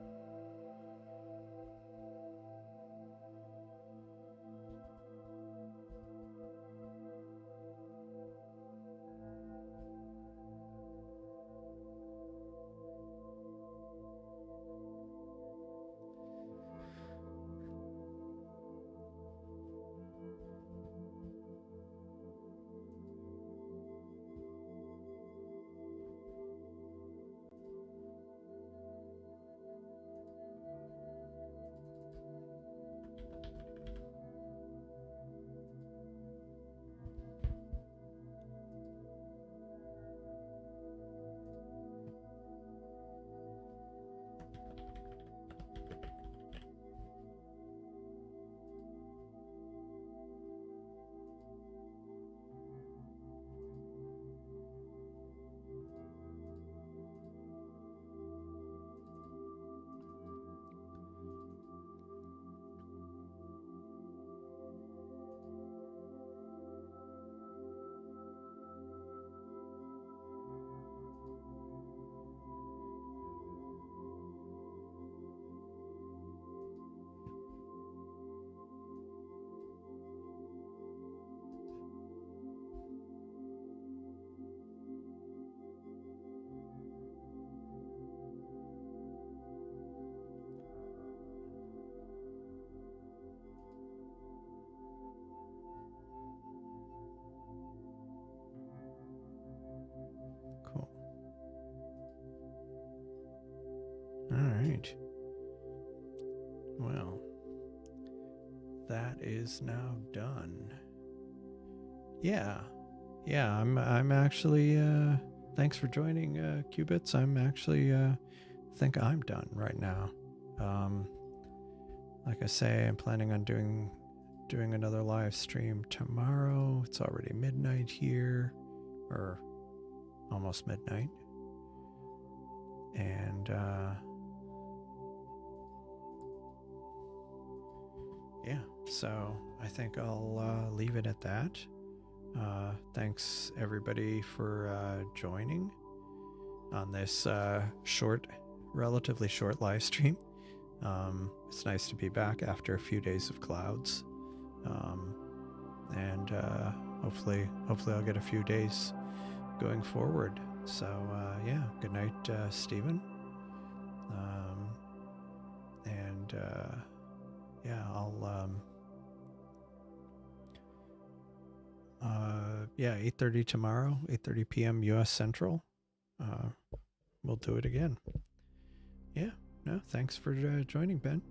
All right. Well, that is now done. Yeah. I'm actually thanks for joining Qubits. I'm actually think I'm done right now. Like I say, I'm planning on doing another live stream tomorrow. It's already midnight here, or almost midnight. And yeah, so I think I'll leave it at that. Thanks everybody for joining on this relatively short live stream. It's nice to be back after a few days of clouds, and hopefully I'll get a few days going forward. So yeah, good night, Stephen. And yeah, I'll 8:30 tomorrow, 8:30 p.m. U.S. Central. We'll do it again. Yeah, no, thanks for joining, Ben.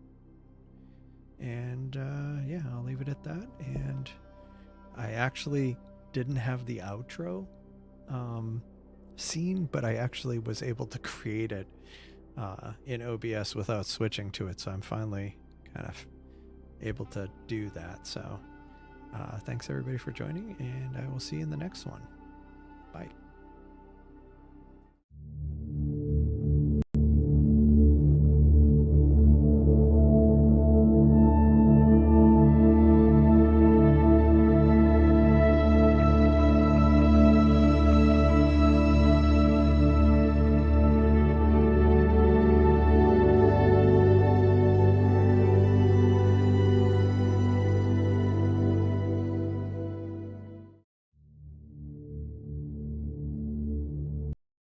And yeah, I'll leave it at that. And I actually didn't have the outro scene, but I actually was able to create it in OBS without switching to it. So I'm finally kind of able to do that. So thanks everybody for joining, and I will see you in the next one.